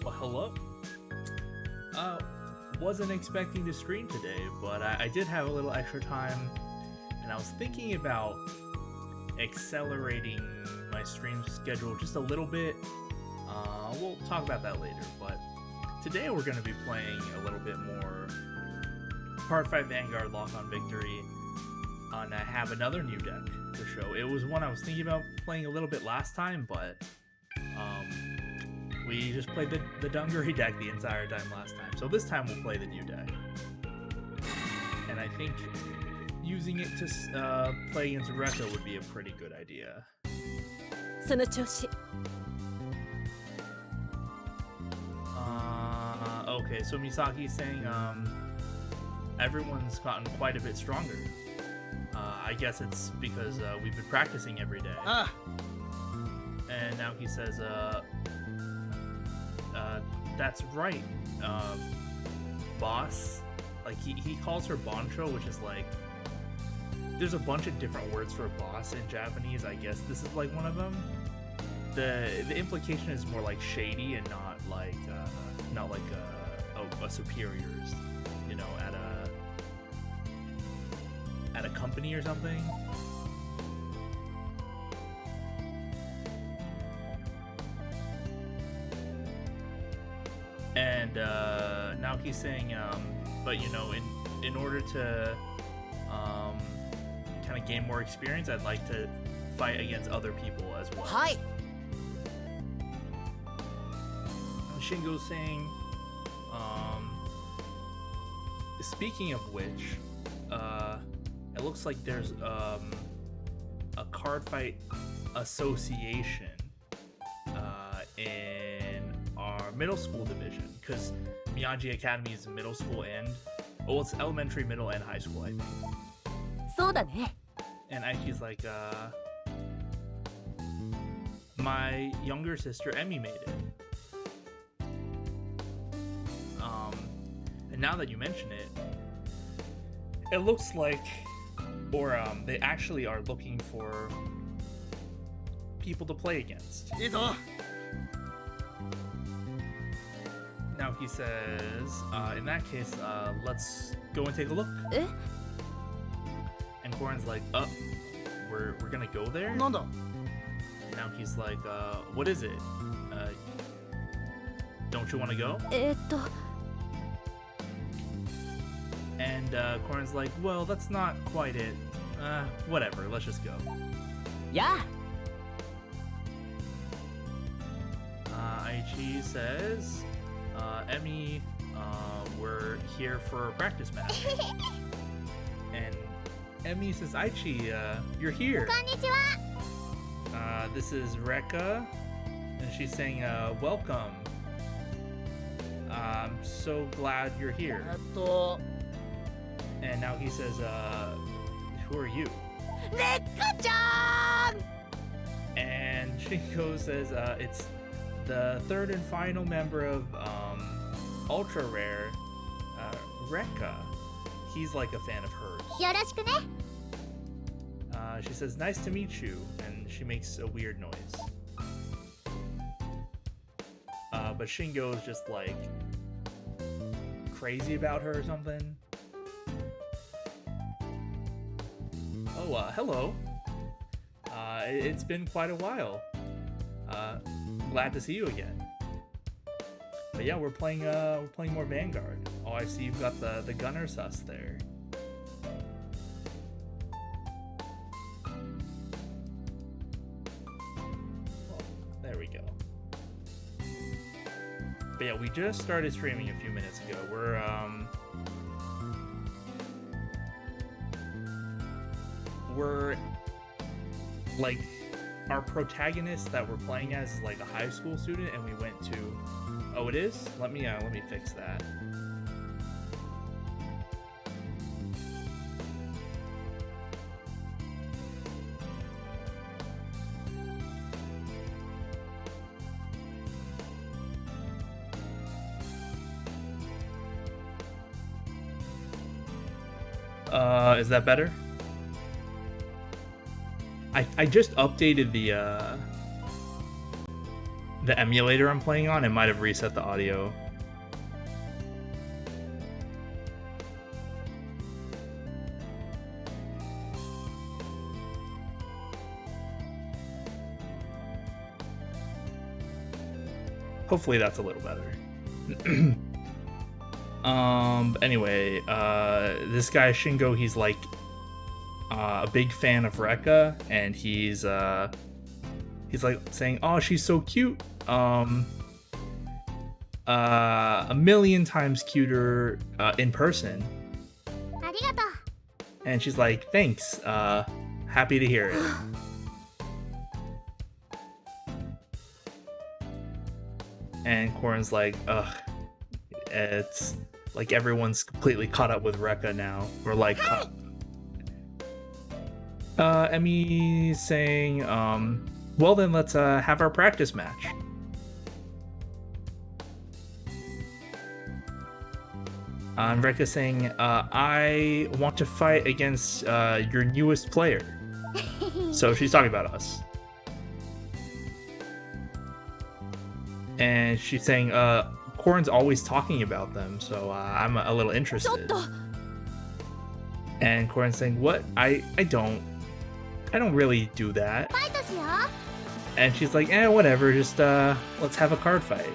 Well, hello. Wasn't expecting to stream today, but I did have a little extra time, and I was thinking about accelerating my stream schedule just a little bit. We'll talk about that later, but today we're going to be playing a little bit more Cardfight Vanguard Lock on Victory, and I have another new deck to show. It was one I was thinking about playing a little bit last time, but we just played the Dungaree deck the entire time last time. So this time we'll play the new deck. And I think using it to play against Rekka would be a pretty good idea. Okay, so Misaki's saying everyone's gotten quite a bit stronger. I guess it's because we've been practicing every day. And now he says, that's right, boss. Like, he calls her Bancho, which is like, there's a bunch of different words for boss in Japanese. I guess this is like one of them. The implication is more like shady and not like a superior's, you know, at a company or something. And now he's saying, but you know, in order to kind of gain more experience, I'd like to fight against other people as well. Hi. Shingo's saying, speaking of which, it looks like there's a Cardfight association in our middle school division, because Miyagi Academy is middle school and, well, it's elementary, middle, and high school, I think. And Aichi's like, my younger sister Emmy made it. And now that you mention it, it looks like, or they actually are looking for people to play against. Now he says, in that case, let's go and take a look. And Korin's like, we're gonna go there? No. Now he's like, what is it? Don't you want to go? And Korin's like, well, that's not quite it. Whatever, let's just go. Yeah. Aichi says, Emmy, we're here for a practice match. And Emmy says, Aichi, you're here. This is Rekka, and she's saying, welcome. I'm so glad you're here. And now he says, who are you? Rekka-chan! And Shingo says, it's the third and final member of Ultra Rare, Rekka. He's like a fan of hers. She says, nice to meet you, and she makes a weird noise. But Shingo's just like crazy about her or something. Oh, hello. It's been quite a while. Glad to see you again. But yeah, we're playing more Vanguard. Oh, I see you've got the gunner sus there. Oh, there we go. But yeah, we just started streaming a few minutes ago. We're like, our protagonist that we're playing as is like a high school student, and we went to, oh, it is? Let me fix that. Is that better? I just updated the the emulator I'm playing on, it might have reset the audio. Hopefully that's a little better. Anyway, this guy Shingo, he's like a big fan of Rekka, and he's like saying, "Oh, she's so cute. A million times cuter in person." And she's like, "Thanks. Happy to hear it." And Korin's like, "Ugh, it's like everyone's completely caught up with Rekka now." Or like, Emmy's saying, "Well then, let's have our practice match." And Rekka's saying, "I want to fight against your newest player." So she's talking about us. And she's saying, Korin's always talking about them, so I'm a little interested. And Korin's saying, "What? I don't really do that." And she's like, whatever, just let's have a card fight.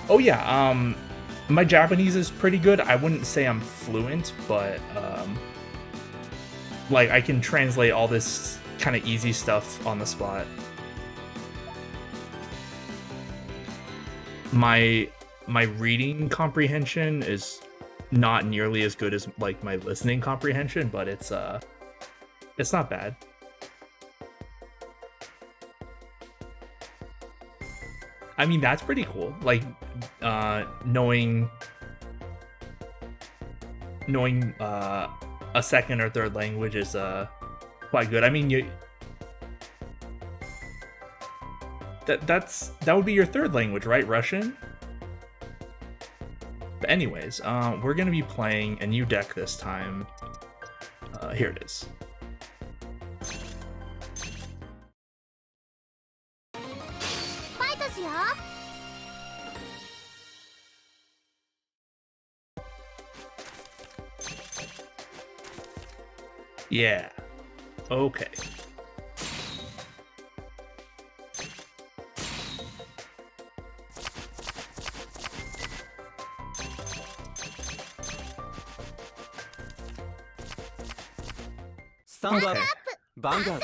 Oh yeah, my Japanese is pretty good. I wouldn't say I'm fluent, but like I can translate all this kind of easy stuff on the spot. My reading comprehension is not nearly as good as like my listening comprehension, but it's not bad. I mean, that's pretty cool. Like knowing a second or third language is quite good. I mean, that would be your third language, right? Russian? But anyways, we're gonna be playing a new deck this time. Here it is. Yeah. Okay. Okay. Vanguard.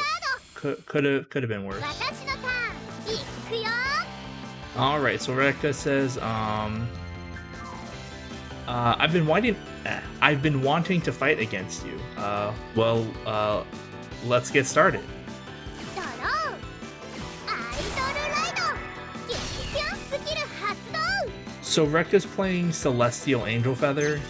Could have been worse. All right, so Rekka says, I've been wanting to fight against you. Well, let's get started. So Rekka's playing Celestial Angel Feather.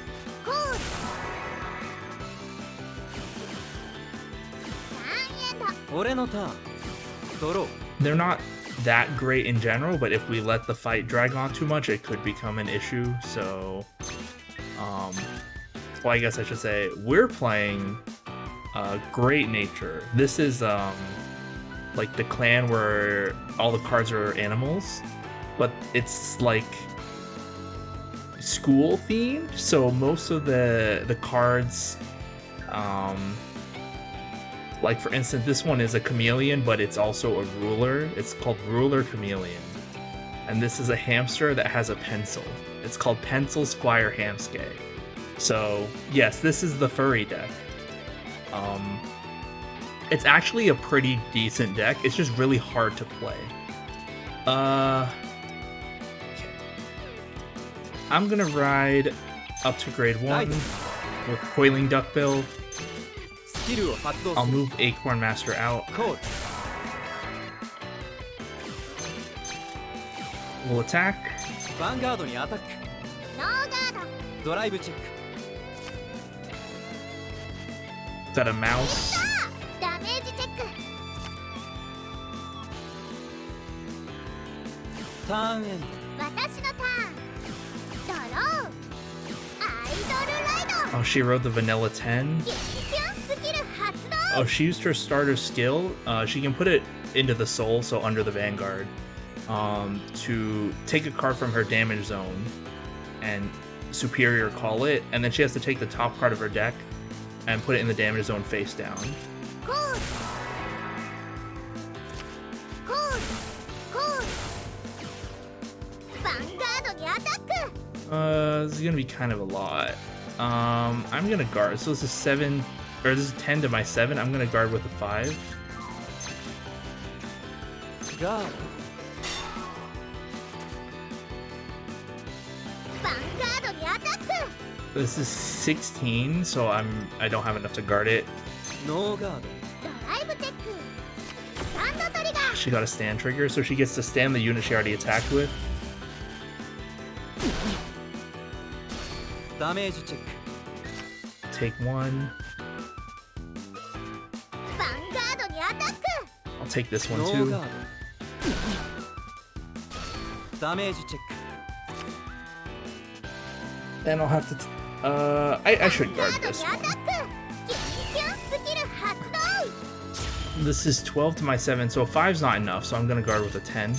They're not that great in general, but if we let the fight drag on too much, it could become an issue. So, well, I guess I should say we're playing Great Nature. This is like the clan where all the cards are animals, but it's like school themed. So most of the cards, like for instance, this one is a chameleon, but it's also a ruler. It's called Ruler Chameleon. And this is a hamster that has a pencil. It's called Pencil Squire Hamskay. So yes, this is the furry deck. It's actually a pretty decent deck. It's just really hard to play. Okay. I'm gonna ride up to grade 1 with Coiling Duckbill. I'll move Acorn Master out. We'll attack. Vanguardにアタック。ドライブチェック。Is that a mouse? Turn end. Oh, she rode the Vanilla 10. Oh, she used her starter skill. She can put it into the soul, so under the Vanguard. to take a card from her damage zone and superior call it, and then she has to take the top card of her deck and put it in the damage zone face down. This is gonna be kind of a lot. I'm gonna guard. So this is 7, or this is 10 to my 7. I'm gonna guard with a 5. Guard. This is 16, so I don't have enough to guard it. No guard. She got a stand trigger, so she gets to stand the unit she already attacked with. Damage check. Take 1. I'll take this one No too. guard. Damage check. Then I'll have to. I should guard this one. This is 12 to my 7, so a 5's not enough, so I'm gonna guard with a 10.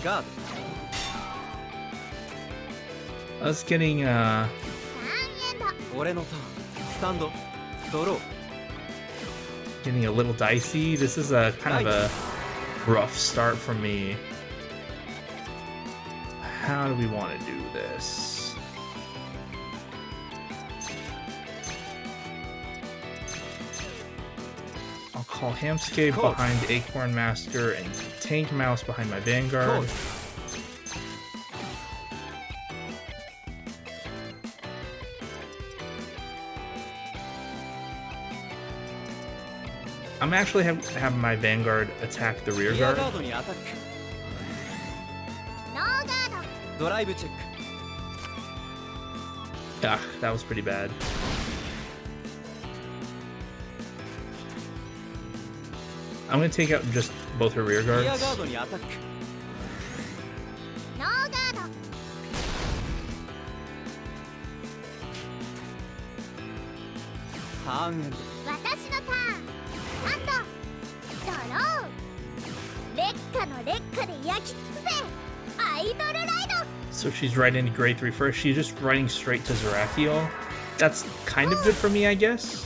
Guard. Us getting Ore no turn. Stand. Draw. getting a little dicey. This is a kind of a rough start for me. How do we want to do this? I'll call Hamscape behind Acorn Master and Tank Mouse behind my Vanguard. I'm actually have my Vanguard attack the rear guard. Drive check. Yeah, that was pretty bad. I'm gonna take out just both her rear guards. So she's riding into grade 3 first. She's just riding straight to Zerakiel. That's kind of good for me, I guess.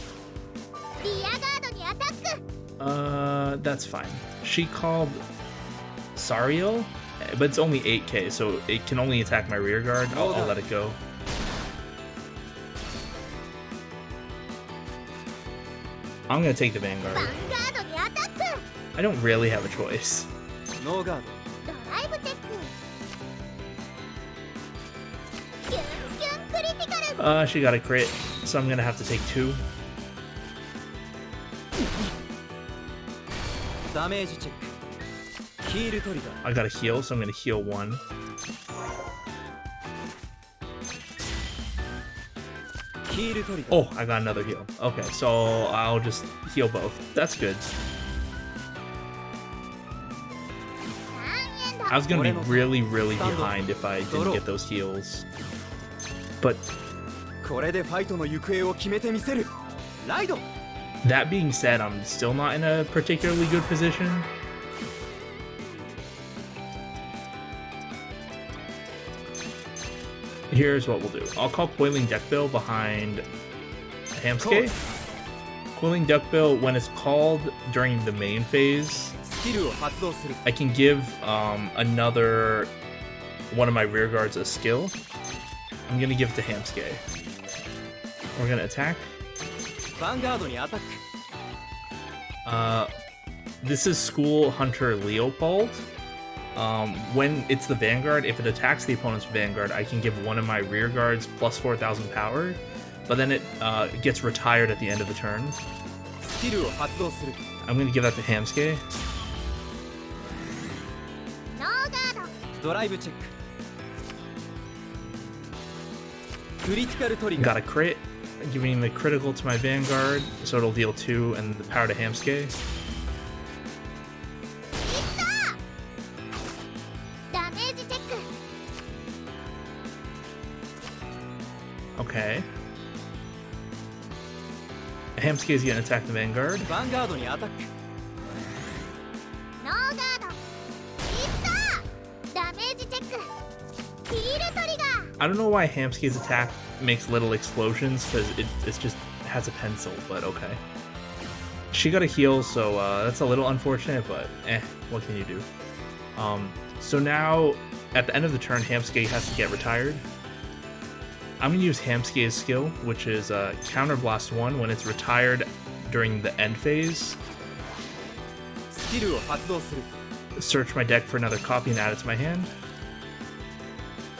That's fine. She called Sariel, but it's only 8k, so it can only attack my rear guard. I'll let it go. I'm gonna take the Vanguard. I don't really have a choice. No guard. She got a crit, so I'm gonna have to take 2. Damage check. Heal trigger. I got a heal, so I'm gonna heal 1. Heal trigger. Oh, I got another heal. Okay, so I'll just heal both. That's good. I was gonna be really, really behind if I didn't get those heals. But that being said, I'm still not in a particularly good position. Here's what we'll do. I'll call Coiling Deckbill behind Hamsuke. Coiling Deckbill, when it's called during the main phase, I can give another one of my rear guards a skill. I'm gonna give it to Hamsuke. We're gonna attack. Vanguard ni attack. This is School Hunter Leopold. When it's the Vanguard, if it attacks the opponent's Vanguard, I can give one of my rear guards plus 4,000 power, but then it gets retired at the end of the turn. I'm going to give that to Hamsuke. Drive check. Critical trigger. Got a crit, giving the critical to my Vanguard, so it'll deal 2 and the power to Hamsuke. Okay. Hamsuke is gonna attack the Vanguard. Vanguard ni attack. I don't know why Hamsuke's attack makes little explosions, because it's just has a pencil, but okay. She got a heal, so that's a little unfortunate, but what can you do? So now, at the end of the turn, Hamsuke has to get retired. I'm going to use Hamsuke's skill, which is Counter Blast 1 when it's retired during the end phase. Search my deck for another copy and add it to my hand.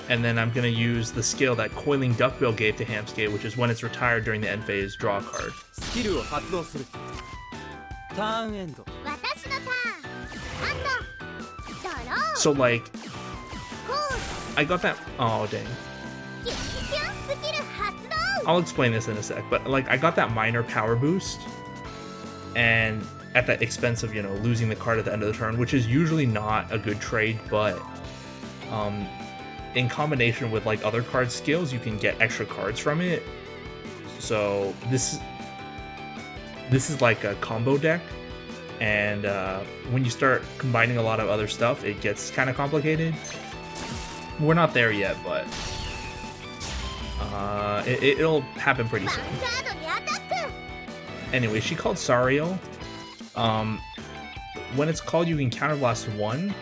And then I'm going to use the skill that Coiling Duckbill gave to Hamsuke, which is when it's retired during the end phase, draw a card. So, like, I got that. Oh, dang. I'll explain this in a sec, but, like, I got that minor power boost, and at the expense of, you know, losing the card at the end of the turn, which is usually not a good trade, but in combination with, like, other card skills, you can get extra cards from it. So this is like a combo deck, and when you start combining a lot of other stuff, it gets kind of complicated. We're not there yet, but it'll happen pretty soon. Anyway, she called Sario. When it's called, you can counterblast 1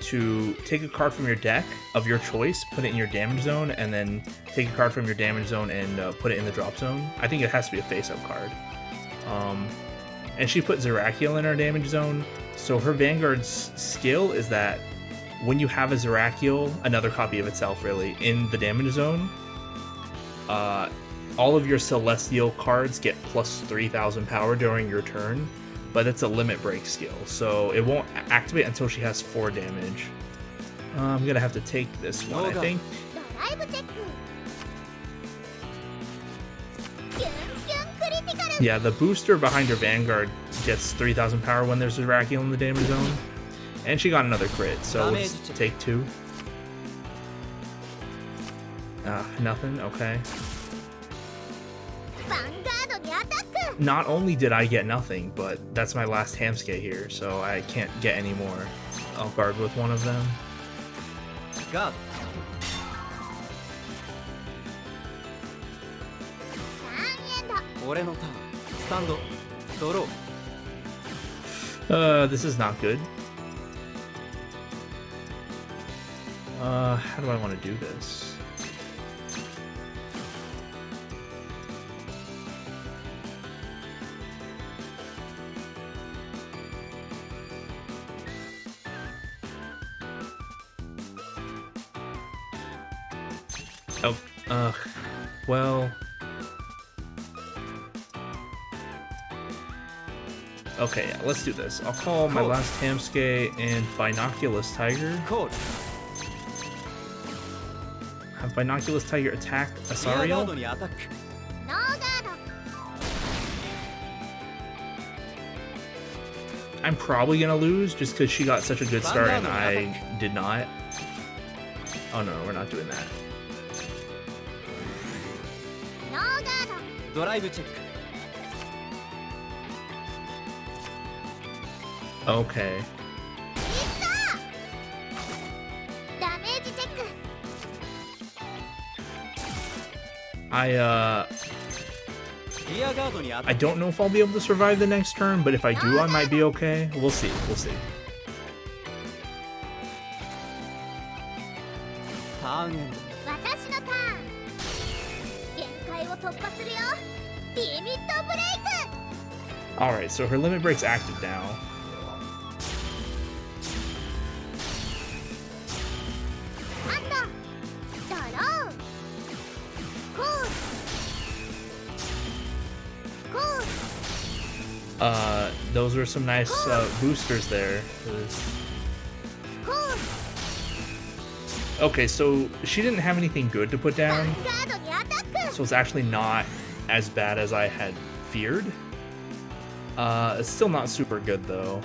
to take a card from your deck of your choice, put it in your damage zone, and then take a card from your damage zone and put it in the drop zone. I think it has to be a face-up card. And she put Zerakiel in her damage zone, so her Vanguard's skill is that when you have a Zerakiel, another copy of itself really, in the damage zone, all of your Celestial cards get plus 3,000 power during your turn, but it's a limit break skill, so it won't activate until she has 4 damage. I'm gonna have to take this one, I think. Yeah, the booster behind her Vanguard gets 3,000 power when there's a Zerakiel in the damage zone. And she got another crit, so let's take 2. Nothing, okay. Not only did I get nothing, but that's my last Hamsuke here, so I can't get any more. I'll guard with one of them. This is not good. How do I want to do this? Oh, well... Okay, yeah, let's do this. I'll call my last Hamsuke and Binoculus Tiger. Have Binoculus Tiger attack Asario. I'm probably gonna lose just because she got such a good start and I did not. Oh no, we're not doing that. Okay. I don't know if I'll be able to survive the next turn, but if I do, I might be okay. We'll see. We'll see. Alright, so her limit break's active now. Those are some nice boosters there. Okay, so she didn't have anything good to put down, so it's actually not as bad as I had feared. It's still not super good though.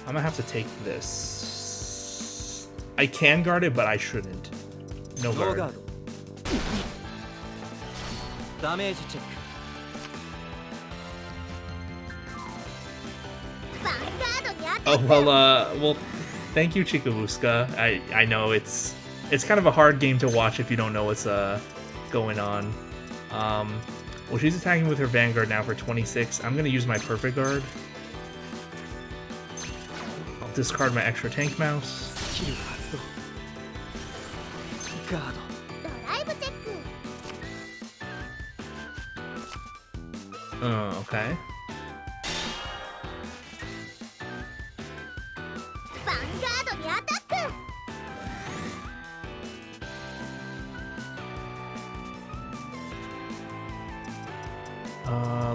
I'm gonna have to take this. I can guard it, but I shouldn't. No guard. Damage check. Oh well, well, thank you, Chikabuska. I know it's it's kind of a hard game to watch if you don't know what's going on. Well, she's attacking with her Vanguard now for 26. I'm gonna use my Perfect Guard. I'll discard my extra Tank Mouse. Okay.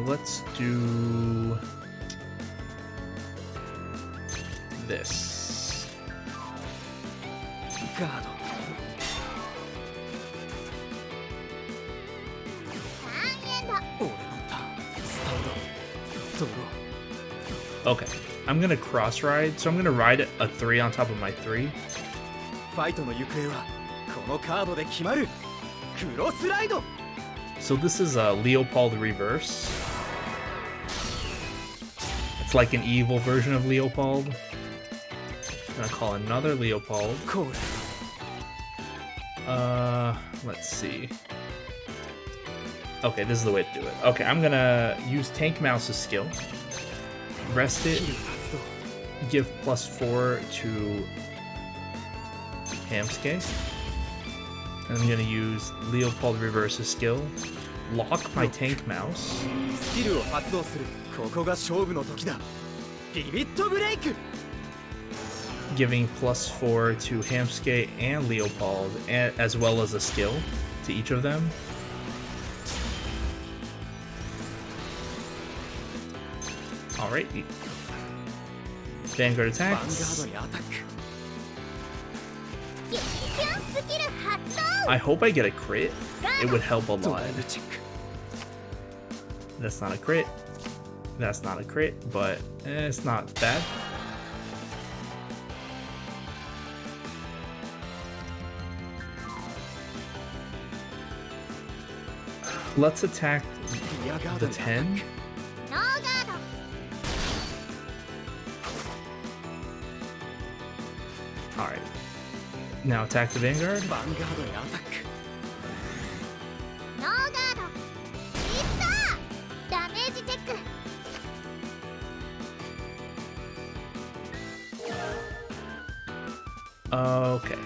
Let's do this. Okay, I'm gonna cross ride, so I'm gonna ride a 3 on top of my 3. So this is a Leopold reverse. It's like an evil version of Leopold. I'm gonna call another Leopold. Let's see. Okay, this is the way to do it. Okay, I'm gonna use Tank Mouse's skill. Rest it. Give +4 to Hamsuke. And I'm gonna use Leopold Reverse's skill. Lock my Tank Mouse. Giving +4 to Hamsuke and Leopold, as well as a skill to each of them. Alright. Vanguard attacks. I hope I get a crit. It would help a lot. That's not a crit. That's not a crit, but it's not bad. Let's attack the 10. Alright. Now attack the Vanguard. Okay.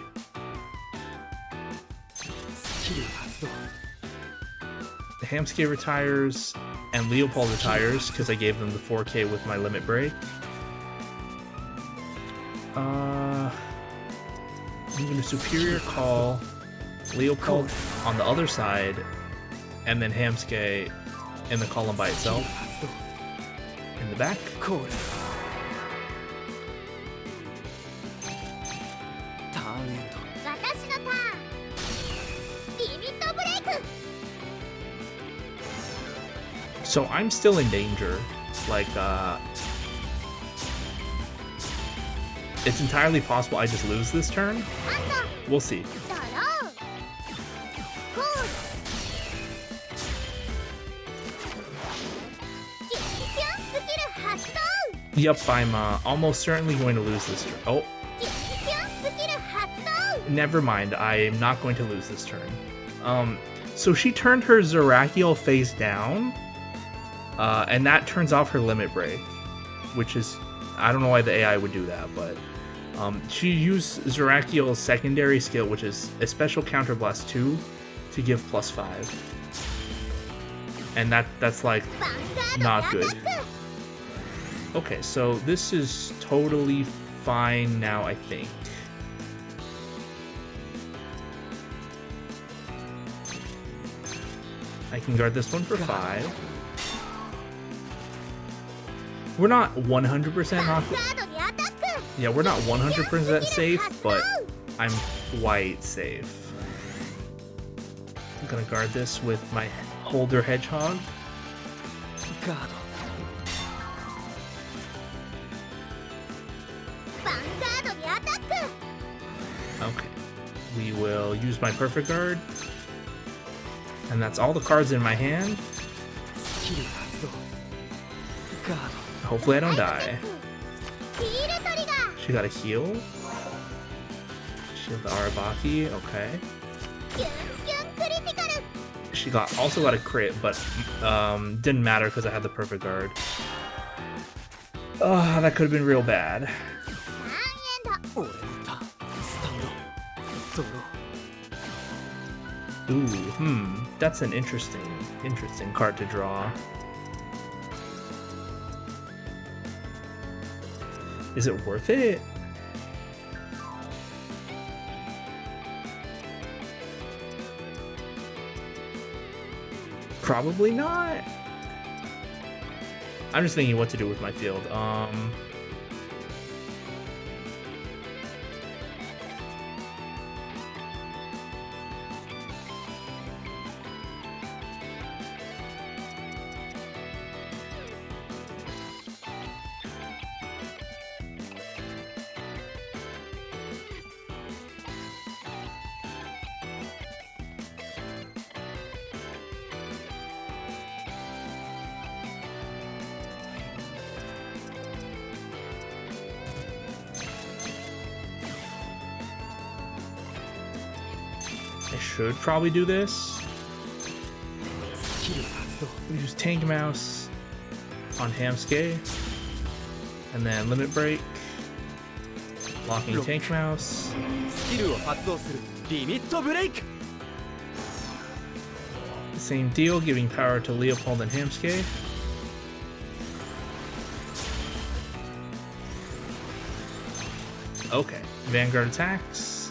Hamsuke retires and Leopold retires because I gave them the 4K with my limit break. I'm gonna Superior Call Leopold on the other side, and then Hamsuke in the column by itself. In the back. So I'm still in danger. Like, it's entirely possible I just lose this turn. We'll see. Yep, I'm almost certainly going to lose this turn. Oh. Never mind, I am not going to lose this turn. So she turned her Zerakiel face down, and that turns off her limit break, which is, I don't know why the AI would do that, but she used Zerakiel's secondary skill, which is a special counterblast 2 to give +5. And that's like not good. Okay, so this is totally fine now, I think. I can guard this one for 5. We're not 100% off. Yeah, we're not 100% safe, but I'm quite safe. I'm gonna guard this with my Holder Hedgehog. Okay, we will use my Perfect Guard. And that's all the cards in my hand. Hopefully I don't die. She got a heal. Shield the Arabaki, okay. キュンキュンクリティカル She also got a crit, but didn't matter because I had the perfect guard. Oh, that could have been real bad. 3エンド 俺のターンスタンドドロ Ooh, that's an interesting card to draw. Is it worth it? Probably not. I'm just thinking what to do with my field. I should probably do this. スキル発動 Use Tank Mouse on Hamsuke. And then Limit Break. Locking Tank Mouse. スキルを発動するリミットブレイク Same deal, giving power to Leopold and Hamsuke. Okay, Vanguard attacks.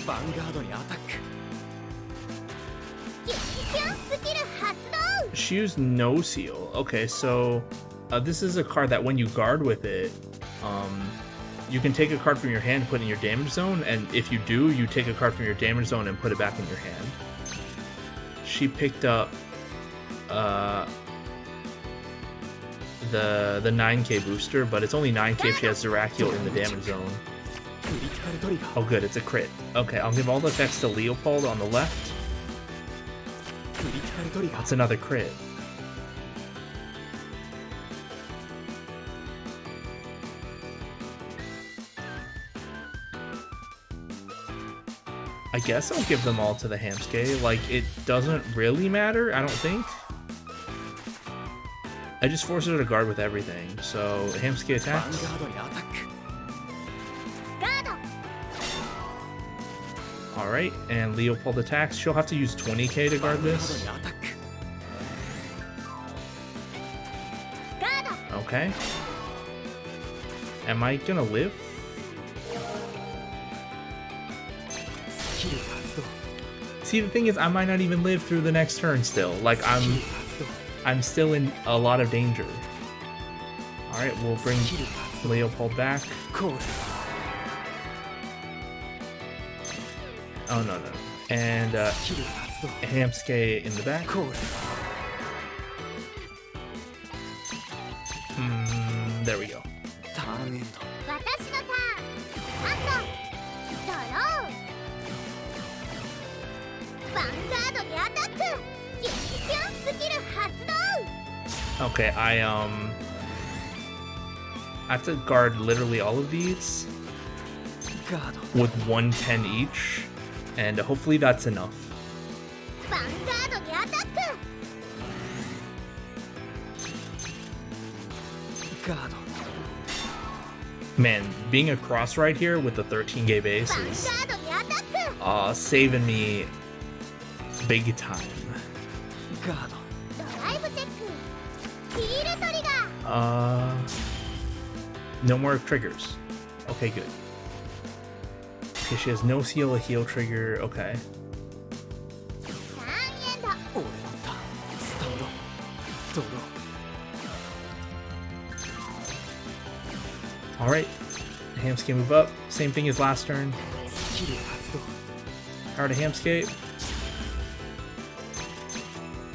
ヴァンガードにアタック キュンキュンスキル発動 She used No Seal. Okay, so this is a card that when you guard with it, you can take a card from your hand, put it in your damage zone, and if you do, you take a card from your damage zone and put it back in your hand. She picked up the 9k booster, but it's only 9k if she has Zerakiel in the damage zone. クリティカルトリガー Oh good, it's a crit. Okay, I'll give all the effects to Leopold on the left. クリティカルトリガー That's another crit. I guess I'll give them all to the Hamsuke. Like, it doesn't really matter, I don't think. I just forced her to guard with everything. So, Hamsuke ヴァン attacks. ガードにアタック ガード Alright, and Leopold attacks. She'll have to use 20k to ヴァ guard ンガード this. にアタック ガード Okay. Am I gonna live? スキル発動 See, the thing is, I might not even live through the next turn still. Like, スキル発動 I'm still in a lot of danger. Alright, we'll bring スキル発動 Leopold back. コール Oh, no, no. And スキル発動 Hamsuke in the back. コール There we go. ターンエンド私のターンスタートドローヴァンガードにアタックキュンキュンスキル発動 Okay, I have to guard literally all of these ガード with 110 each, and hopefully that's enough. ヴァンガードにアタック ガード Man, being a cross right here with the 13k base ヴァン is ガードにアタック saving me big time. ガードドライブチェックヒールトリガー No more triggers. Okay, good. Okay, she has no seal, a heal trigger. Okay. ターンエンド俺のターンスタンドドロ Alright. Hamsuke move up. Same thing as last turn. スキル発動 Power to Hamsuke.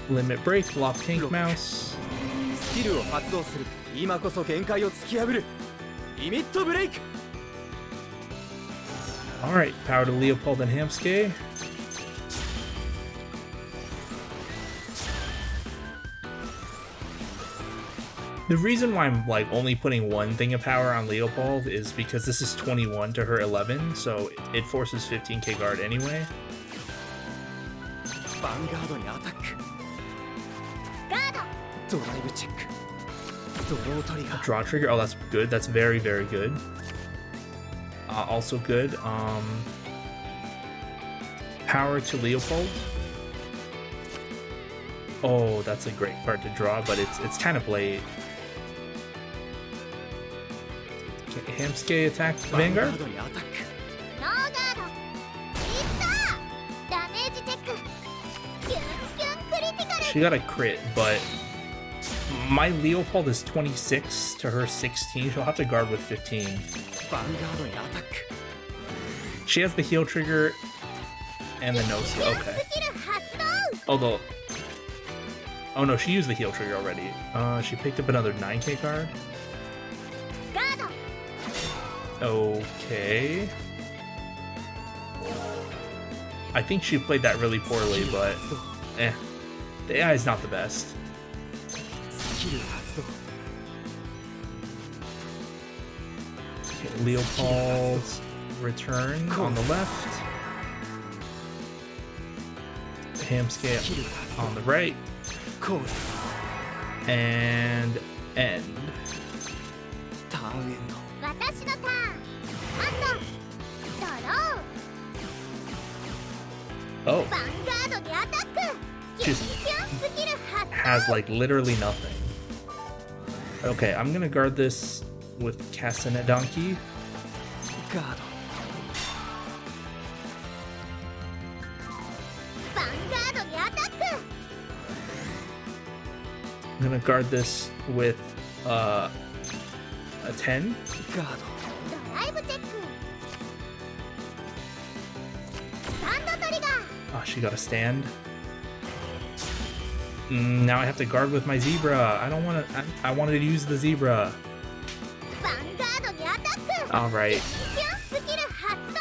Limit break, lock tank mouse. スキルを発動する今こそ限界を突き破るリミットブレイク Alright, power to Leopold and Hamsuke. The reason why I'm like only putting one thing of power on Leopold is because this is 21 to her 11, so it forces 15k guard anyway. Vanguard にアタック。ガード。ドライブチェック。ドロートリガー。 Draw trigger. Oh, that's good. That's very, very good. Also good. Power to Leopold. Oh, that's a great card to draw, but it's kind of late. Okay, Hamsuke attack Vanguard. バンガードにアタック。ノーガード。いったダメージチェック。キュンキュンクリティカル。 She got a crit, but my Leopold is 26 to her 16. She'll have to guard with 15. バンガードにアタック。 She has the heal trigger and the no skill. ス Okay. キル発動。 Although, oh no, she used the heal trigger already. She picked up another 9k card. ガード。 Okay. I think she played that really poorly, but eh. The AI is not the best. スキル発動。 Okay, Leopold's return on the left. Hamsuke on the right. コール。 And end. ターンエンド。私のターン。あと。ドロ Oh, ー。ヴァンガードにアタック。キュンキュンスキル発動。 has like literally nothing. Okay, I'm gonna guard this with Castanet Donkey. ガード。ヴァンガードにアタック。 I'm gonna guard this with a 10. ガード。ドライブチェック。スタンドトリガー。 Oh, she got a stand. Now I have to guard with my zebra. I don't want to. I wanted to use the zebra. ヴァンガードにアタック。 All right, キュンスキル発動。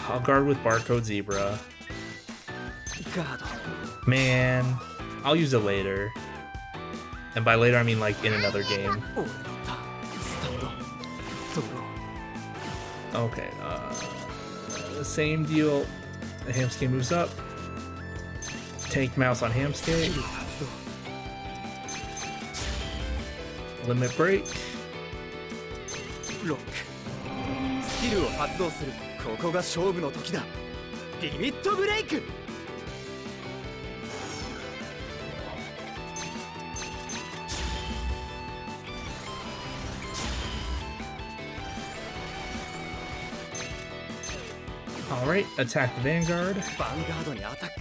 I'll guard with barcode zebra. ガード。 Man, I'll use it later. And by later, I mean like in another game. 俺のターン。スタンド。ドロー。 Okay. Same deal. Hamsuke moves up. Tank mouse on スキ Hamsuke. ル発動。 Limit break. ロック。スキルを発動する。ここが勝負の時だ。リミットブレイク。 All right. Attack the Vanguard. ヴァンガードにアタック。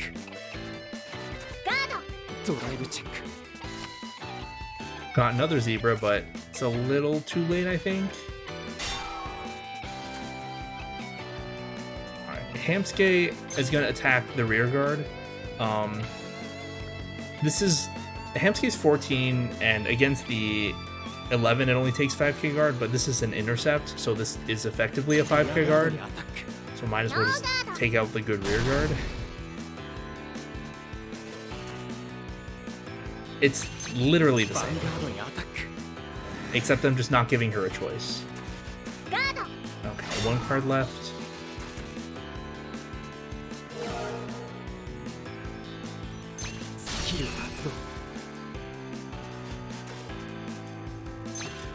ガード。ドライブチェック。 Got another zebra, but it's a little too late, I think. Alright, Hamsuke is going to attack the rear guard. This is... Hamsuke's 14, and against the 11, it only takes 5k guard, but this is an intercept, so this is effectively a 5k guard. アタック。 So might as well just take out the good rear guard. It's literally the ヴァ same. ンガードにアタック。 Except I'm just not giving her a choice. ガード。 Okay, one card left. Skill 発動。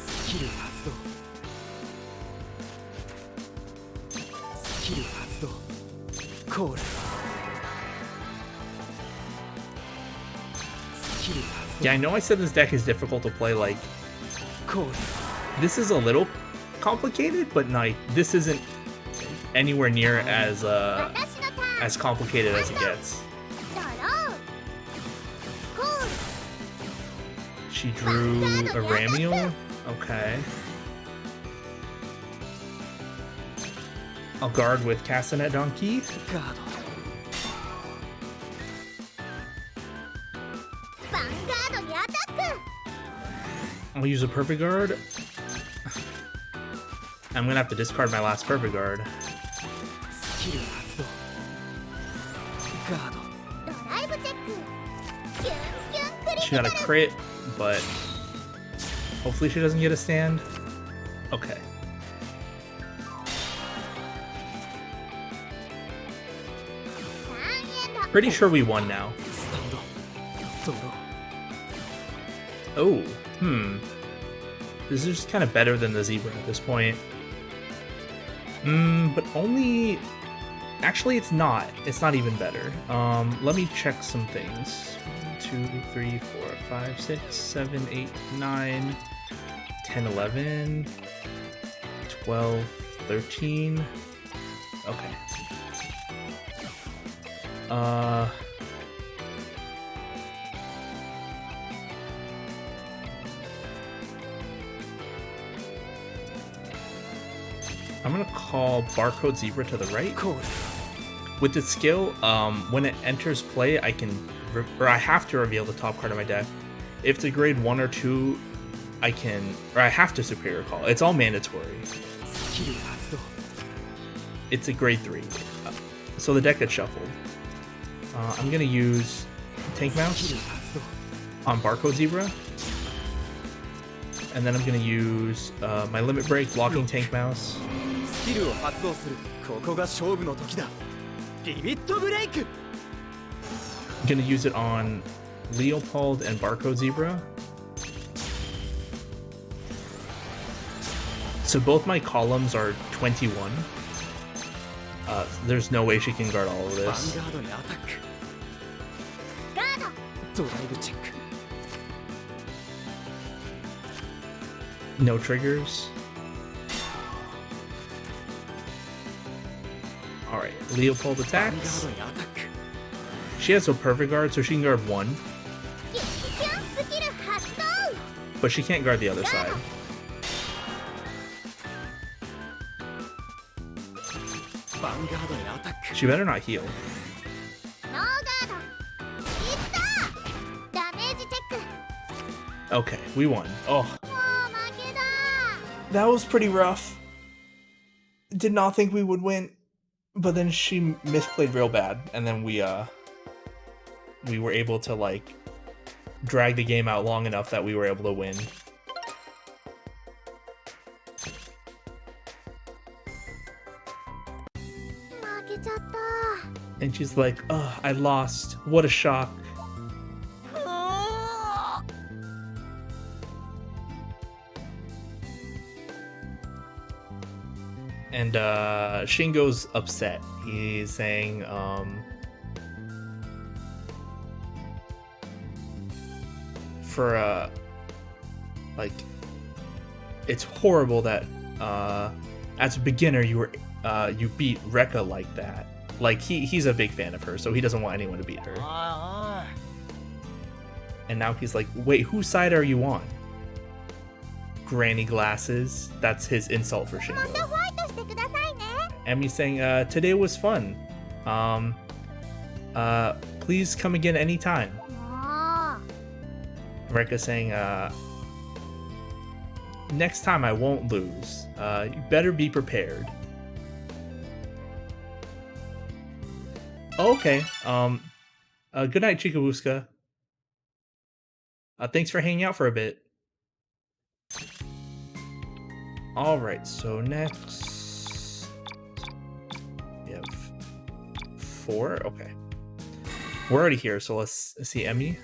スキル発動。スキル発動。コール。スキル発動。 Yeah, I know I said this deck is difficult to play. Like, コール。 this is a little complicated, but like this isn't anywhere near as 私のターン。 as complicated as it gets. ドロー。コール。 She drew a Ramiel. Okay. I'll guard with Castanet Donkey. ガード。ヴァンガードにアタック。 I'll use a perfect guard. I'm gonna have to discard my last perfect guard. スキル発動。ガード。ドライブチェック。キュンキュンクリテ She ィ got カ a ル。 crit but hopefully she doesn't get a stand. Okay. Pretty sure we won now. Oh, this is just kind of better than the zebra at this point. But only... Actually, it's not. It's not even better. Let me check some things. 1, 2, 3, 4, 5, 6, 7, 8, 9, 10, 11, 12, 13. Okay. I'm gonna call Barcode Zebra to the right. Cool. With its skill, when it enters play, I have to reveal the top card of my deck. If it's a grade 1 or 2, I have to Superior Call. It's all mandatory. It's a grade 3. So the deck gets shuffled. I'm gonna use Tank Mouse on Barcode Zebra. And then I'm gonna use my Limit Break, blocking Tank Mouse. I'm gonna use it on Leopold and Barcode Zebra. So both my columns are 21. There's no way she can guard all of this. No triggers. Alright, Leopold attacks. She has a perfect guard, so she can guard 1. But she can't guard the other side. She better not heal. Okay, we won. Oh. That was pretty rough. Did not think we would win, but then she misplayed real bad, and then we were able to like drag the game out long enough that we were able to win. And she's like, "Oh, I lost. What a shock." And Shingo's upset. He's saying, like, it's horrible that as a beginner you beat Rekka like that. Like he's a big fan of her, so he doesn't want anyone to beat her. And now he's like, wait, whose side are you on? Granny glasses. That's his insult for Shingo. And he's saying, today was fun. Please come again anytime. Rekka saying, next time I won't lose. You better be prepared. Okay. Good night, Chikabuska. Thanks for hanging out for a bit. Alright, so next we have 4. Okay. We're already here, so let's see Emi.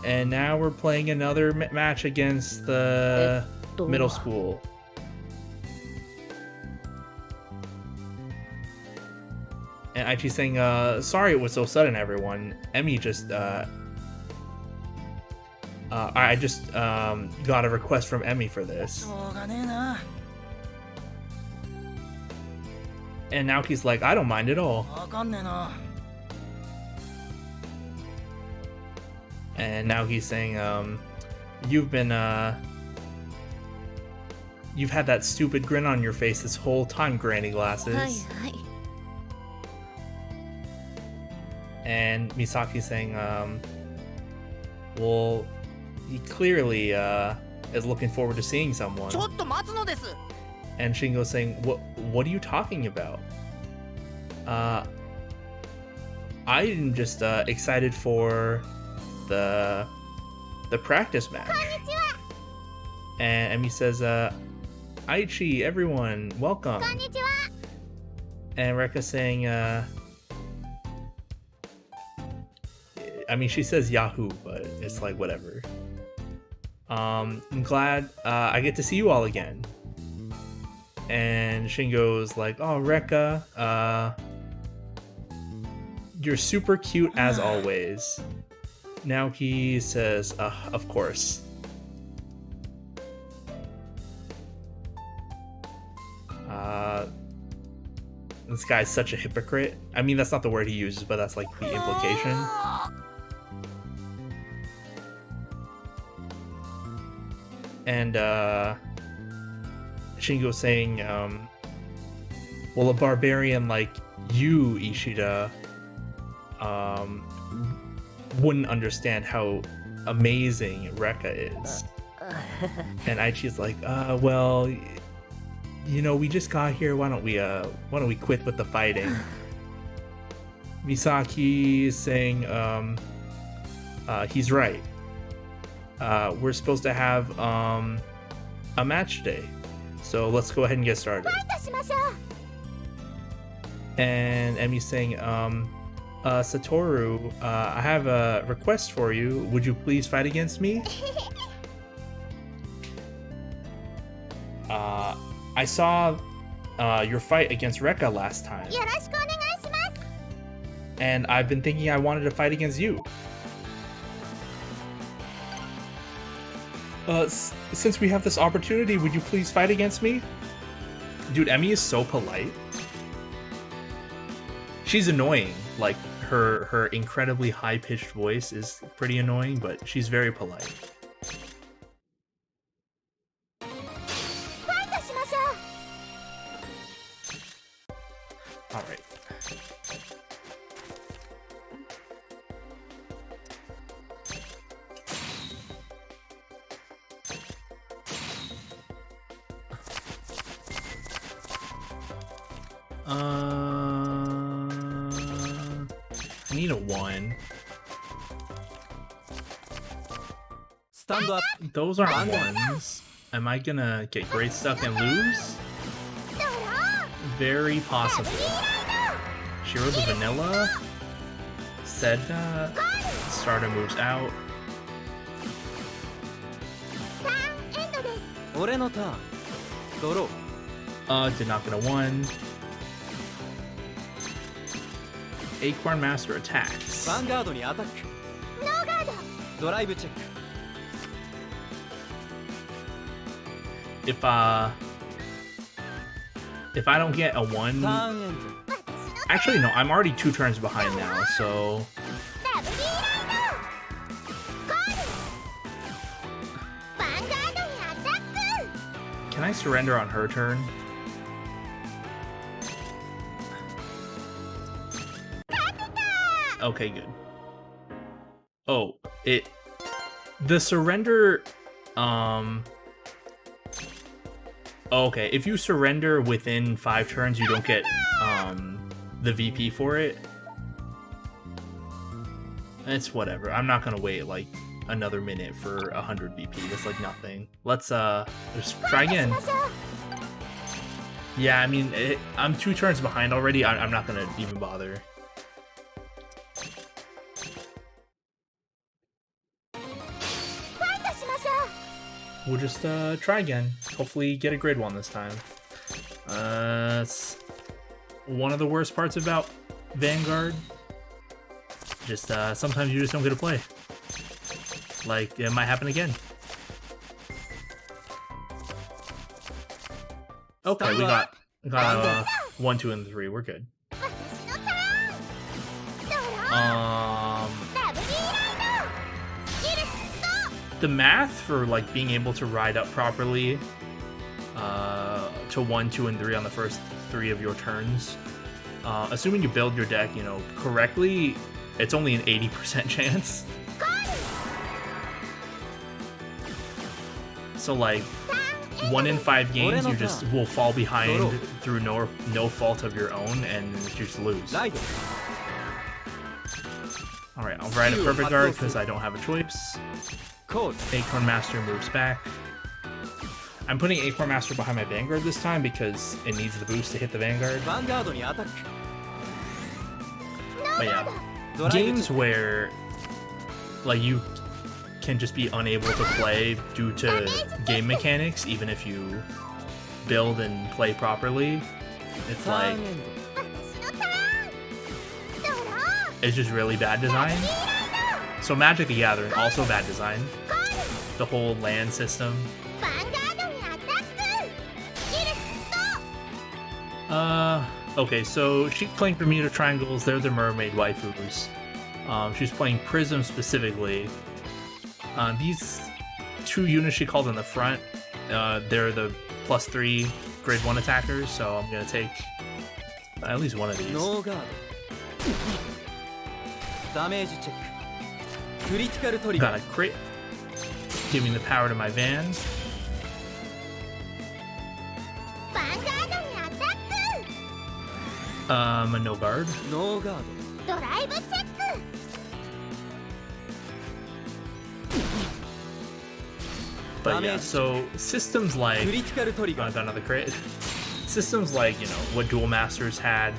And now we're playing another match against the middle school. And Aichi's saying, sorry it was so sudden, everyone. Emi just, I just got a request from Emi for this. And Naoki's like, I don't mind at all. And now he's saying, you've had that stupid grin on your face this whole time, Granny Glasses. And Misaki's saying, well, he clearly is looking forward to seeing someone. And Shingo's saying, what are you talking about? I'm just excited for the practice match. And Emmy says, Aichi, everyone, welcome. And Rekka's saying, I mean, she says Yahoo, but it's like, whatever. I'm glad I get to see you all again. And Shingo's like, oh, Rekka, you're super cute as always. Naoki says, of course. This guy's such a hypocrite. I mean, that's not the word he uses, but that's like the implication. And Shingo saying, well, a barbarian like you, Ishida, wouldn't understand how amazing Rekka is. And Aichi's like, well, you know, we just got here. Why don't we quit with the fighting? Misaki is saying, he's right. We're supposed to have a match today, so let's go ahead and get started. And Emmy's saying, Satoru, I have a request for you. Would you please fight against me? I saw your fight against Rekka last time, and I've been thinking I wanted to fight against you. Since we have this opportunity, would you please fight against me? Dude, Emmy is so polite. She's annoying. Like, her incredibly high-pitched voice is pretty annoying, but she's very polite. Alright. I need a 1. Stand up. Those aren't ones. Am I gonna get great stuck and lose? Very possible. Shiro the Vanilla. Seda. Starter moves out. 俺のターン。ドロー。 Did not get a 1. Acorn Master attacks. Vanguard にアタック。ドライブチェック。 If I don't get a 1, ターンエンド。 actually no, I'm already 2 turns behind now, so can I surrender on her turn? Okay, good. Oh, the surrender, okay, if you surrender within 5 turns, you don't get the VP for it. It's whatever. I'm not gonna wait like another minute for 100 VP. That's like nothing. Let's just try again. Yeah, I mean, I'm 2 turns behind already. I'm not gonna even bother. We'll just try again. Hopefully get a grid 1 this time. It's one of the worst parts about Vanguard. Just sometimes you just don't get to play. Like, it might happen again. Okay, we got 1, 2, and 3. We're good. The math for like being able to ride up properly to 1, 2, and 3 on the first 3 of your turns, assuming you build your deck, you know, correctly, it's only an 80% chance. So like 1 in 5 games, you just will fall behind through no fault of your own, and you just lose. Alright, I'll ride a Perfect Guard because I don't have a choice. Acorn Master moves back. I'm putting Acorn Master behind my Vanguard this time because it needs the boost to hit the Vanguard. But yeah, games where like you can just be unable to play due to game mechanics, even if you build and play properly, it's like it's just really bad design. So Magic the Gathering, also bad design. The whole land system. Okay, so she's playing Bermuda Triangles, they're the mermaid waifus. She's playing Prism specifically. These two units she called in the front, they're the +3 grade 1 attackers, so I'm gonna take at least one of these. Got a crit, giving the power to my van. A no guard. But yeah, so systems like got another crit. Systems like, you know, what Duel Masters had,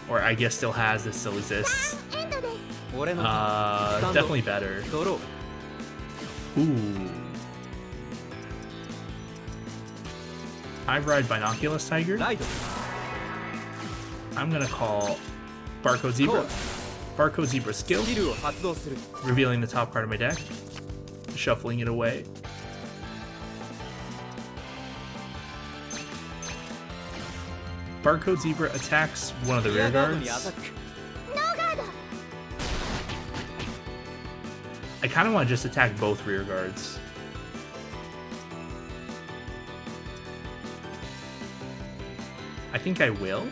or I guess still has, this still exists. Definitely better. Ooh. I ride Binoculus Tiger. I'm gonna call Barcode Zebra. Barcode Zebra skill. Revealing the top card of my deck. Shuffling it away. Barcode Zebra attacks one of the rear guards. I kind of want to just attack both rear guards. I think I will.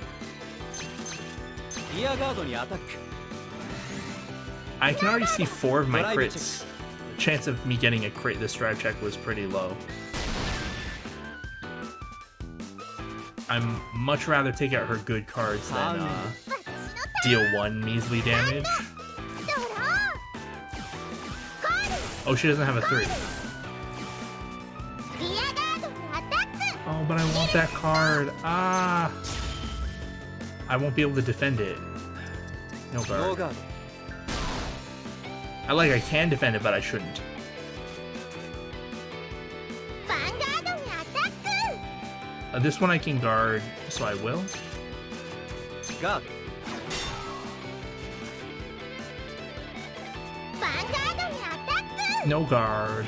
I can already see 4 of my crits. The chance of me getting a crit this drive check was pretty low. I'm much rather take out her good cards than deal 1 measly damage. Oh, she doesn't have a 3. Oh, but I want that card. Ah! I won't be able to defend it. No guard. I can defend it, but I shouldn't. This one I can guard, so I will. No guard.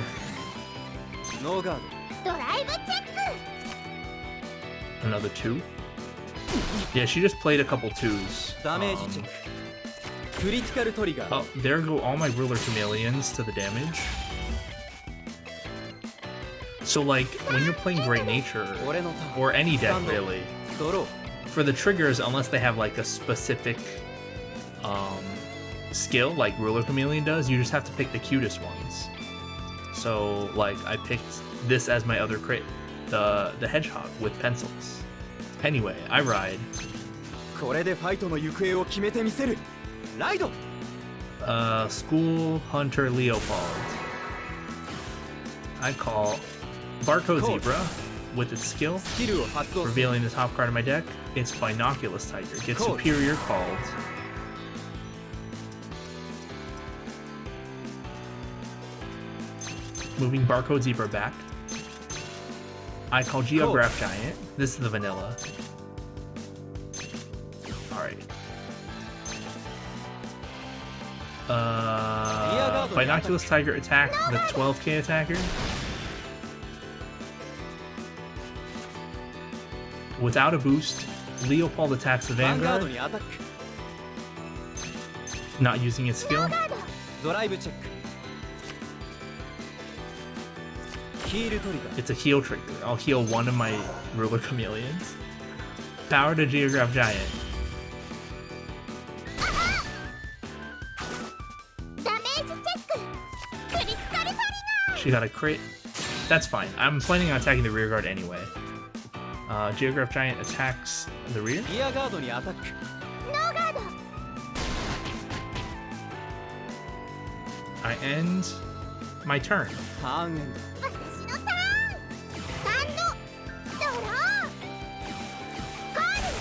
Another 2. Yeah, she just played a couple 2s. Oh, there go all my Ruler Chameleons to the damage. So like, when you're playing Great Nature, or any deck really, for the triggers, unless they have like a specific skill, like Ruler Chameleon does, you just have to pick the cutest ones. So like, I picked this as my other crit, the Hedgehog with pencils. Anyway, I ride. School Hunter Leopold. I call Barcode Zebra with its skill, revealing the top card of my deck. It's Binoculus Tiger. Gets Superior called. Moving Barcode Zebra back. I call Geograph Giant. This is the vanilla. Alright. Binoculus Tiger attack the 12k attacker. Without a boost, Leopold attacks the Vanguard. Not using its skill. It's a heal trigger. I'll heal one of my Ruler Chameleons. Power to Geograph Giant. She got a crit. That's fine. I'm planning on attacking the rear guard anyway. Geograph Giant attacks the rear. I end my turn. ターンエンド。私のターン。ハンドドロー。コール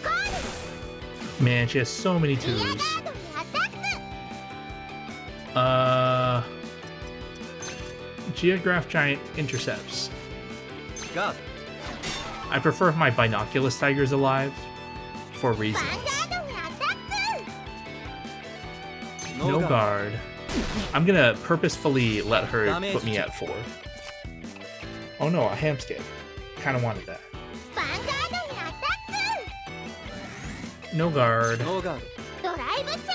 コール。 Man, she has so many リア twos. ガードにアタック。 Geograph Giant intercepts. ガー I prefer if my binoculus tiger's alive for ヴァ reasons. ンガードにアタック。 ド。 No ノーガー guard. I'm gonna purposefully let her Damage put me at 4. Oh no, a hamskip. Kinda wanted that. ヴァンガードにアタック。 No guard. ド。ノーガード。ドライブチェック。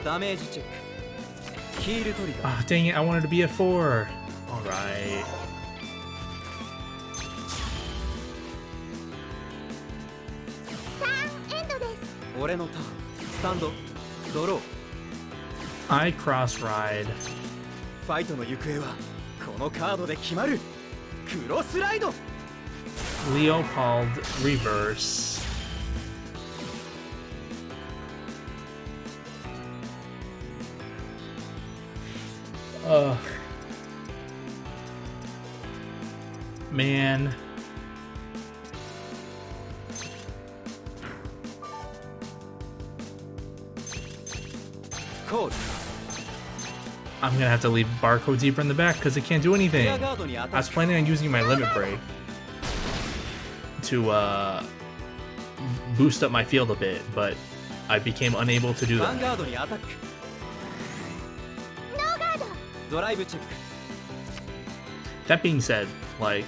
ダメージチェック。ヒールトリガー。 Ah, dang it, I wanted to be at 4. Alright. ターンエンドです。俺のターン。スタンド。ドロー。 I cross ride. ファイトの行方はこのカードで決まる。クロスライド。 Leopold reverse. Man. コール。 I'm gonna have to leave Barcode Zebra in the back because it can't do リ anything. アガードにア I タッ was ク。 planning on using my limit break to boost up my field a bit, but I became unable to do ヴァン that. ガードにアタック。ノーガード。ドライブチェック。 That being said, like,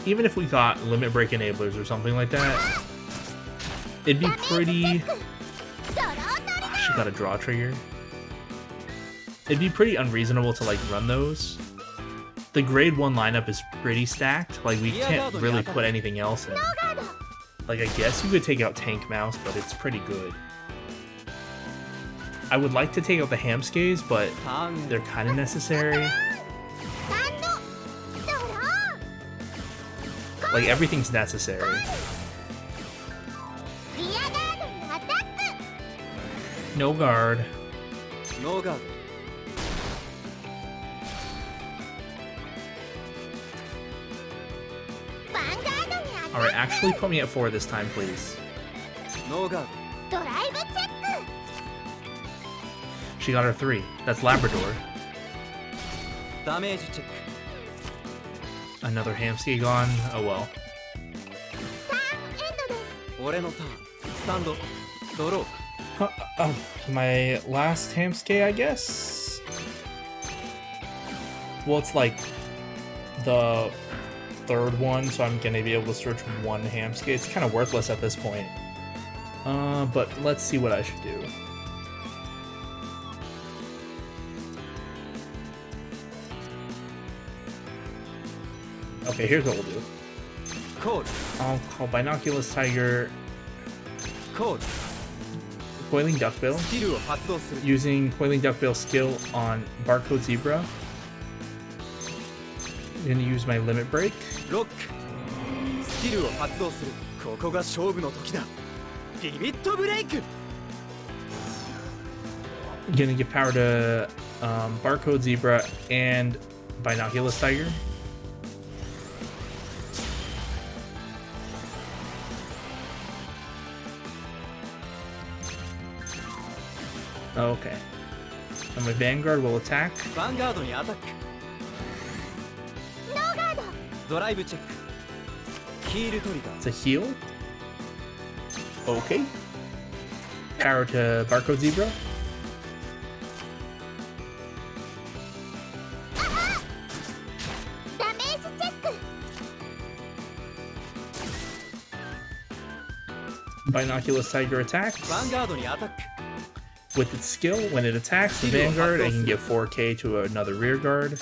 even if we got limit break enablers or something like that, it'd be pretty. ドロートリガー。 She got a draw trigger. It'd be pretty unreasonable to like run those. The grade 1 lineup is pretty stacked. Like we can't really put anything else in. ノーガード。 Like I guess you could take out Tank Mouse, but it's pretty good. I would like to take out the Hamskays, but ターンエンド。 they're kind of necessary. ハンドドロー。 Like everything's necessary. リアガードにアタック。 No guard. ノーガード。 ヴァンガードにアタック。 All right, actually put me at 4 this time, please. ノーガード。ドライブチェック。 She got her 3. That's Labrador. ダメージチェック。 Another Hamsky gone. Oh well. ターンエンドです。俺のターン。スタンド。ドロー。 My last Hamskay, I guess? Well, it's like the third one, so I'm gonna be able to search one Hamskay. It's kind of worthless at this point. But let's see what I should do. Okay, here's what we'll do. コール。 I'll call Binoculus Tiger, コール。 Coiling Duckbill, スキルを発動する。 using Coiling Duckbill skill on Barcode Zebra. I'm gonna use my Limit Break. ロック。スキルを発動する。ここが勝負の時だ。リミットブレイク。 Gonna give power to Barcode Zebra and Binoculus Tiger. Okay. And my Vanguard will attack. ヴァンガードにアタック。ノーガード。ドライブチェック。ヒールトリガー。 It's a heal. Okay. Power to Barcode Zebra. ダメージチェック。 Binoculus Tiger attacks. ヴァンガードにアタック。 With its skill, when it attacks the Vanguard, I can give 4k to another rear guard.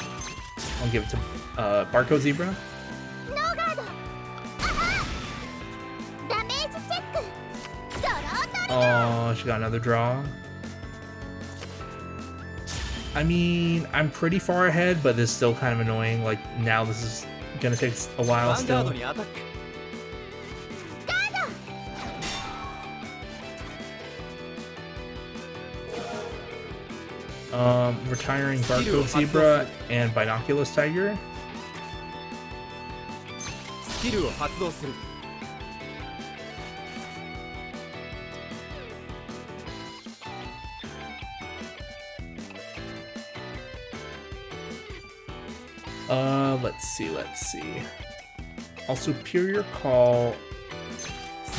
I'll give it to Barcode Zebra. ノーガード。ダメージチェック。ドロートリガー。 Oh, she got another draw. I mean, I'm pretty far ahead, but this is still kind of annoying. Like, now this is gonna take a ヴ while ァンガード still. にアタック。ガード。Retiring Barcode Zebra and Binoculus Tiger. スキルを発動する Let's see. I'll Superior Call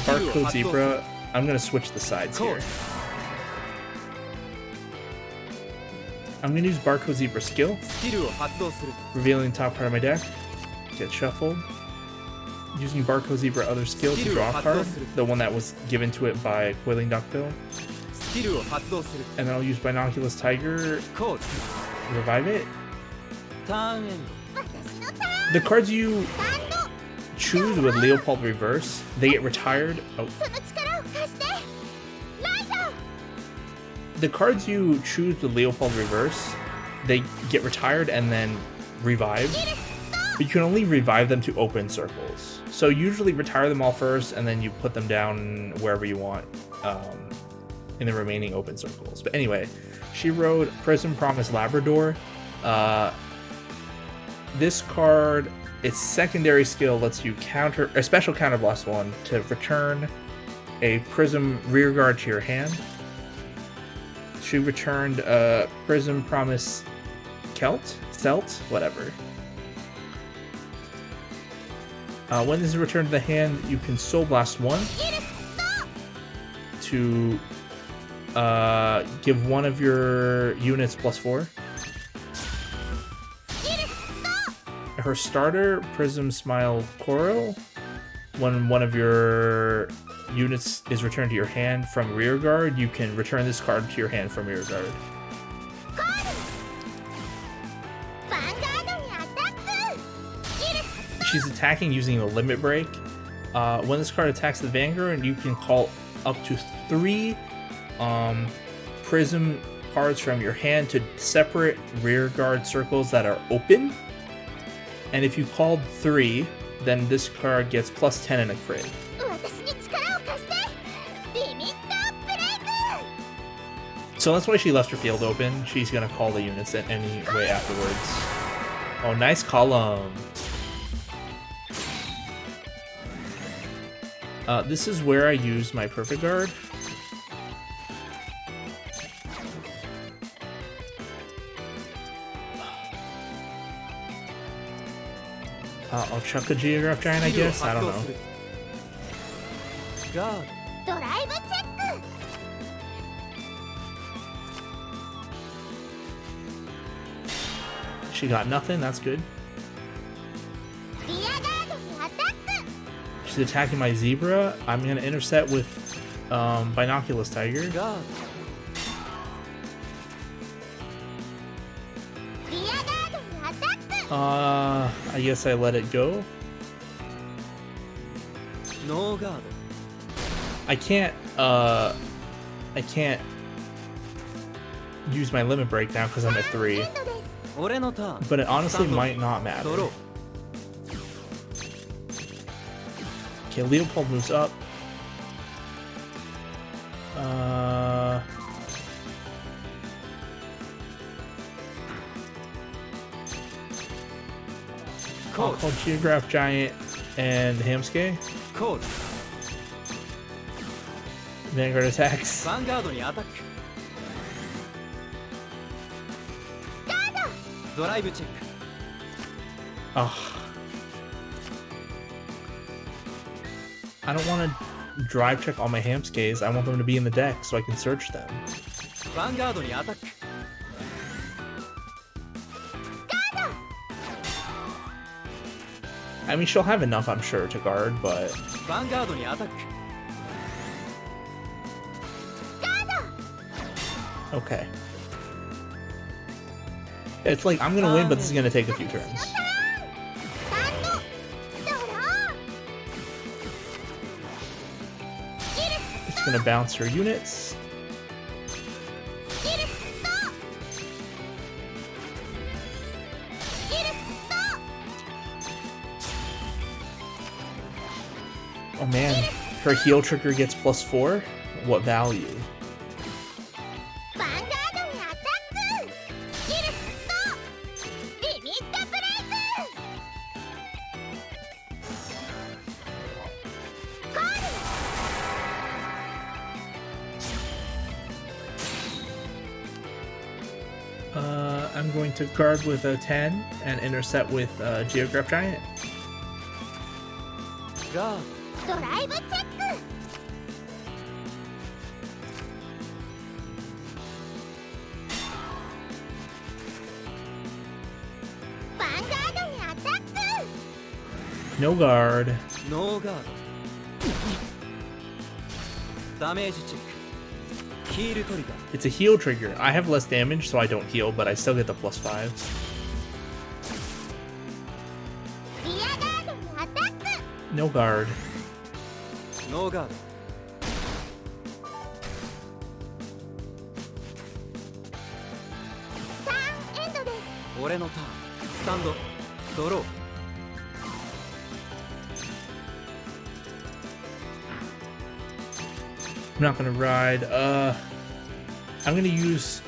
Barcode Zebra. I'm gonna switch the sides here. I'm gonna use Barcode Zebra skill, スキルを発動する revealing the top part of my deck. Get shuffled. Using Barcode Zebra other skill to draw a card, the one that was given to it by Coiling Duckbill. スキルを発動する And then I'll use Binoculus Tiger, コール revive it. ターンエン 私のターン The cards you タンド choose with Leopold Reverse, they get retired. Oh, その力を貸してライド the cards you choose with Leopold Reverse, they get retired and then revived. But you can only revive them to open circles. So usually retire them all first, and then you put them down wherever you want in the remaining open circles. But anyway, she wrote Prism Promise Labrador. This card, its secondary skill lets you counter a special counter blast one to return a Prism Rearguard to your hand. She returned Prism Promise Celt, whatever. When this is returned to the hand, you can Soul Blast one to give one of your units +4. Her starter, Prism Smile Koro, when one of your units is returned to your hand from Rearguard, you can return this card to your hand from Rearguard. コールヴァンガードにアタックスキル She's attacking using the Limit Break. When this card attacks the Vanguard, you can call up to 3 Prism cards from your hand to separate Rearguard circles that are open. And if you called 3, then this card gets +10 in a crit. 私に力を貸してリミットブレイク So that's why she left her field open. She's gonna call the units in any way afterwards. Oh, nice column. This is where I use my Perfect Guard. I'll chuck a Geograph Giant, I guess. I don't know. ガードドライブチェック She got nothing. That's good. リアガードにアタック She's attacking my Zebra. I'm gonna intercept with Binoculus Tiger. ガーリアガードにアタック I guess I let it go. ドノーガード I can't use my Limit Break now because I'm at 3. エンドです 俺のターン But it honestly might not matter. ドロー Okay, Leopold moves up. I'll call Geograph Giant and Hamsuke. コール Vanguard attacks. ヴァンガードにアタックガードドライブチェック Ugh. I don't want to drive check all my Hamskes. I want them to be in the deck so I can search them. ヴァンガードにアタック I mean, she'll have enough, I'm sure, to guard, but ヴァンガードにアタック okay. It's like, I'm gonna win, but this is gonna take a few turns. タンドドロースキル It's gonna bounce her units. スキルストスキルスト Oh man, her heal trigger gets +4? What value? ヴァンガードにアタック I'm going to guard with a 10 and intercept with Geograph Giant. ガードライブチェック。ヴァンガードにアタック。 No guard. ドノーガードダメージチェックヒールトリガー It's a heal trigger. I have less damage, so I don't heal, but I still get the +5. リアガードにアタック。 No guard. ノーガードターンエンドです。俺のターンスタンドドロー I'm not gonna ride. I'm gonna use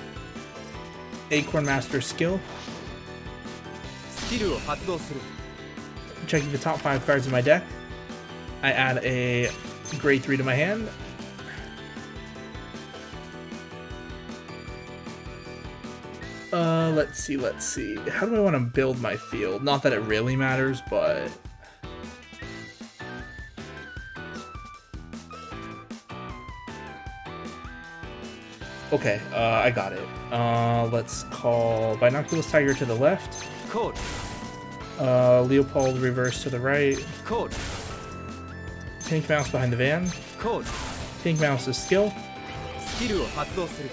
Acorn Master skill. スキルを発動する Checking the top 5 cards in my deck. I add a grade 3 to my hand. Let's see. How do I want to build my field? Not that it really matters, but... Okay, I got it. Let's call Binoculus Tiger to the left. コール Leopold Reverse to the right. コール Tank Mouse behind the van. コール Tank Mouse's skill. スキルを発動する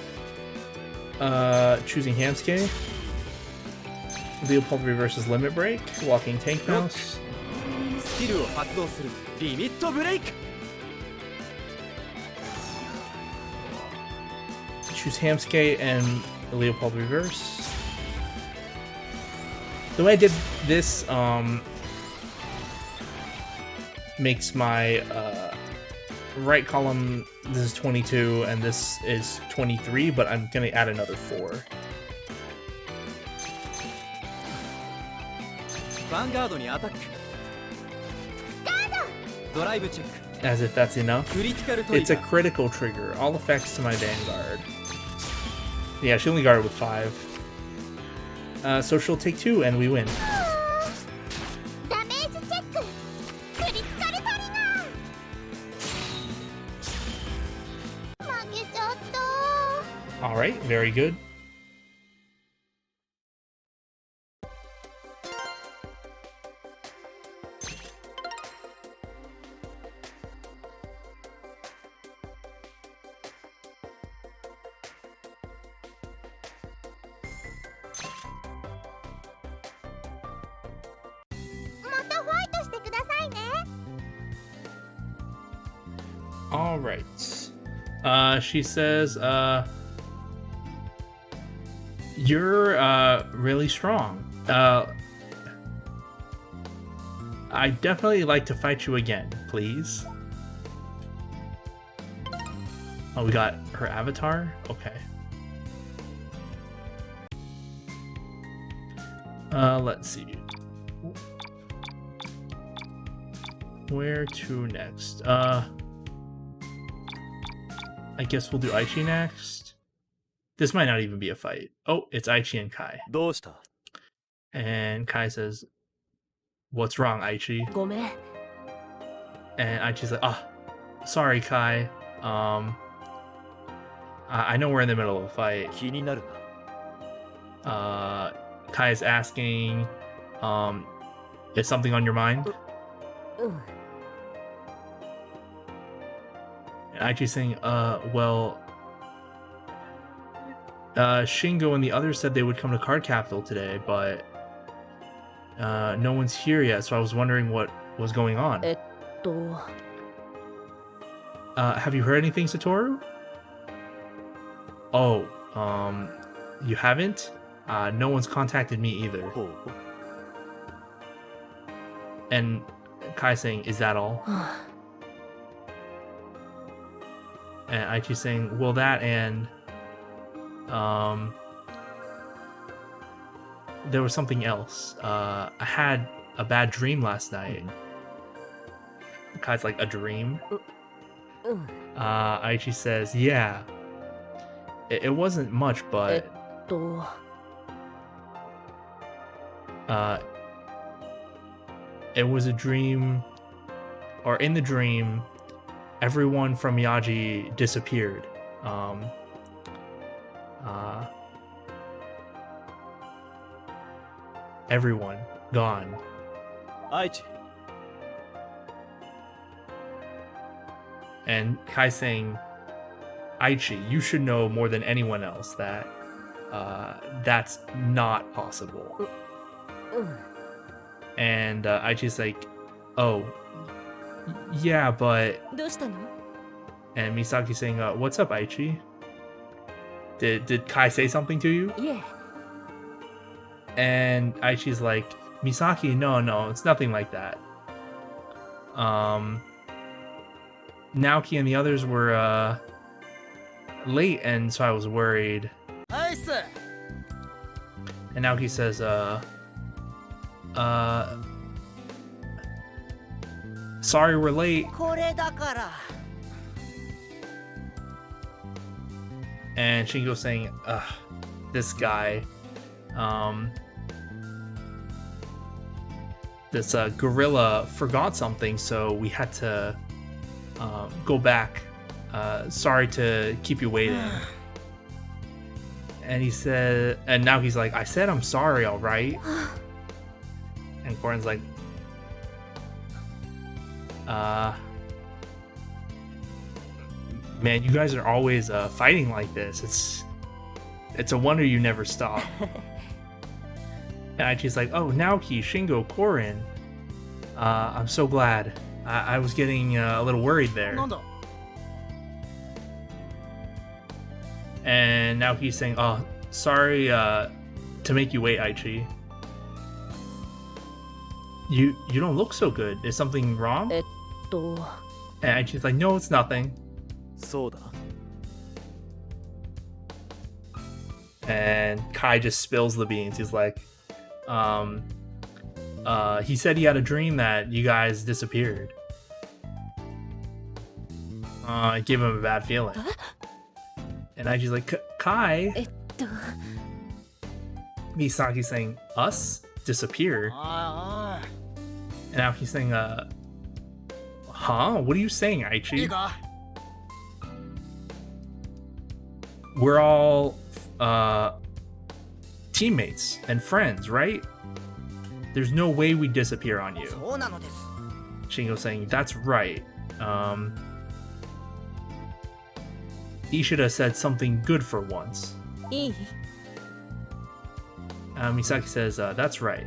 Choosing Hamsuke. Leopold Reverse's Limit Break. Walking Tank Mouse. スキルを発動するリミットブレイク Choose Hamsuke and Leopold Reverse. The way I did this makes my right column, this is 22 and this is 23, but I'm gonna add another 4. ヴァンガードにアタックドライブチェック As if that's enough. クリティカルトリ It's a ガー critical trigger. All effects to my Vanguard. Yeah, she only guarded with 5. So she'll take 2 and we win. ダメージチェック。クリティカルトリガー。負けちゃった。 Alright, very good. All right. She says, you're really strong. I'd definitely like to fight you again, please. Oh, we got her avatar? Okay. Let's see. Where to next? I guess we'll do Aichi next. This might not even be a fight. Oh, it's Aichi and Kai. どうした And Kai says, "What's wrong, Aichi?" ごめん。 And Aichi's like, sorry, Kai. I know we're in the middle of a fight. 気になるな Kai is asking, is something on your mind? うん。 And Aichi's saying, well, Shingo and the others said they would come to Card Capital today, but no one's here yet, so I was wondering what was going on. と。 Have you heard anything, Satoru? Oh, you haven't? No one's contacted me either. ほう And Kai saying, is that all? はあ And Aichi saying, well, that and there was something else. I had a bad dream last night. Kai's like, a dream? うん。 Aichi says, yeah. It wasn't much, but と。It was a dream, or in the dream, everyone from Miyagi disappeared. Everyone gone. Aichi. And Kai saying, Aichi, you should know more than anyone else that that's not possible. And Aichi's like, oh, yeah, but... どうしたの? And Misaki saying, what's up, Aichi? Did Kai say something to you? Yeah. And Aichi's like, Misaki, no, it's nothing like that. Naoki and the others were late, and so I was worried. And Naoki says, sorry we're late. これだから. And Shingo's saying, this guy, this gorilla forgot something, so we had to go back. Sorry to keep you waiting. And he said, and now he's like, I said I'm sorry, all right? And Corin's like, man, you guys are always fighting like this. It's a wonder you never stop. And Aichi's like, oh, Naoki, Shingo, Korin. I'm so glad. I was getting a little worried there. And Naoki's saying, oh, sorry to make you wait, Aichi. You don't look so good. Is something wrong? And Aichi's like, no, it's nothing. そうだ. And Kai just spills the beans. He's like, he said he had a dream that you guys disappeared. It gave him a bad feeling. And Aichi's like, Kai? Misaki's saying, us? Disappear? And Aoki's saying, huh? What are you saying, Aichi? We're all teammates and friends, right? There's no way we disappear on you. Shingo's saying, that's right. He should have said something good for once. Misaki says, that's right.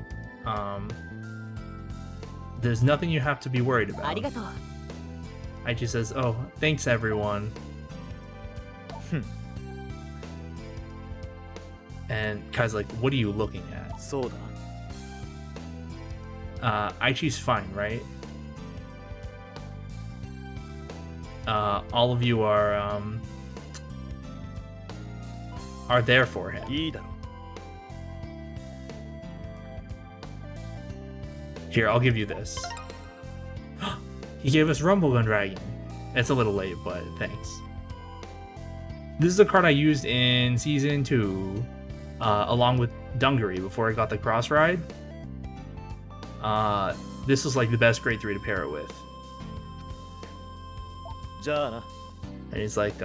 There's nothing you have to be worried about. Aichi says, oh, thanks everyone. And Kai's like, what are you looking at? そうだ. Aichi's fine, right? All of you are there for him. いいだろ. Here, I'll give you this. He gave us Rumblegun Dragon. It's a little late, but thanks. This is a card I used in Season 2, along with Dungaree before I got the Cross Ride. This was like the best grade 3 to pair it with. じゃあな. And he's like,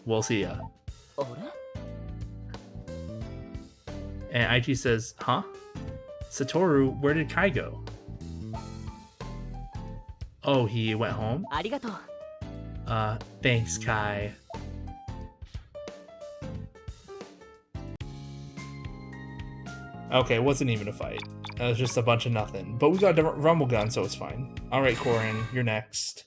we'll see ya. And Aichi says, huh? Satoru, where did Kai go? Oh, he went home? Thanks, Kai. Okay, it wasn't even a fight. It was just a bunch of nothing. But we got a rumble gun, so it's fine. Alright, Korin, you're next.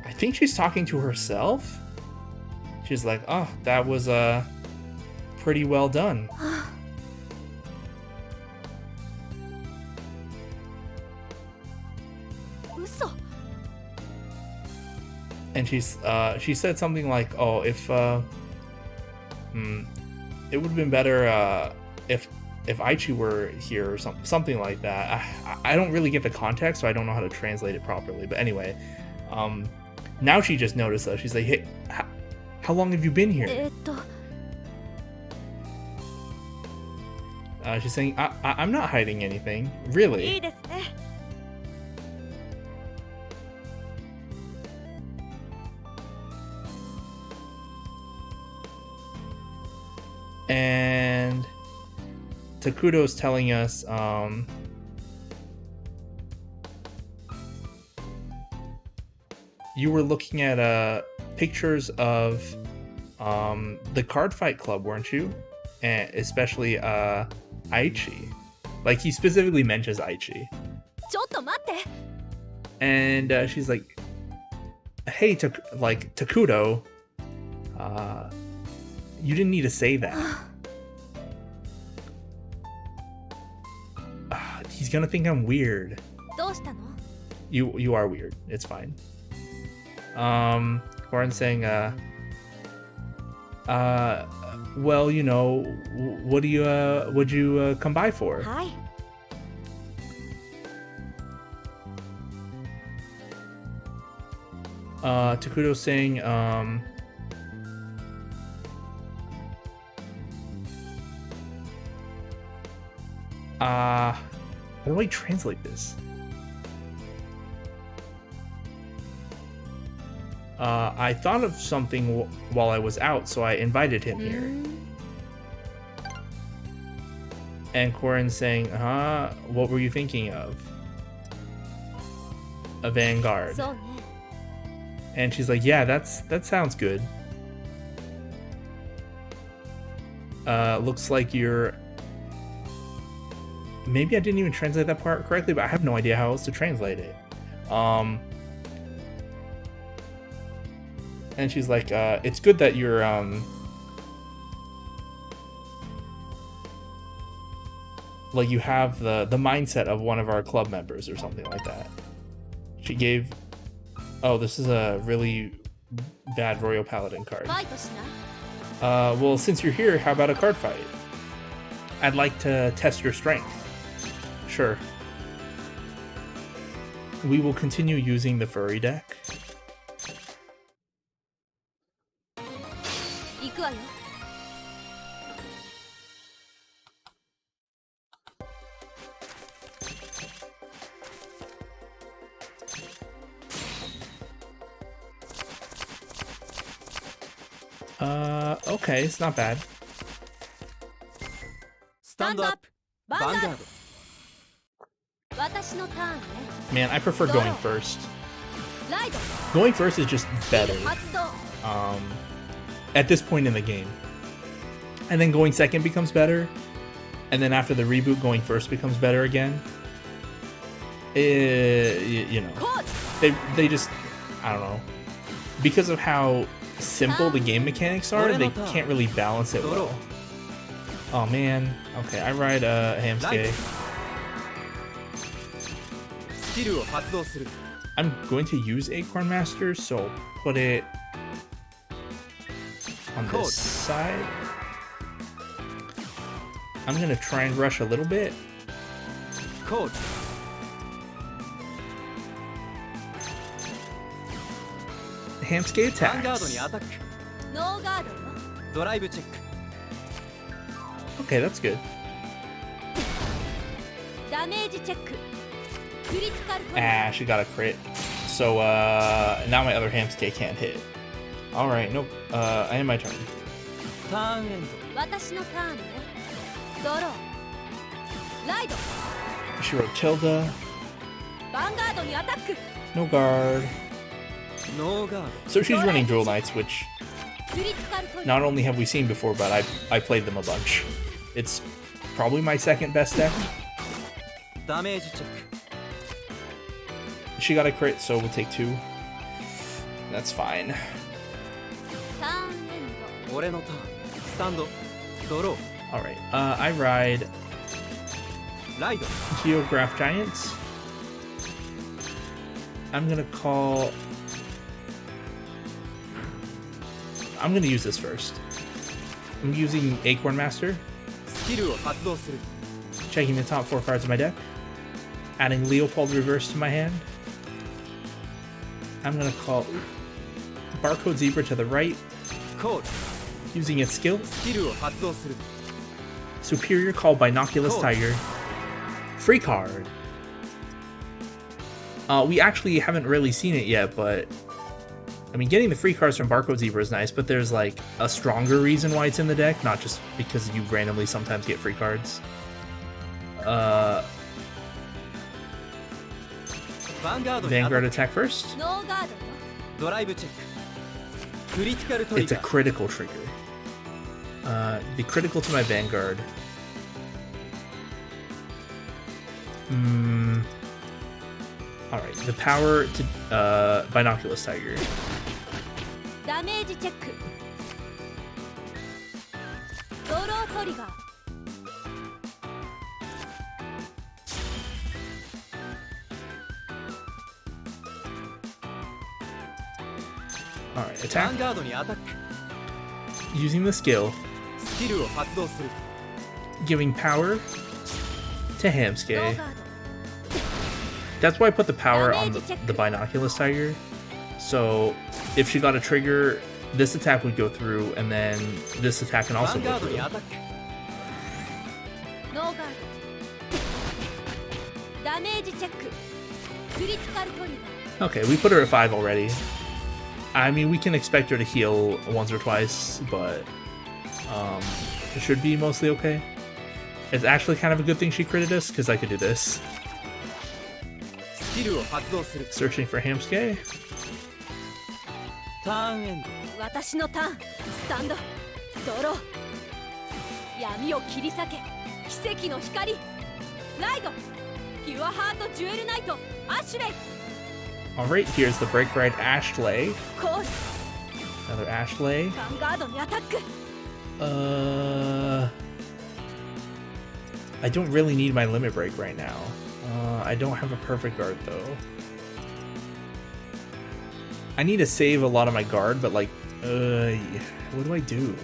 I think she's talking to herself. She's like, oh, that was pretty well done. And she said something like, "Oh, if it would have been better if Aichi were here or something like that." I don't really get the context, so I don't know how to translate it properly. But anyway, now she just noticed us. She's like, "Hey, how long have you been here?" She's saying, I'm not hiding anything, really. And Takuto's telling us, you were looking at pictures of the Cardfight Club, weren't you? And especially Aichi. Like, he specifically mentions Aichi. And she's like, "Hey, Takuto, you didn't need to say that." He's gonna think I'm weird. You are weird. It's fine. Warren's saying, well, you know, would you come by for? Hi. Takuto's saying, how do I translate this? I thought of something while I was out, so I invited him here. And Corin's saying, what were you thinking of? A Vanguard. And she's like, yeah, that sounds good. Looks like you're... Maybe I didn't even translate that part correctly, but I have no idea how else to translate it. And she's like, it's good that you're, like, you have the mindset of one of our club members or something like that. She gave... Oh, this is a really bad Royal Paladin card. Well, since you're here, how about a card fight? I'd like to test your strength. Sure. We will continue using the furry deck. Okay, it's not bad. Stand up, Vanguard. Man, I prefer going first. Going first is just better. At this point in the game. And then going second becomes better. And then after the reboot, going first becomes better again. You know. They just, I don't know. Because of how simple the game mechanics are, they can't really balance it well. Oh man. Okay, I ride Hamsuke. I'm going to use Acorn Master, so I'll put it on this side. I'm gonna try and rush a little bit. Hamsuke attacks. Okay, that's good. Ah, she got a crit. So now my other Hamsuke can't hit. Alright, nope. I am my turn. She wrote Tilda. No guard. So she's running Duel Knights, which not only have we seen before, but I played them a bunch. It's probably my second best deck. She got a crit, so we'll take 2. That's fine. Alright, I ride Geograph Giants. I'm gonna call I'm gonna use this first. I'm using Acorn Master, スキルを発動する checking the top 4 cards of my deck, adding Leopold Reverse to my hand. I'm gonna call Barcode Zebra to the right, コール using its skill. スキルを発動する Superior Call Binoculus Tiger. Free card. We actually haven't really seen it yet, but I mean, getting the free cards from Barcode Zebra is nice, but there's like a stronger reason why it's in the deck, not just because you randomly sometimes get free cards. Vanguard attack first. ノーガードよ。ドライブチェッククリティカルトリ It's a ガー critical trigger. The critical to my Vanguard. Alright, the power to Binoculus Tiger. ダメージチェック。ドロートリガー。Alright, ヴァ attack ンガードにアタック using the skill, スキルを発動する giving power to ノ Hamsuke. ーガー That's why I put the power on the Binoculus Tiger. So if she got a trigger, this attack would go through, and then this attack can ヴ also ァンガ go ードに through. アタックド。ノーガード。ダメージチェック。クリティカルトリガー。 Okay, we put her at 5 already. I mean, we can expect her to heal once or twice, but it should be mostly okay. It's actually kind of a good thing she critted us, because I could do this. スキルを発動する Searching for Hamsuke. ターンエンド私のターン。スタンド。ドロー。闇を切り裂け。奇跡の光。ライド。ピュアハートジュエルナイト。アッシュレイ。 Alright, here's the Break Ride Ashley. コール。 Another Ashley. ヴァンガードにアタック。 I don't really need my limit break right now. I don't have a perfect guard though. I need to save a lot of my guard, but like, what do I do?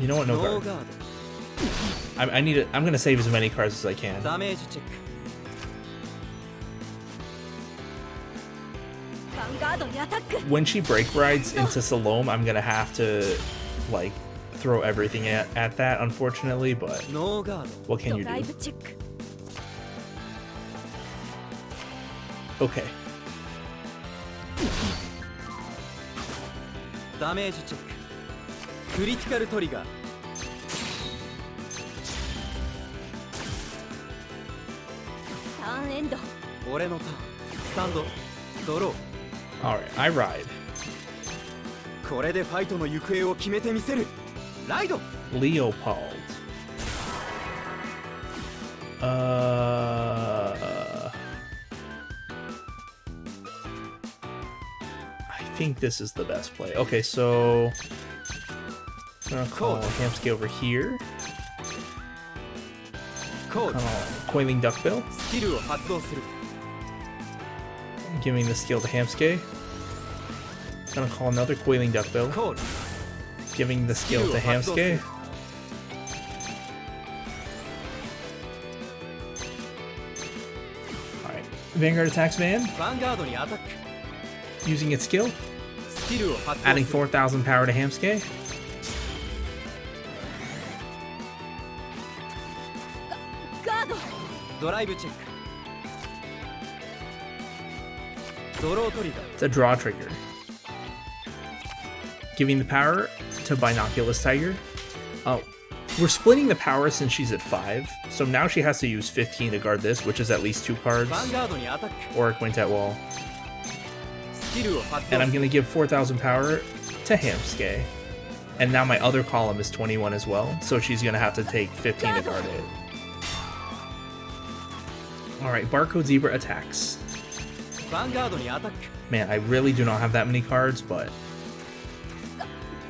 You know what? No ノー guard. ガー I need it. I'm gonna save as many cards as I can. ドダメージチェックヴァンガードにアタック。 When she break rides into Salome, I'm gonna have to like throw everything at that, unfortunately. But ノーガー what can ド you ライ do? ブチェック。 Okay. ドダメージチェッククリティカルトリガーターンエンド。俺のターンスタンドドロー All right. I ride. これでファイトの行方を決めてみせるライド Leopold. I think this is the best play. Okay, so I'm gonna call Hamsuke over here. コール Coiling Duckbill, スキルを発動する giving the skill to Hamsuke. Gonna call another Coiling Duckbill, コール giving the skill to Hamsuke. Alright. Vanguard attacks man, ヴァンガードにアタック using its skill, スキルを発動 adding する 4,000 power to Hamsuke. ガード。ドライブチェックドロートリガー It's a draw trigger. Giving the power to Binoculus Tiger. Oh, we're splitting the power since she's at 5. So now she has to use 15 to guard this, which is at least 2 cards. ヴァンガードにアタック Or a Quintet Wall. スキルを発 And 動 I'm する going to give 4,000 power to Hamsuke. And now my other column is 21 as well. So she's going to have to take 15 to guard it. Alright, Barcode Zebra attacks. ヴァンガードにアタック Man, I really do not have that many cards, but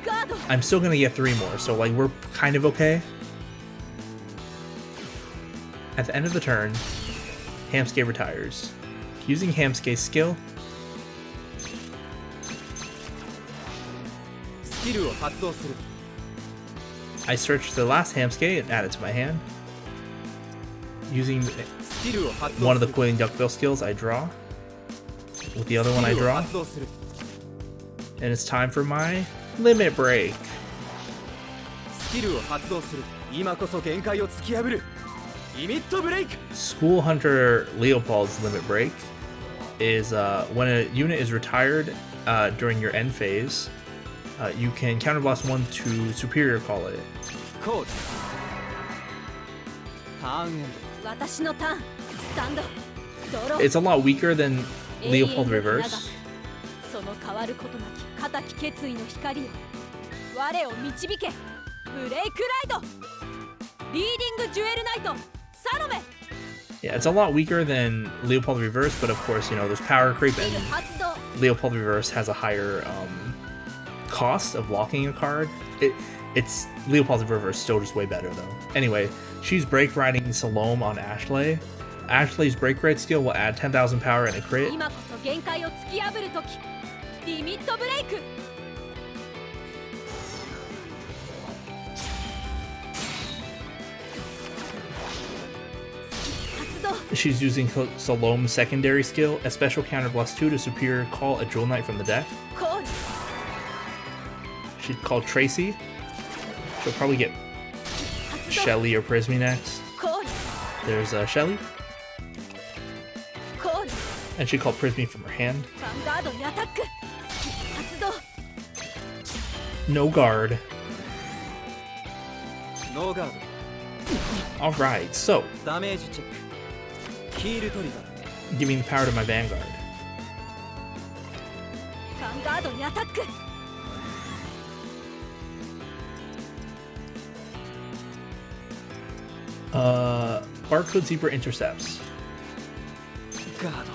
ガード。 I'm still gonna get 3 more, so like we're kind of okay. At the end of the turn, Hamsuke retires. Using Hamsuke's skill, キルを発動する I searched the last Hamsuke and added to my hand. Using スキルを発 one 動 of す the る Coiling Duckbill skills, I draw. With the other one, ス I キルを draw. 発動する And it's time for my limit break. スキルを発動する今こそ限界を突き破るリミットブレイク School Hunter Leopold's limit break is when a unit is retired during your end phase, you can counterblast 1 to superior call it. コールターンエンド私のターンスタンドドロー It's a lot weaker than Leopold Reverse. その変わることなき固き決意の光よ我を導けブレイクライドリーディングジュエルナイトサロメ Yeah, it's a lot weaker than Leopold Reverse, but of course, you know, there's power creep, ビル and 発動 Leopold Reverse has a higher cost of locking a card. It's Leopold Reverse still just way better though. Anyway, she's break riding Salome on Ashley. Ashley's break ride skill will add 10,000 power and a crit. 今こそ限界を突き破るときリミットブレイク 発動 She's using Salome's secondary skill, a special counter +2 to superior call a Jewel Knight from the deck. コール She's called Tracy. She'll probably get 発動 Shelly or Prismy next. コール There's Shelly, コール and she called Prismy from her hand. ヴァンガードにアタック発動 No guard. ノーガー Alright, so ドダメージチェックヒールトリガー giving the power to my Vanguard. ヴァンガードにアタック Barcode Zebra intercepts. ガード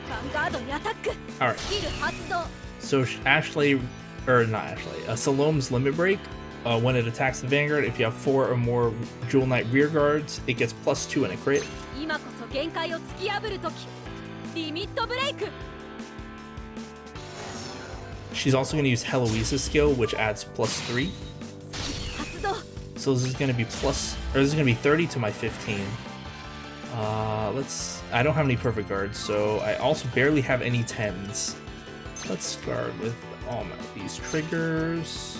ヴァンガードにアタック Alright, スキル発動 so Ashley, or not Ashley, Salome's limit break. When it attacks the Vanguard, if you have 4 or more Jewel Knight rear guards, it gets +2 and a crit. 今こそ限界を突き破るときリミットブレイク She's also going to use Heloise's skill, which adds +3. 発動 So this is going to be this is going to be 30 to my 15. I don't have any perfect guards, so I also barely have any 10s. Let's guard with all these triggers.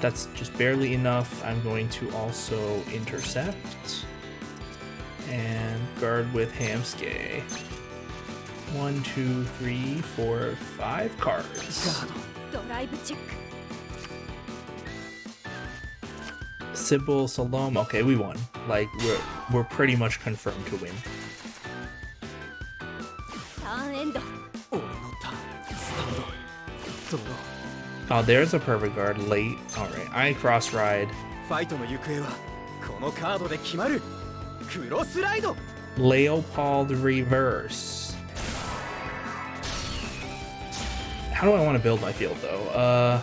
That's just barely enough. I'm going to also intercept and guard with Hamsuke. 1, 2, 3, 4, 5 cards. ドライブチェック Sybil, Salome. Okay, we won. Like we're pretty much confirmed to win. ターンエンド俺のターンスタンドドロ Oh, there's a perfect guard late. All right, I cross ride ーファイトの行方はこのカードで決まるクロスライド Leopold Reverse. How do I want to build my field though?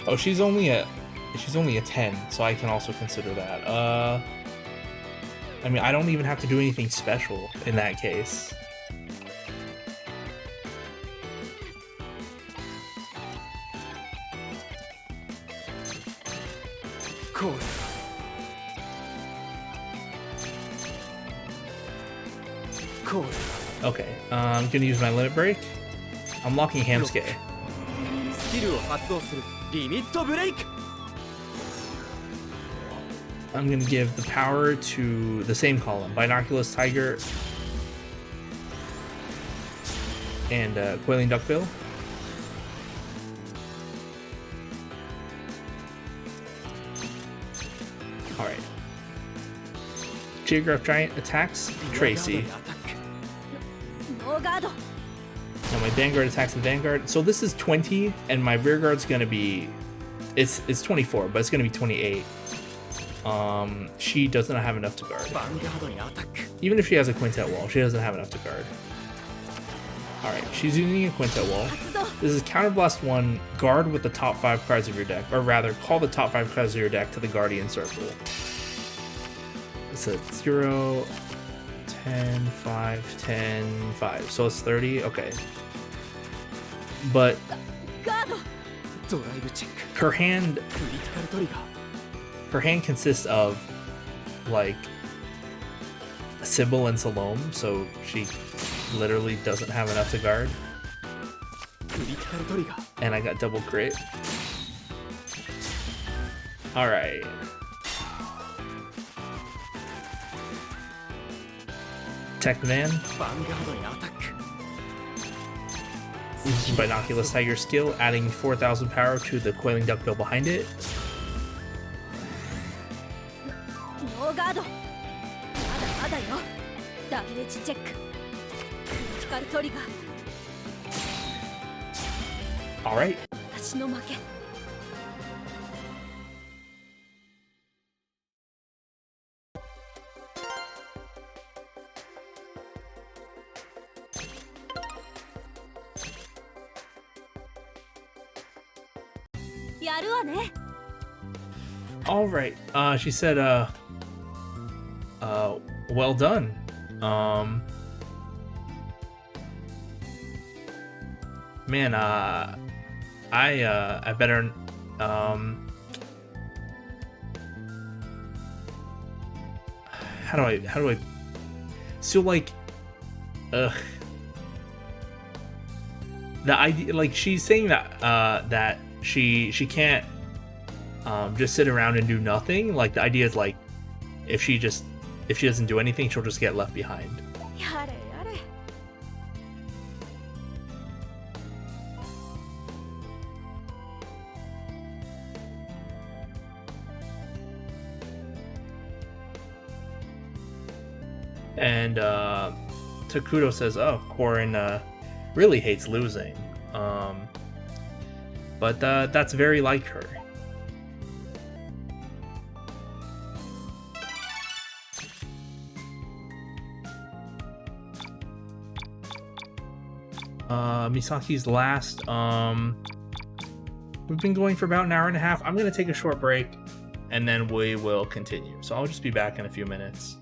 Oh, she's only a 10, so I can also consider that. I mean, I don't even have to do anything special in that case. Cool. Cool. Okay, I'm gonna use my limit break. I'm locking Hamsuke. スキルを発動するリミットブレイク I'm gonna give the power to the same column, Binoculus Tiger and Coiling Duckbill. Alright. Geograph Giant attacks Tracy. ノーガード Now my Vanguard attacks the Vanguard. So this is 20, and my rear guard's gonna be it's 24, but it's gonna be 28. She does not have enough to guard. ヴァンガードにアタック Even if she has a quintet wall, she doesn't have enough to guard. Alright, she's using a Quintet Wall. 発動 This is Counterblast 1, guard with the top 5 cards of your deck, or rather, call the top 5 cards of your deck to the Guardian Circle. It's a 0, 10, 5, 10, 5. So it's 30? Okay. But ガード ドライブチェック her hand クリティカルトリガー her hand consists of like Sybil and Salome, so she literally doesn't have enough to guard. クリティカルトリガー And I got double crit. Alright. Techman. ヴァンガードにアタック Uses Binoculous Tiger skill, adding 4,000 power to the Coiling Duckbill behind it. ノーガードまだまだよダメージチェッククリティカルトリガー Alright. 私の負けやるわね Alright. She said, well done. Man, I better, how do I, so like, the idea, like, she's saying that, that she can't, just sit around and do nothing. Like, the idea is, like, if she doesn't do anything, she'll just get left behind. やれやれ And Takuto says, oh, Korin really hates losing. But that's very like her. Misaki's last. We've been going for about an hour and a half. I'm going to take a short break, and then we will continue. So I'll just be back in a few minutes.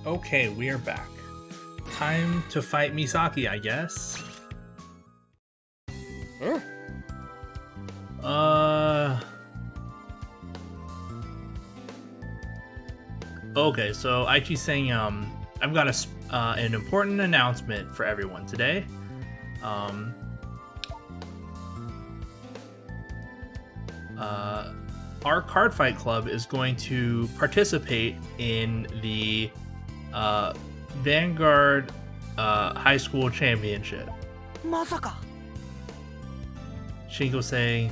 Okay, we are back. Time to fight Misaki, I guess. Okay, so Aichi's saying, I've got an important announcement for everyone today. Our Cardfight Club is going to participate in the Vanguard High School Championship. まさか Shingo saying,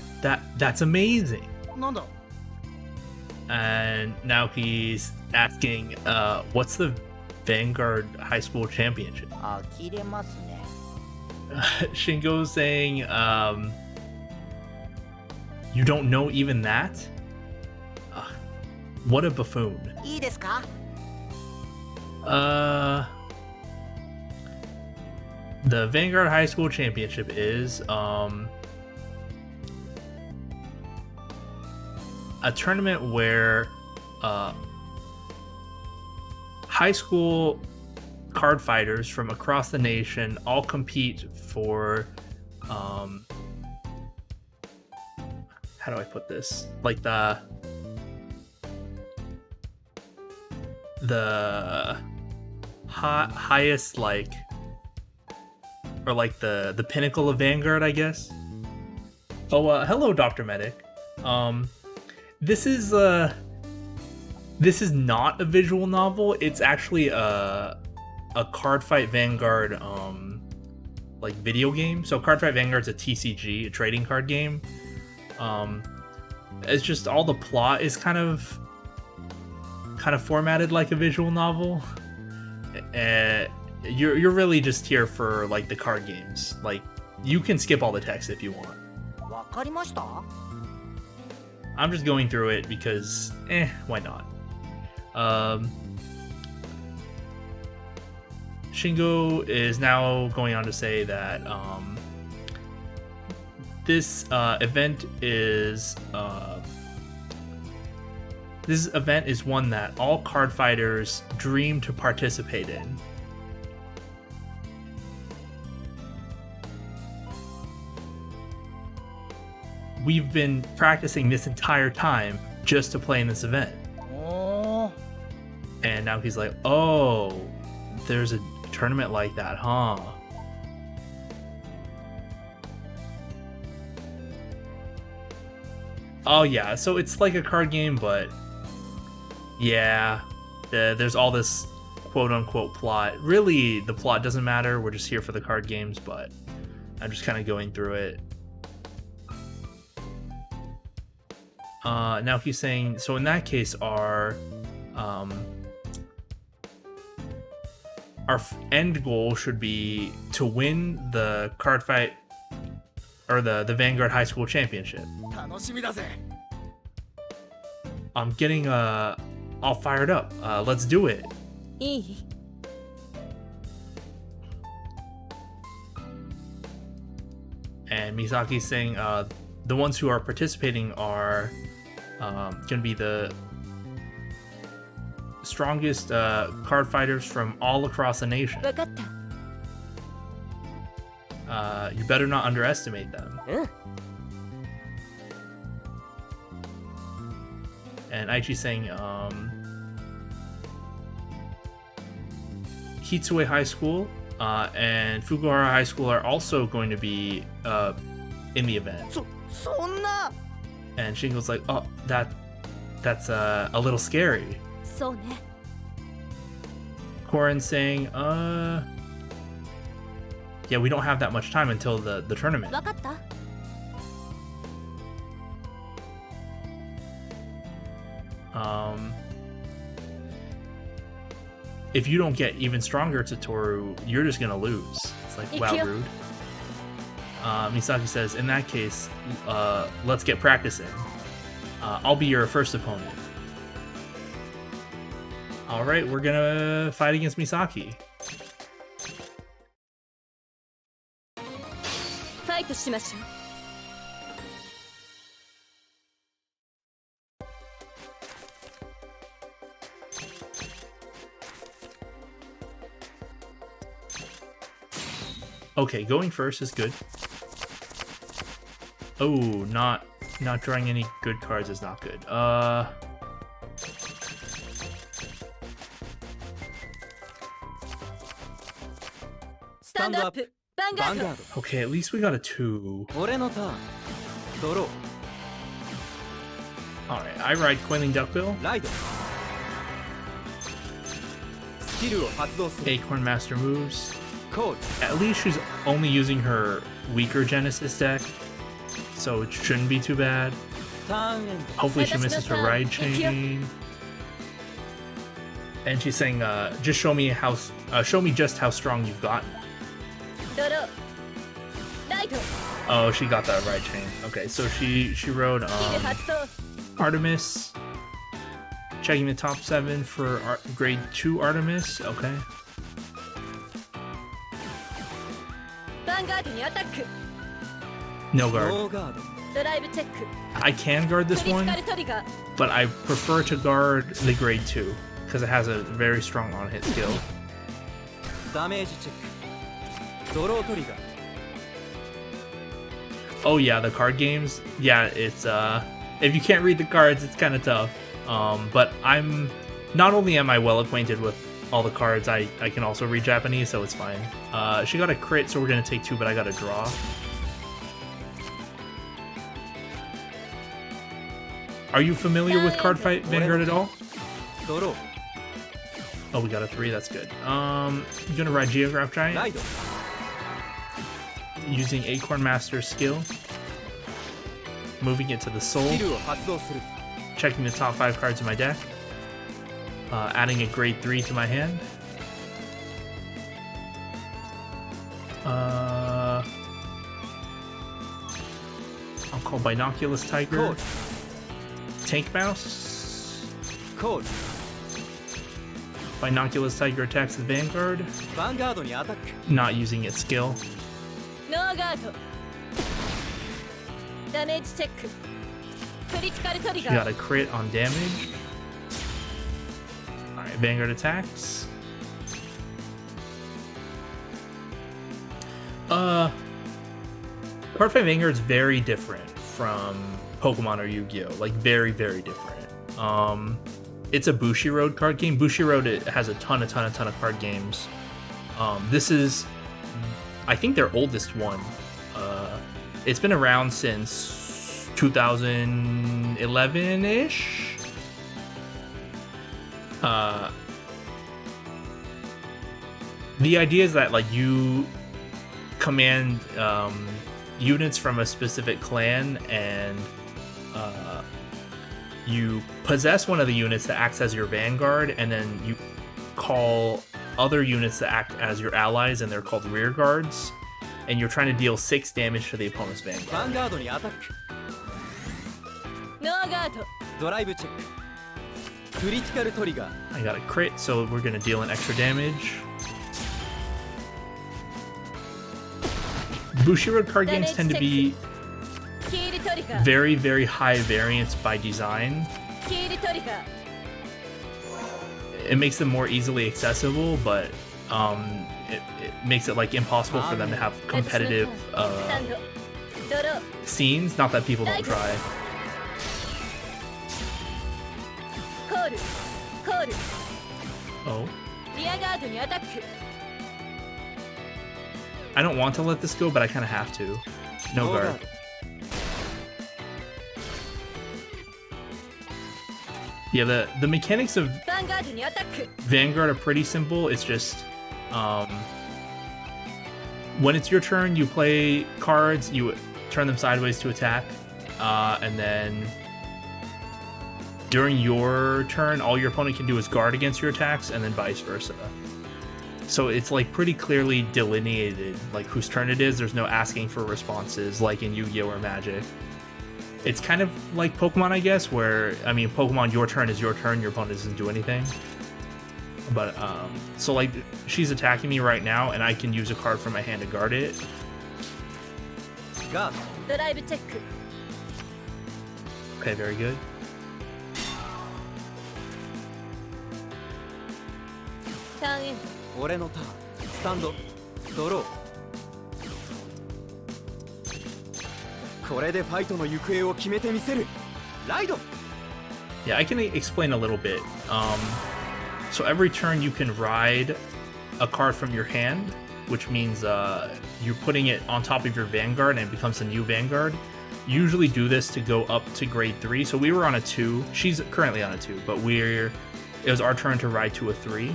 that's amazing. なんだ And now he's asking, what's the Vanguard High School Championship? 呆れますね Shingo's saying, you don't know even that? What a buffoon. いいですか The Vanguard High School Championship is, a tournament where high school card fighters from across the nation all compete for how do I put this? Like the highest, like, or like the pinnacle of Vanguard, I guess. Oh, hello, Dr. Medic. This is not a visual novel. It's actually a Cardfight Vanguard like video game. So Cardfight Vanguard's a TCG, a trading card game. It's just all the plot is kind of formatted like a visual novel. You're really just here for like the card games. Like, you can skip all the text if you want. わかりました I'm just going through it because, why not? Shingo is now going on to say that this event is one that all card fighters dream to participate in. We've been practicing this entire time just to play in this event. おー And now he's like, oh, there's a tournament like that, huh? Oh yeah, so it's like a card game, but yeah, there's all this quote-unquote plot. Really, the plot doesn't matter. We're just here for the card games, but I'm just kind of going through it. Now he's saying, so in that case, our end goal should be to win the card fight, or the Vanguard High School Championship. 楽しみだぜ I'm getting all fired up. Let's do it. いい And Misaki's saying the ones who are participating are going to be the strongest card fighters from all across the nation. わかった You better not underestimate them. うん And Aichi's saying Hitsue High School and Fukuhara High School are also going to be in the event. そんな And Shingo's like, oh, that's a little scary. そうね Korin's saying, yeah, we don't have that much time until the tournament. わかった If you don't get even stronger, Totoro, you're just gonna lose. It's like, wow, rude. Misaki says, in that case, let's get practicing. I'll be your first opponent. Alright, we're gonna fight against Misaki. ファイトしましょう 「Okay, going first is good. Oh, not drawing any good cards is not good. Stand up, Vanguard. Okay, at least we got a 2. 俺のターンドロ Alright, I ride Coiling Duckbill. ーライドスキルを発動する Acorn Master moves. コール At least she's only using her weaker Genesis deck, so it shouldn't be too bad. ターンエン Hopefully she misses her ride chain. And she's saying, just show me just how strong you've gotten. ドローライト Oh, she got that ride chain. Okay, so she rode スキル発動 Artemis. Checking the top 7 for grade 2 Artemis. Okay. ヴァンガードにアタック No ド guard. ノーガード ドライブチェック I can guard ク this リティ one, カルトリガー but I prefer to guard the grade 2 because it has a very strong on-hit skill. ダメージチェックドロートリガー Oh yeah, the card games. Yeah, it's if you can't read the cards, it's kind of tough. But not only am I well acquainted with all the cards, I can also read Japanese, so it's fine. She got a crit, so we're gonna take 2, but I got a draw. Are you familiar with Cardfight Vanguard at all? ドロ Oh, we got a 3. That's good. You gonna ride Geograph ーラ Giant イド using Acorn Master skill, moving it to the ス soul, キルを発動する checking the top 5 cards in my deck, adding a grade 3 to my hand. I'll call Binoculus コー Tiger, ル Tank Mouse. コール Binoculus Tiger attacks the Vanguard, ヴァンガードにアタック not using its skill. ノーガードダメージチェッククリティカルトリ She ガ got ー a crit on damage. Alright, Vanguard attacks. Cardfight Vanguard is very different from Pokemon or Yu-Gi-Oh! Like very, very different. It's a Bushiroad card game. Bushiroad it has a ton of card games. This is, I think, their oldest one. It's been around since 2011-ish. The idea is that like you command units from a specific clan, and you possess one of the units that acts as your vanguard, and then you call other units that act as your allies, and they're called rear guards, and you're trying to deal 6 damage to the opponent's ヴァ vanguard. ンガードにアタックノーガードドライブチェッククリティカルトリガー I got a crit, so we're gonna deal an extra damage. Bushiroad card games tend to be ヒールトリガー very, very high variance by design. ヒールトリガー It makes them more easily accessible, but it makes it like impossible for them to have competitive スタンドドロー scenes. Not that people don't try. コールコール Oh, リアガードにアタック I don't want to let this go, but I kind of have to. No ノーガー guard. ド Yeah, the mechanics of ヴァンガードにアタック Vanguard are pretty simple. It's just when it's your turn, you play cards, you turn them sideways to attack, and then during your turn, all your opponent can do is guard against your attacks, and then vice versa. So it's like pretty clearly delineated, like whose turn it is. There's no asking for responses like in Yu-Gi-Oh! Or Magic. It's kind of like Pokemon, I guess, where, I mean, Pokemon, your turn is your turn, your opponent doesn't do anything. But, so like, she's attacking me right now, and I can use a card from my hand to guard it. ガード ドライブチェック Okay, very good. ターンエンド俺のターンスタンドドローこれでファイトの行方を決めてみせる。ライド。 Yeah, I can explain a little bit. So every turn you can ride a card from your hand, which means you're putting it on top of your Vanguard and it becomes a new Vanguard. You usually do this to go up to grade 3. So we were on a 2. She's currently on a 2, but it was our turn to ride to a 3.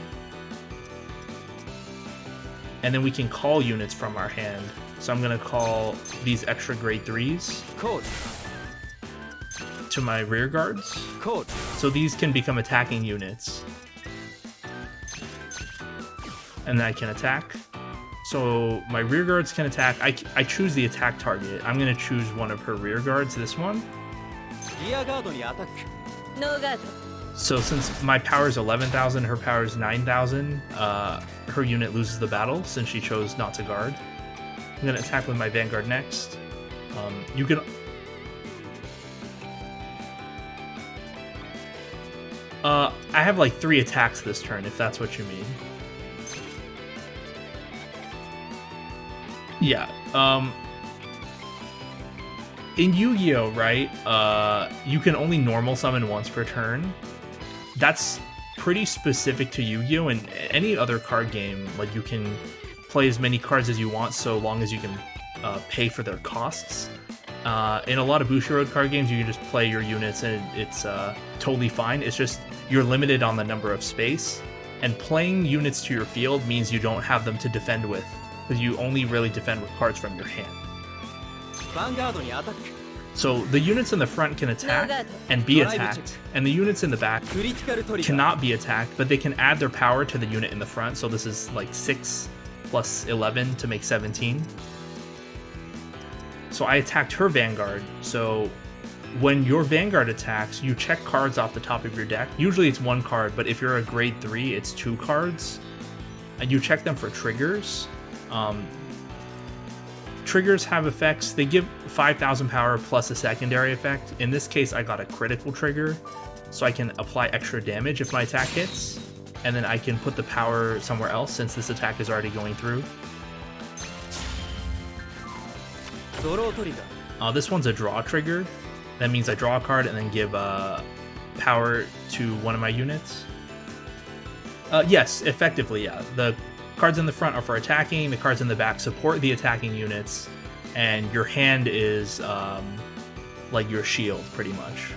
And then we can call units from our hand. So I'm going to call these extra grade 3s to my rear guards. So these can become attacking units. And then I can attack. So my rear guards can attack. I choose the attack target. I'm going to choose one of her rear guards, this one. So since my power is 11,000, her power is 9,000, her unit loses the battle since she chose not to guard. I'm going to attack with my Vanguard next. You can... I have like 3 attacks this turn, if that's what you mean. Yeah, in Yu-Gi-Oh, right, you can only normal summon once per turn. That's pretty specific to Yu-Gi-Oh! And any other card game. Like, you can play as many cards as you want so long as you can pay for their costs. In a lot of Bushiroad card games, you can just play your units and it's totally fine. It's just you're limited on the number of space, and playing units to your field means you don't have them to defend with, because you only really defend with cards from your hand. So the units in the front can attack and be attacked, and the units in the back cannot be attacked, but they can add their power to the unit in the front. So this is like 6 plus 11 to make 17. So I attacked her Vanguard. So when your Vanguard attacks, you check cards off the top of your deck. Usually it's 1 card, but if you're a grade 3, it's 2 cards. And you check them for triggers. Triggers have effects. They give 5,000 power plus a secondary effect. In this case, I got a critical trigger, so I can apply extra damage if my attack hits, and then I can put the power somewhere else since this attack is already going through. This one's a draw trigger. That means I draw a card and then give power to one of my units. Yes, effectively, yeah. The cards in the front are for attacking, the cards in the back support the attacking units, and your hand is like your shield, pretty much.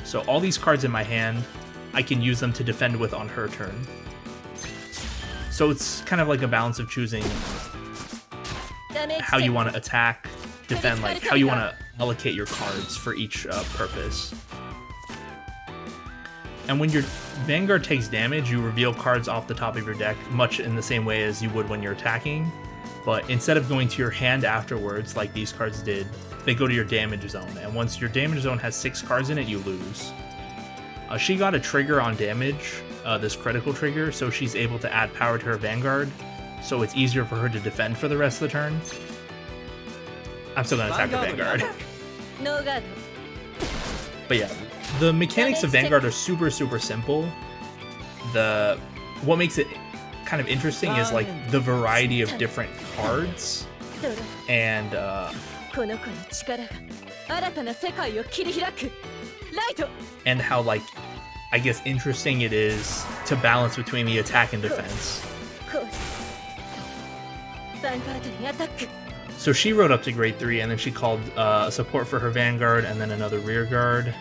So all these cards in my hand, I can use them to defend with on her turn. So it's kind of like a balance of choosing how you want to attack, defend, like how you want to allocate your cards for each purpose. And when your Vanguard takes damage, you reveal cards off the top of your deck, much in the same way as you would when you're attacking. But instead of going to your hand afterwards, like these cards did, they go to your damage zone. And once your damage zone has 6 cards in it, you lose. She got a trigger on damage, this critical trigger, so she's able to add power to her Vanguard, so it's easier for her to defend for the rest of the turn. I'm still going to attack her Vanguard. But yeah. The mechanics of Vanguard are super simple. What makes it kind of interesting is like the variety of different cards and how, like, I guess interesting it is to balance between the attack and defense. So she rode up to grade 3 and then she called support for her Vanguard and then another rear guard.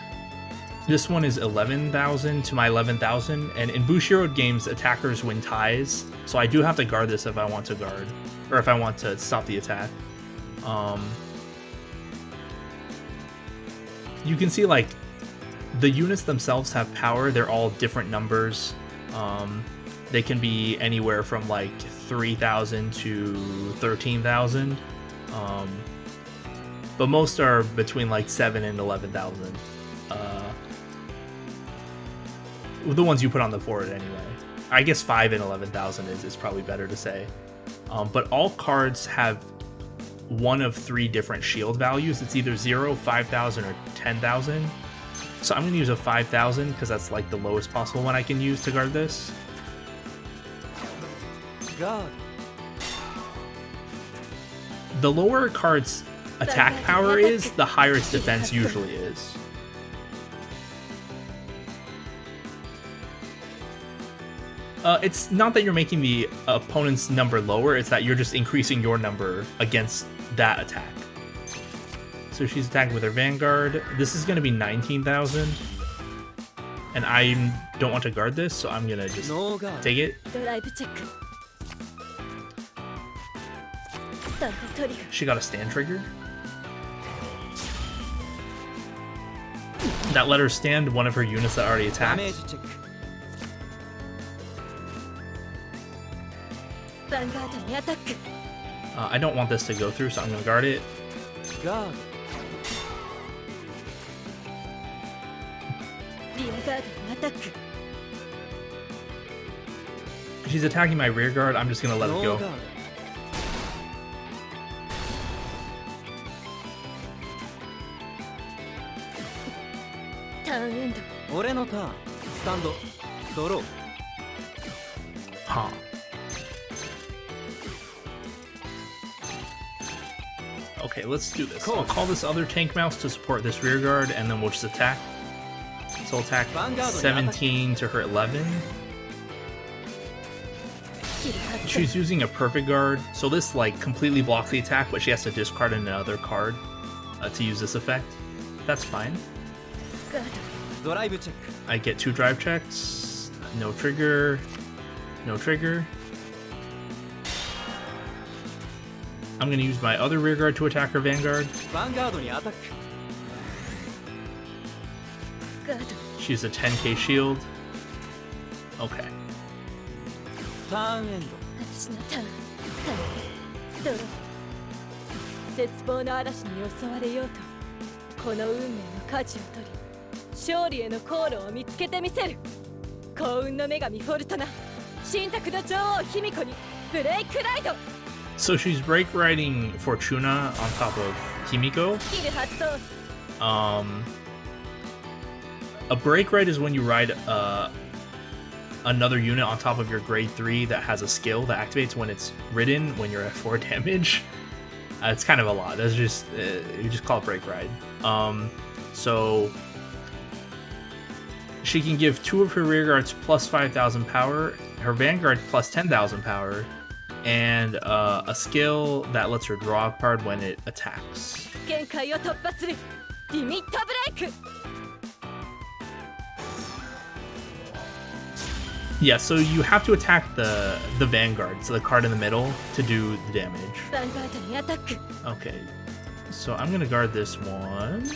This one is 11,000 to my 11,000, and in Bushiroad games, attackers win ties, so I do have to guard this if I want to guard, or if I want to stop the attack. You can see, like, the units themselves have power. They're all different numbers. They can be anywhere from, like, 3,000 to 13,000, but most are between, like, 7 and 11,000. The ones you put on the board anyway. I guess 5 and 11,000 is probably better to say. But all cards have one of 3 different shield values. It's either 0, 5,000, or 10,000. So I'm going to use a 5,000 because that's like the lowest possible one I can use to guard this. God. The lower cards attack power is, the higher its defense usually is. It's not that you're making the opponent's number lower, it's that you're just increasing your number against that attack. So she's attacking with her Vanguard. This is going to be 19,000. And I don't want to guard this, so I'm going to just take it. She got a stand trigger. That let her stand one of her units that already attacked. I don't want this to go through, so I'm going to guard it. She's attacking my rear guard. I'm just going to let it go. Huh. Okay, let's do this. I'll call this other tank mouse to support this rear guard, and then we'll just attack. So I'll attack 17 to her 11. She's using a perfect guard, so this like completely blocks the attack, but she has to discard another card to use this effect. That's fine. I get 2 drive checks. No trigger. No trigger. I'm going to use my other rear guard to attack her Vanguard. She's a 10k shield. Okay. So she's break riding Fortuna on top of Himiko. A break ride is when you ride another unit on top of your grade 3 that has a skill that activates when it's ridden when you're at 4 damage. It's kind of a lot. That's just you just call it break ride. So she can give 2 of her rear guards plus 5,000 power, her Vanguard plus 10,000 power, and a skill that lets her draw a card when it attacks. Yeah, so you have to attack the Vanguard, so the card in the middle, to do the damage. Okay, so I'm gonna guard this one.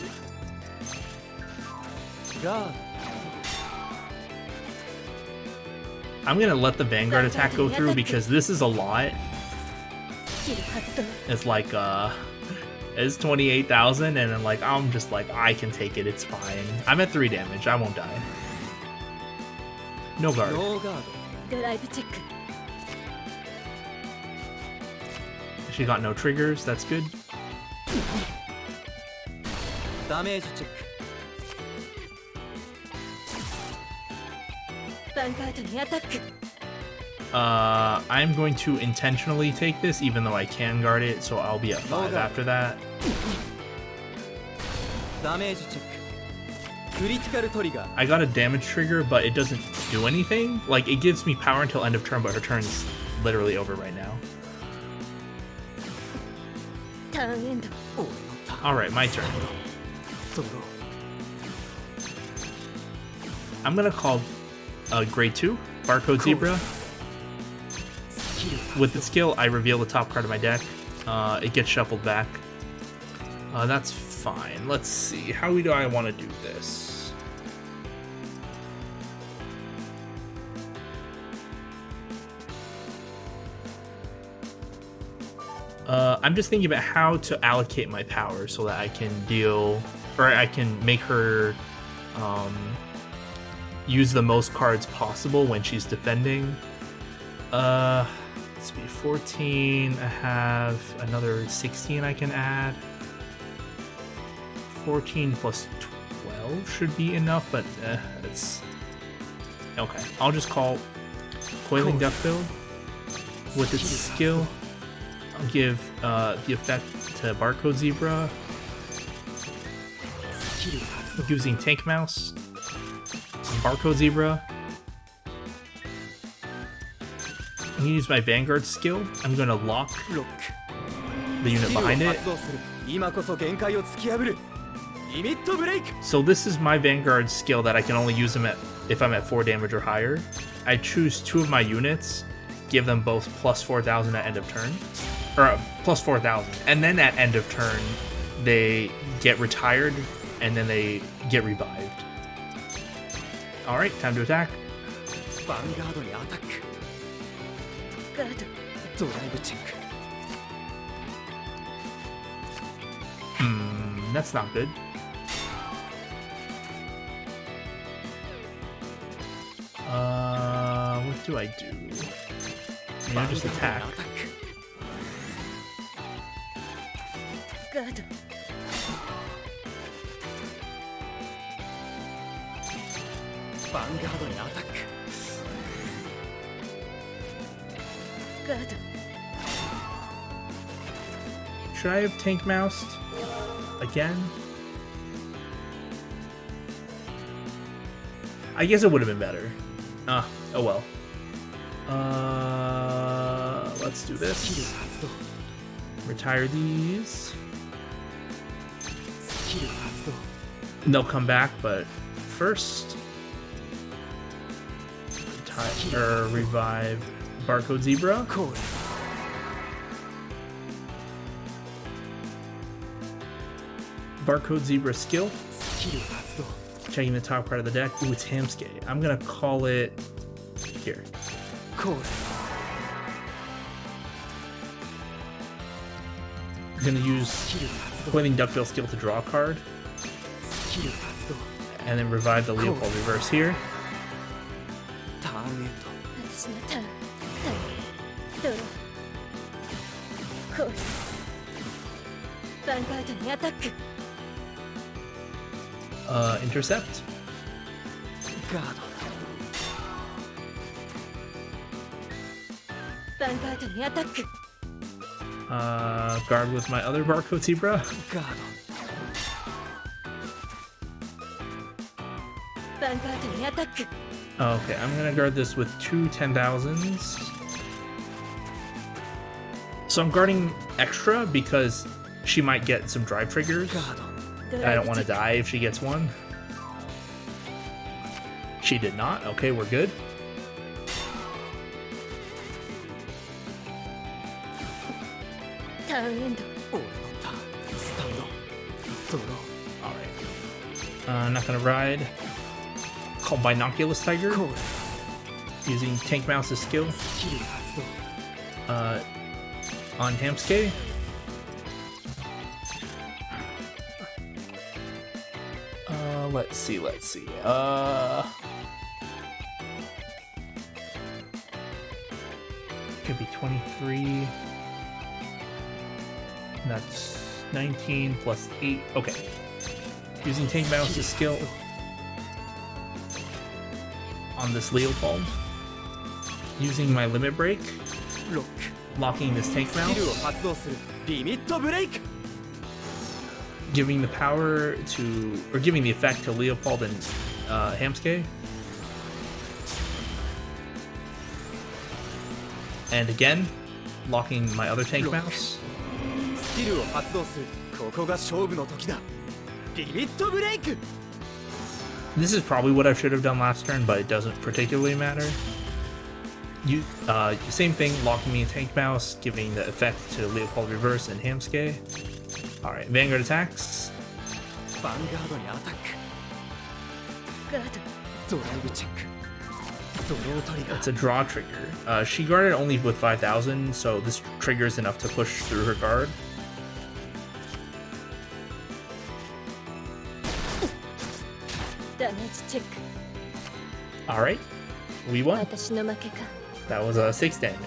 I'm gonna let the Vanguard attack go through because this is a lot. It's like it's 28,000, and then like I'm just like I can take it. It's fine. I'm at 3 damage. I won't die. No guard. She got no triggers. That's good. I'm going to intentionally take this, even though I can guard it, so I'll be at 5 after that. I got a damage trigger, but it doesn't do anything. Like, it gives me power until end of turn, but her turn's literally over right now. Alright, my turn. I'm gonna call grade 2, Barcode Zebra. With the skill, I reveal the top card of my deck. It gets shuffled back. That's fine. Let's see. How do I want to do this? I'm just thinking about how to allocate my power so that I can deal, or I can make her use the most cards possible when she's defending. Let's be 14. I have another 16 I can add. 14 plus 12 should be enough, but it's okay. I'll just call Coiling Duckbill with its skill. I'll give the effect to Barcode Zebra using Tank Mouse. Barcode Zebra. I'm gonna use my Vanguard skill. I'm gonna lock the unit behind it. So this is my Vanguard skill that I can only use them if I'm at 4 damage or higher. I choose 2 of my units, give them both plus 4,000 at end of turn, or plus 4,000, and then at end of turn they get retired and then they get revived. All right, time to attack. Vanguardにアタック。ドライブチェック。That's not good. What do I do? Maybe I just attack. Vanguardにアタック。Should I have Tank Moused again? I guess it would have been better. Oh well. Let's do this. Retire these. They'll come back, but first, revive Barcode Zebra. Barcode Zebra skill. Checking the top part of the deck. Ooh, it's Hamskay. I'm gonna call it here. I'm gonna use Coiling Duckbill skill to draw a card. And then revive the Leopold reverse here. Intercept. Guard with my other Barcode Zebra. Okay, I'm gonna guard this with 2 10,000s. So I'm guarding extra because she might get some drive triggers. I don't want to die if she gets one. She did not. Okay, we're good. Alright. Not gonna ride. Called Binoculus Tiger. Using Tank Mouse's skill. On Hamskay. Let's see. Could be 23. That's 19 plus 8. Okay. Using Tank Mouse's skill on this Leopold. Using my Limit Break. Locking this Tank Mouse. Giving the power to, or giving the effect to Leopold and Hamskay. And again, locking my other Tank Mouse. This is probably what I should have done last turn, but it doesn't particularly matter. Same thing, locking me a Tank Mouse, giving the effect to Leopold Reverse and Hamskay. Alright, Vanguard attacks. It's a draw trigger. She guarded only with 5,000, so this trigger is enough to push through her guard. Alright, we won. That was 6 damage.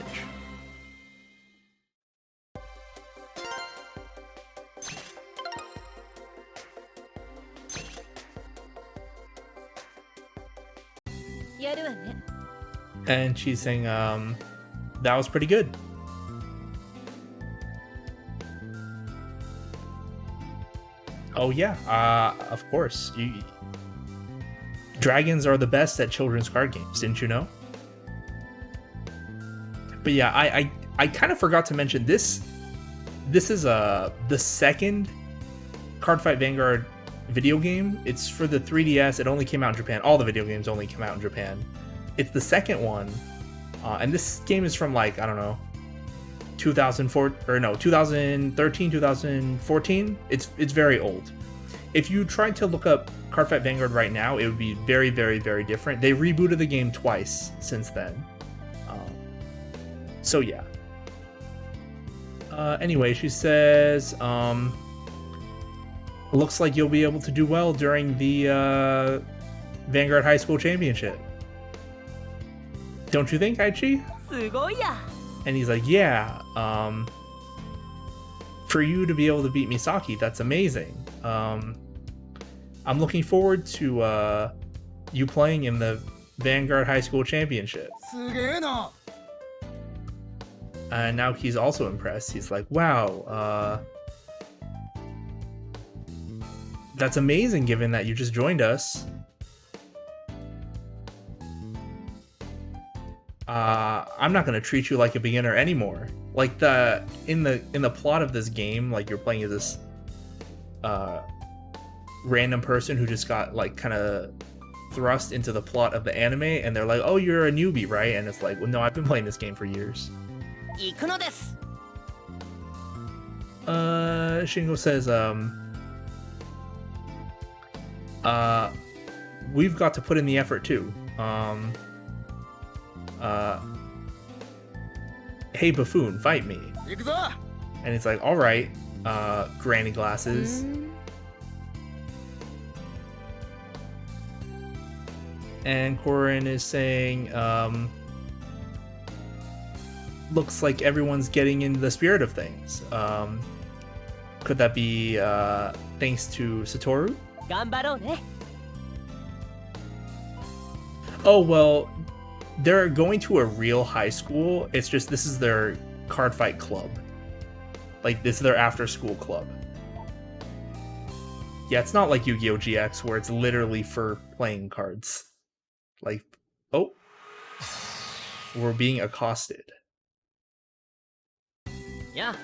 And she's saying, that was pretty good. Oh yeah, of course. Dragons are the best at children's card games, didn't you know? But yeah, I kind of forgot to mention this. This is the second Cardfight Vanguard video game. It's for the 3DS. It only came out in Japan. All the video games only come out in Japan. It's the second one, and this game is from like, I don't know, 2013, 2014. It's very old. If you tried to look up Cardfight Vanguard right now, it would be very, very, very different. They rebooted the game twice since then. So yeah. Anyway, she says, looks like you'll be able to do well during the Vanguard High School Championship. Don't you think, Aichi? And he's like, yeah, for you to be able to beat Misaki, that's amazing. I'm looking forward to you playing in the Vanguard High School Championship. And now he's also impressed. He's like, wow, that's amazing given that you just joined us. I'm not gonna treat you like a beginner anymore. Like in the plot of this game, like you're playing as this random person who just got like kind of thrust into the plot of the anime, and they're like, oh, you're a newbie, right? And it's like, well, no, I've been playing this game for years. Shingo says, we've got to put in the effort too. Hey buffoon, fight me. And it's like, all right, granny glasses. And Korin is saying, looks like everyone's getting into the spirit of things. Could that be thanks to Satoru? Oh, well, they're going to a real high school. It's just this is their Cardfight club. Like, this is their after-school club. Yeah, it's not like Yu-Gi-Oh! GX where it's literally for playing cards. Like, oh, we're being accosted. Yeah.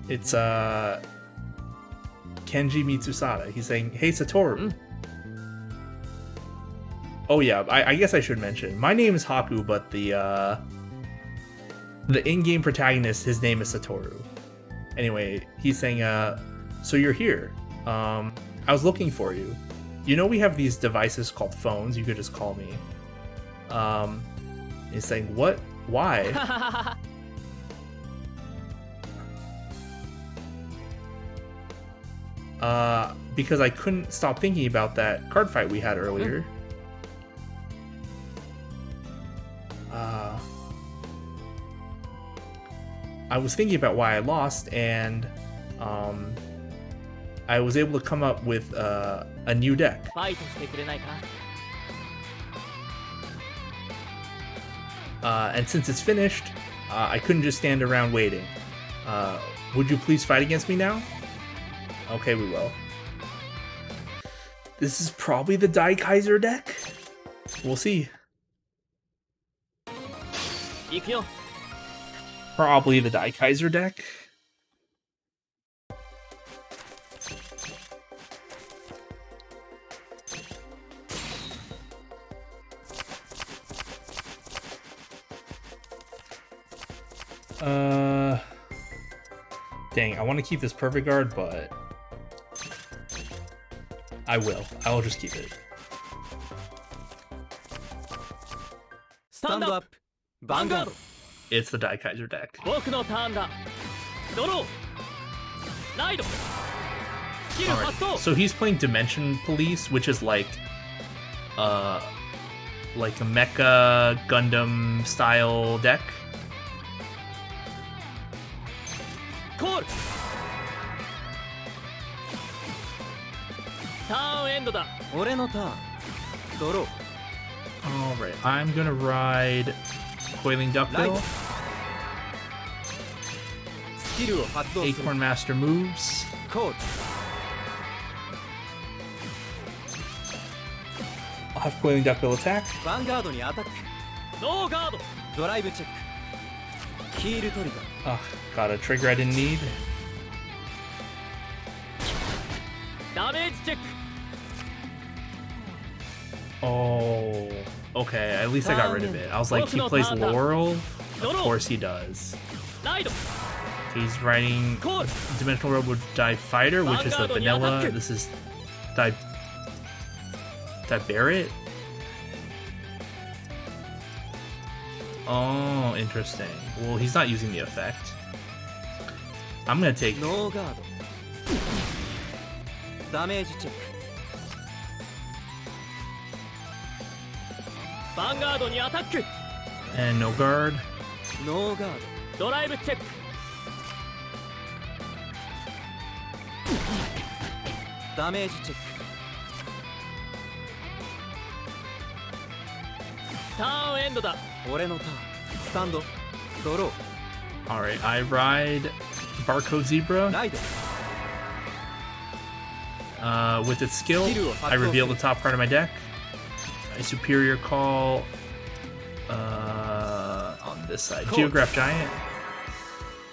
It's Kenji Mitsusada. He's saying, hey Satoru. Oh yeah, I guess I should mention, my name is Haku, but the in-game protagonist, his name is Satoru. Anyway, he's saying, so you're here. I was looking for you. You know we have these devices called phones, you could just call me. He's saying, what? Why? Because I couldn't stop thinking about that card fight we had earlier. I was thinking about why I lost, and I was able to come up with a new deck. And since it's finished, I couldn't just stand around waiting. Would you please fight against me now? Okay, we will. This is probably the Dai Kaiser deck? We'll see. Probably the Dai Kaiser deck. Dang, I want to keep this perfect guard, but I will. I will just keep it. Stand up, Vanguard. It's the Dai Kaiser deck. Alright, so he's playing Dimension Police, which is like a mecha Gundam style deck. Alright, I'm gonna ride Coiling Duckbill. Acorn Master moves. have Coiling Duck will attack. ヴァンガードにアタック。ノーガード。ドライブチェック。ヒールトリガー。 Got a trigger I didn't need. ダメージチェック。 Oh, okay. At least I got rid of it. I was like, he plays Laurel? Of course he does. He's riding Dimensional Robo Die Fighter, which is the vanilla. This is Die Barrett? Oh, interesting. Well, he's not using the effect. I'm gonna take... No guard. Damage check. Vanguard ni attack. And no guard. No guard. Drive check. Damage check. Turn end だ。俺のターン。スタンド。ドロー。Alright, I ride Barcode Zebra. With its skill, I reveal the top part of my deck. A superior call on this side. Geograph Giant.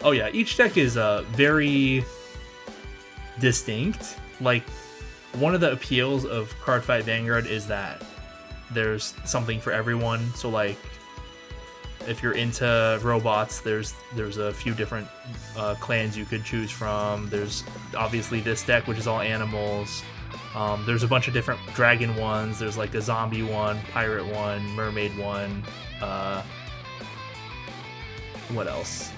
Oh yeah, each deck is very distinct. Like, one of the appeals of Cardfight Vanguard is that there's something for everyone. So like, if you're into robots, there's a few different clans you could choose from. There's obviously this deck, which is all animals. There's a bunch of different dragon ones. There's like a zombie one, pirate one, mermaid one. What else?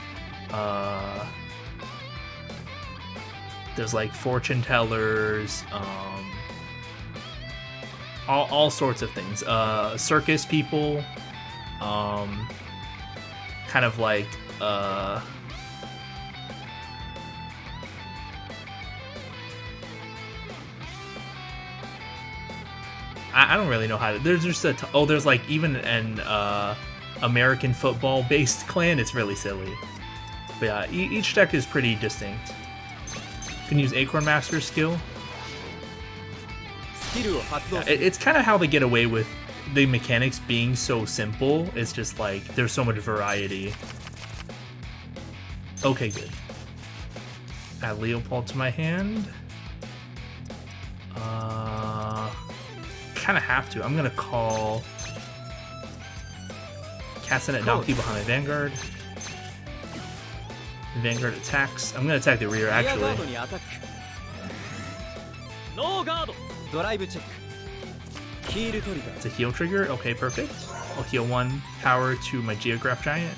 There's like fortune tellers. All sorts of things. Circus people. Kind of like I don't really know how to. There's just there's like even an American football based clan. It's really silly. But yeah, each deck is pretty distinct. You can use Acorn Master's skill. Yeah, it's kind of how they get away with the mechanics being so simple. It's just like there's so much variety. Okay, good. Add Leopold to my hand. Kind of have to. I'm gonna call Castanet Donkey behind my Vanguard. Vanguard attacks. I'm gonna attack the rear actually. No guard. Drive check. It's a heal trigger. Okay, perfect. I'll heal 1 power to my Geograph Giant.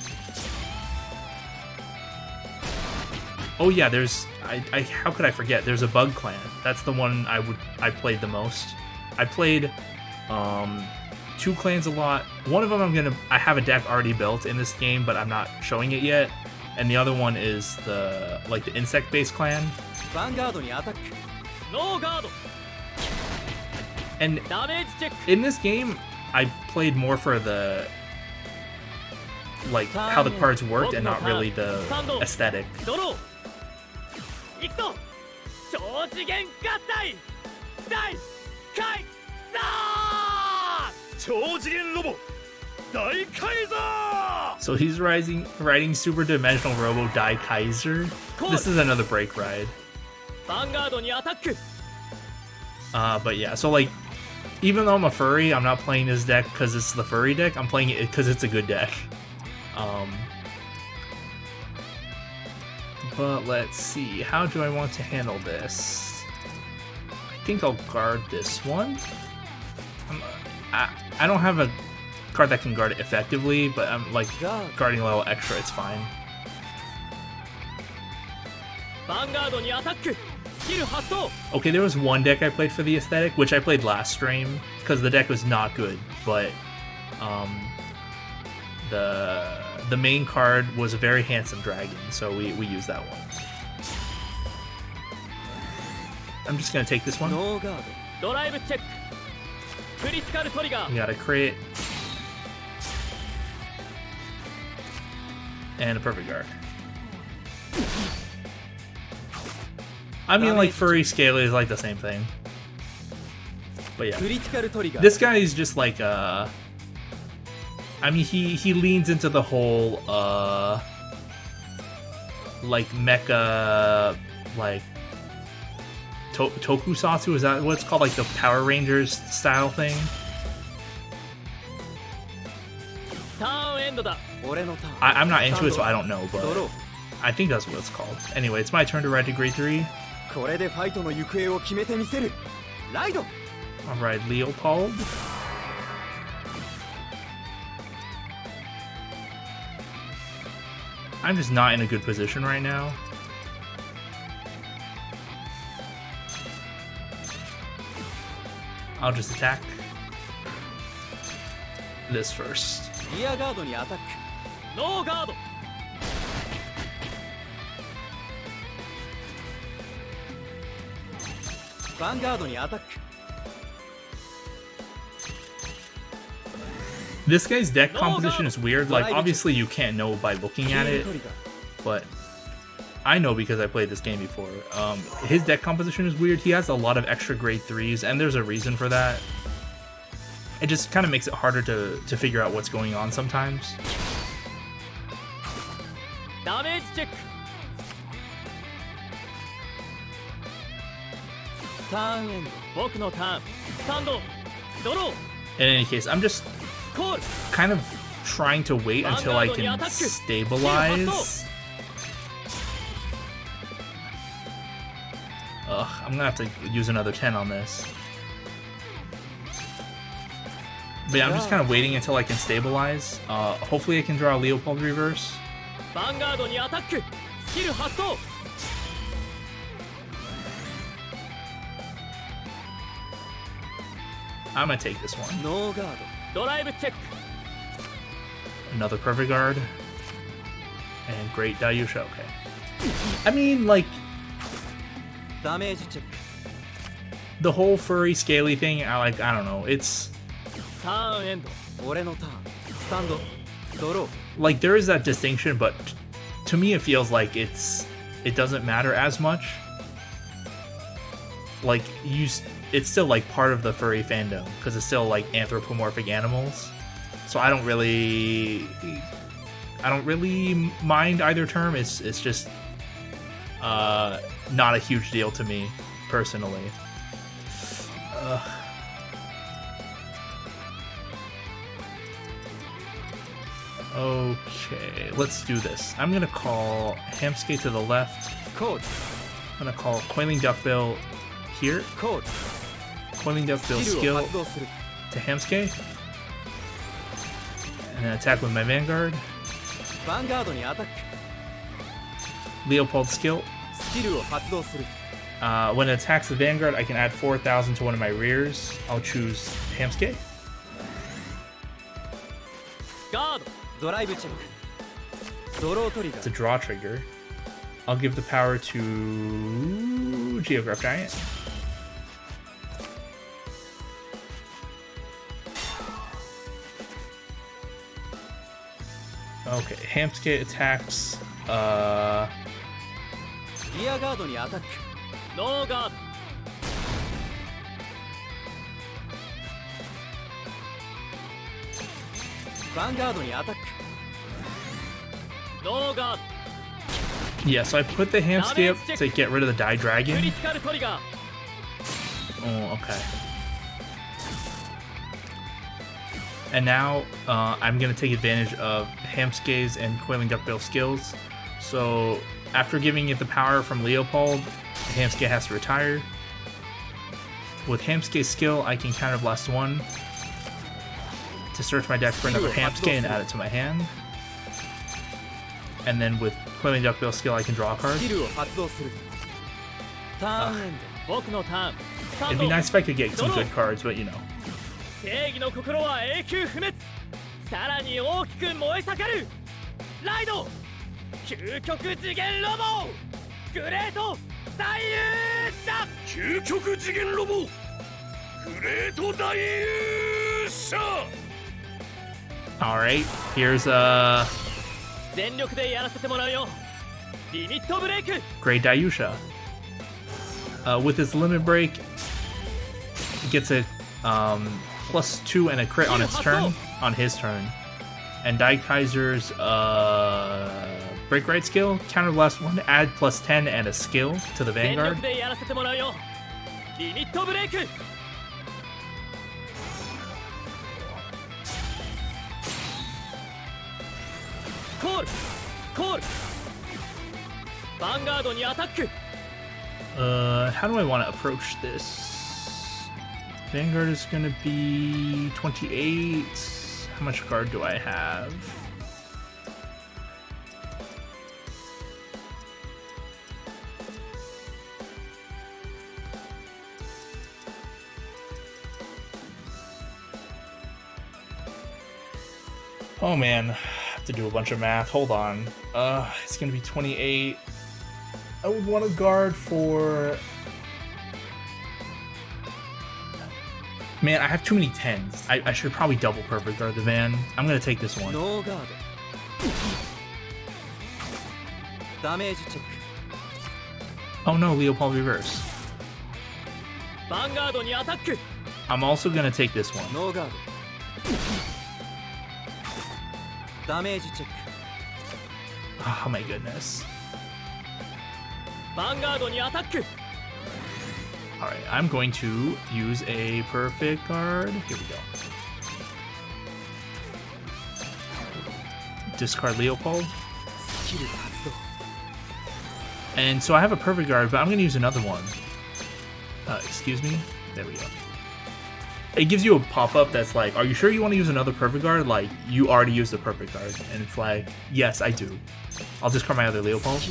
Oh yeah, there's I how could I forget? There's a Bug Clan. That's the one I played the most. I played 2 clans a lot. One of them I have a deck already built in this game, but I'm not showing it yet. And the other one is the insect based clan. Vanguard ni attack. No guard. And in this game, I played more for the how the cards worked and not really the aesthetic. So he's riding Super Dimensional Robo Die Kaiser. This is another break ride. But yeah, so like, even though I'm a furry, I'm not playing this deck because it's the furry deck. I'm playing it because it's a good deck. But let's see, how do I want to handle this? I think I'll guard this one. I don't have a card that can guard it effectively, but I'm like guarding a little extra, it's fine. Okay, there was one deck I played for the aesthetic, which I played last stream, because the deck was not good, but the main card was a very handsome dragon, so we used that one. I'm just gonna take this one. We got a crit. And a perfect guard. I mean, like, furry scaly is like the same thing. But yeah, クリティカルトリガー this guy is just like I mean, he leans into the whole like mecha, like tokusatsu, is that what it's called, like the Power Rangers style thing? ターンエンドだ俺のターン I'm not into it, so I don't know, but ドロー I think that's what it's called. Anyway, it's my turn to ride to grade 3. これでファイトの行方を決めてみせるライド Alright, Leopold. I'm just not in a good position right now. I'll just attack this first. リアガードにアタックノーガードヴァンガードにアタック This guy's deck composition is weird. Like, obviously you can't know by looking at it, but I know because I played this game before. His deck composition is weird. He has a lot of extra grade 3s, and there's a reason for that. It just kind of makes it harder to figure out what's going on sometimes. ダメージチェックターンエンド僕のターンスタンドドロー In any case, I'm just コール kind of trying to wait until I can stabilize. Ugh, I'm gonna have to use another 10 on this. But yeah, I'm just kind of waiting until I can stabilize. Hopefully I can draw a Leopold reverse. ヴァンガードにアタックスキル発動 I'm gonna take this one. ノーガードドライブチェック Another perfect guard. And great Dayusha, okay. I mean, like, ダメージチェック the whole furry scaly thing, I don't know, it's ターンエンド俺のターンスタンドドロー like there is that distinction, but to me it feels like it doesn't matter as much. Like it's still like part of the furry fandom because it's still like anthropomorphic animals. So I don't really mind either term. It's just not a huge deal to me personally. Okay, let's do this. I'm gonna call Hamsuke to the left. Code. I'm gonna call Coiling Duckbill here. Code. Coiling Duckbill skill to Hamsuke. And then attack with my Vanguard. Vanguard にアタック Leopold skill. スキルを発動する When it attacks the Vanguard, I can add 4,000 to one of my rears. I'll choose Hamsuke. ガードドライブチェックドロートリガ It's a ー draw trigger. I'll give the power to Geograph Giant. Okay, Hamsuke attacks. リアガードにアタックノーガードヴァンガードにアタックノーガード Yeah, so I put the Hamsuke up to get rid of the Die ク Dragon. リティカルトリガー Oh, okay. And now I'm going to take advantage of Hamsuke's and Coiling Duckbill skills. So after giving it the power from Leopold, Hamsuke has to retire. With Hamsuke's skill, I can Counter Blast 1 to search my deck for another Hamsuke and add it to my hand. And then with Coiling Duckbill skill, I can draw a card. スキルを発動するターンエンド僕のターンスタン It'd ド be nice if I could get some good cards, but you know. 正義の心は永久不滅さらに大きく燃え盛るライド究極次元ロボグレート大勇者究極次元ロボグレート大勇者 Alright, here's 全力でやらせてもらうよリミットブレイク Great Dayusha. With his limit break, he gets a +2 and a crit on its turn, on his turn. And Daikaiser's Break Right skill, counter blast 1, add +10 and a skill to the Vanguard. リミットブレイク。コールコール。ヴァンガードにアタック。How do I want to approach this? Vanguard is gonna be 28. How much guard do I have? Oh man, I have to do a bunch of math. Hold on. It's gonna be 28. I would want to guard for... Man, I have too many 10s. I should probably double perfect guard the Van. I'm gonna take this one. No guard. Damage check. Oh no, Leopold reverse. Vanguardにアタック。I'm also gonna take this one. No guard. Damage check. Oh my goodness. Vanguardにアタック。Alright, I'm going to use a perfect guard. Here we go. Discard Leopold. And so I have a perfect guard, but I'm going to use another one. Excuse me? There we go. It gives you a pop-up that's like, are you sure you want to use another perfect guard? Like, you already used a perfect guard. And it's like, yes, I do. I'll discard my other Leopold.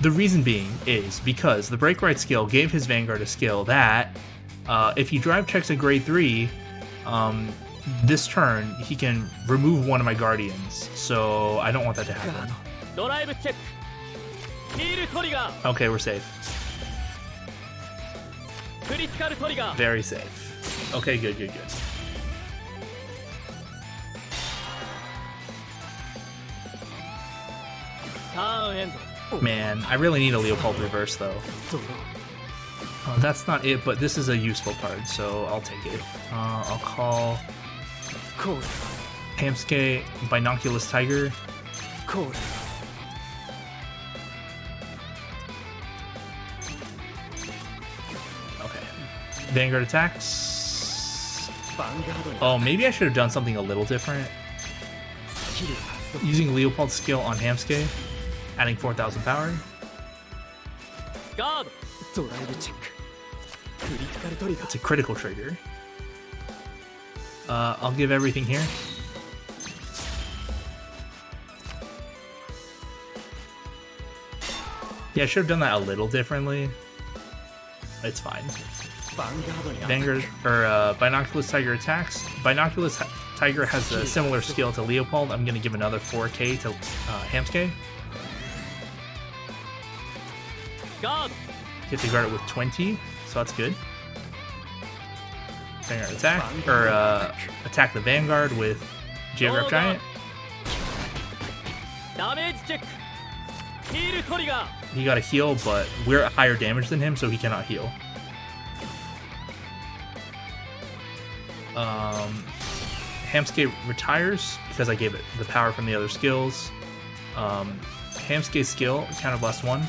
The reason being is because the Break Right skill gave his Vanguard a skill that, if he drive checks a grade 3, this turn, he can remove one of my Guardians. So I don't want that to happen. Okay, we're safe. Very safe. Okay, good, good, good. Man, I really need a Leopold reverse though. Oh, that's not it, but this is a useful card, so I'll take it. I'll call Hamsuke Binoculus Tiger. Okay. Vanguard attacks. Oh, maybe I should have done something a little different. Using Leopold's skill on Hamsuke. Adding 4,000 power. It's a critical trigger. I'll give everything here. Yeah, I should have done that a little differently. It's fine. Vanguard or Binoculus Tiger attacks. Binoculus Tiger has a similar skill to Leopold. I'm gonna give another 4K to Hamsuke. Get to guard it with 20, so that's good. Vanguard attack, or attack the Vanguard with Geograph Giant. He got a heal, but we're at higher damage than him, so he cannot heal. Hamsuke retires because I gave it the power from the other skills. Hamsuke's skill, counterblast 1.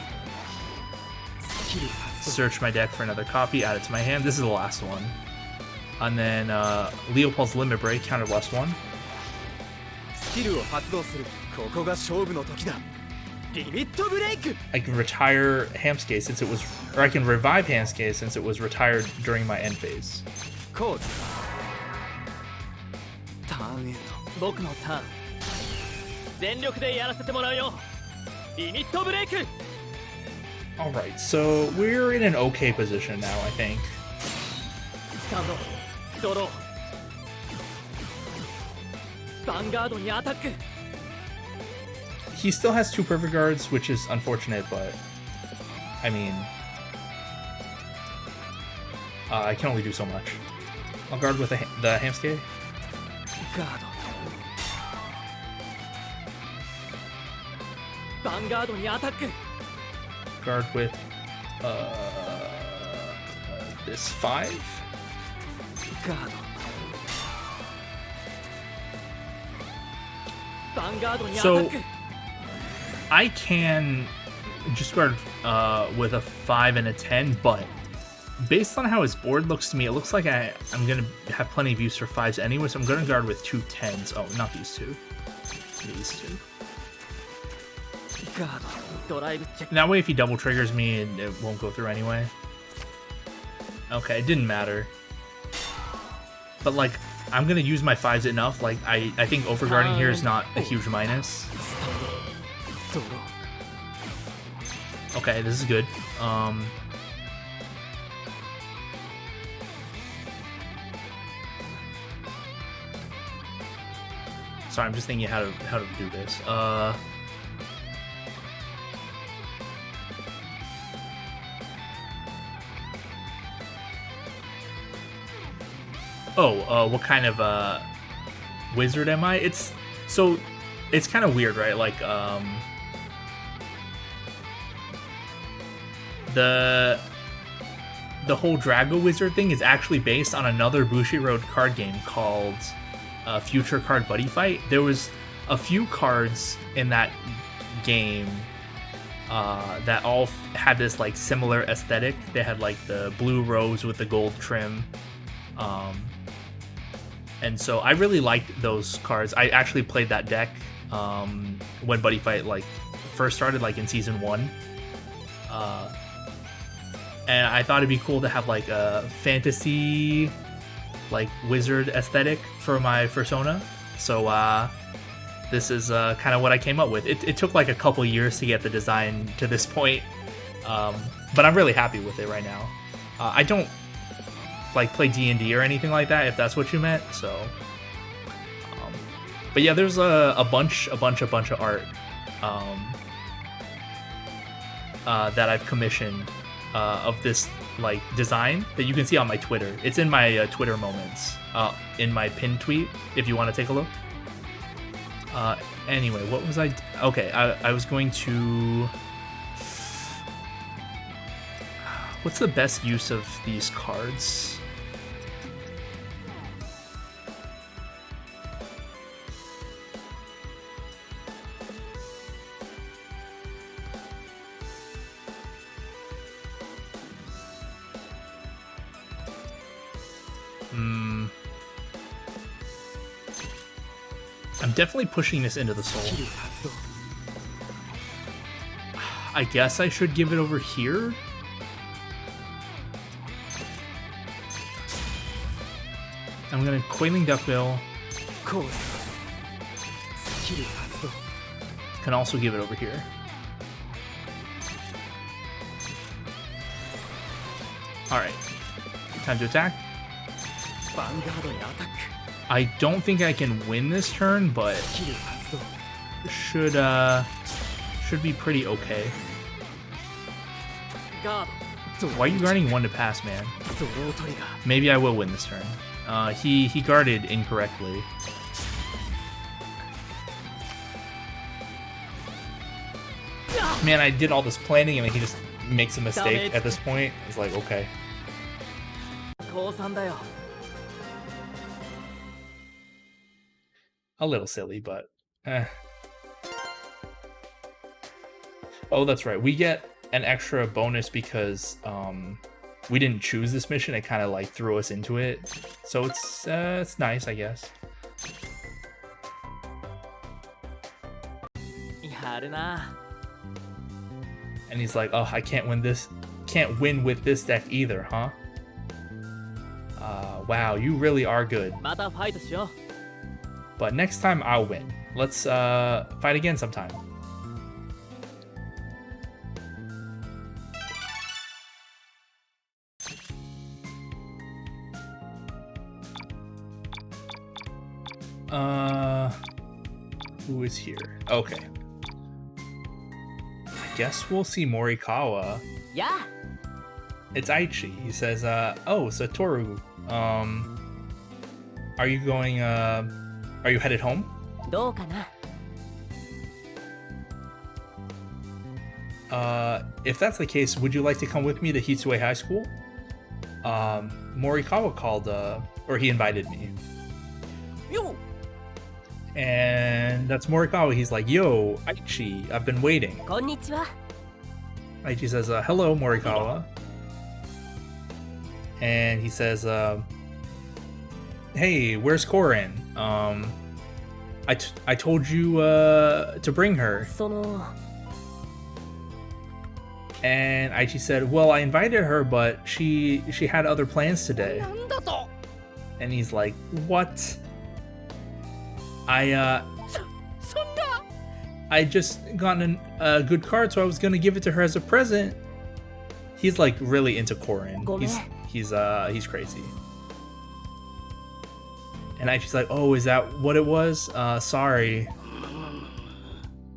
Search my deck for another copy, add it to my hand. This is the last one. And then Leopold's Limit Break, counterblast 1. I can retire Hamsuke since it was, or I can revive Hamsuke since it was retired during my end phase. Alright, so we're in an okay position now, I think. He still has 2 perfect guards, which is unfortunate, but I mean, I can only do so much. I'll guard with the Hamsuke. Guard with this 5. ガードヴァンガードにアタック I can just guard with a 5 and a 10, but based on how his board looks to me, it looks like I'm going to have plenty of use for 5s anyway, so I'm going to guard with 2 10s. Oh, not these two. These two. ガードドライブチェック That way, if he double triggers me, it won't go through anyway. Okay, it didn't matter. But, like, I'm going to use my 5s enough. Like, I think overguarding here is not a huge minus. ドロー Okay, this is good. Sorry, I'm just thinking how to do this. What kind of wizard am I? It's kind of weird, right? Like the whole Drago Wizard thing is actually based on another Bushiroad card game called Future Card Buddy Fight. There was a few cards in that game that all had this like similar aesthetic. They had like the blue rose with the gold trim. And so I really liked those cards. I actually played that deck when Buddy Fight like first started, like in season 1. And I thought it'd be cool to have like a fantasy like wizard aesthetic for my persona. So this is kind of what I came up with. It took like a couple years to get the design to this point, but I'm really happy with it right now. I don't like play D&D or anything like that, if that's what you meant. So but yeah, there's a bunch of art that I've commissioned of this like design that you can see on my Twitter. It's in my Twitter moments, in my pinned tweet, if you want to take a look. Anyway, what was I? Okay, I was going to. What's the best use of these cards? I'm definitely pushing this into the soul. I guess I should give it over here. I'm gonna Coiling Duckbill. Can also give it over here. Alright. Time to attack. I don't think I can win this turn, but should be pretty okay. Why are you guarding 1 to pass, man? Maybe I will win this turn. He guarded incorrectly. Man, I did all this planning and he just makes a mistake at this point. It's like, okay. A little silly, but Oh, that's right. We get an extra bonus because we didn't choose this mission. It kind of like threw us into it. So it's nice, I guess. And he's like, "Oh, I can't win this. Can't win with this deck either, huh?" Wow, you really are good. But next time I'll win. Let's fight again sometime. Who is here? Okay. I guess we'll see Morikawa. Yeah. It's Aichi. He says, "Oh, Satoru. Are you going? Are you headed home?" If that's the case, would you like to come with me to Hitsue High School? Morikawa called, or he invited me. Yo! And that's Morikawa. He's like, yo, Aichi, I've been waiting. Konnichiwa. Aichi says, hello, Morikawa. And he says, hey, where's Korin? I told you to bring her. その And Aichi said, well, I invited her, but she had other plans today. なんだと And he's like, what? I そんな I just gotten a good card, so I was gonna give it to her as a present. He's like really into Korin. He's crazy. And Aichi's like, oh, is that what it was? Sorry.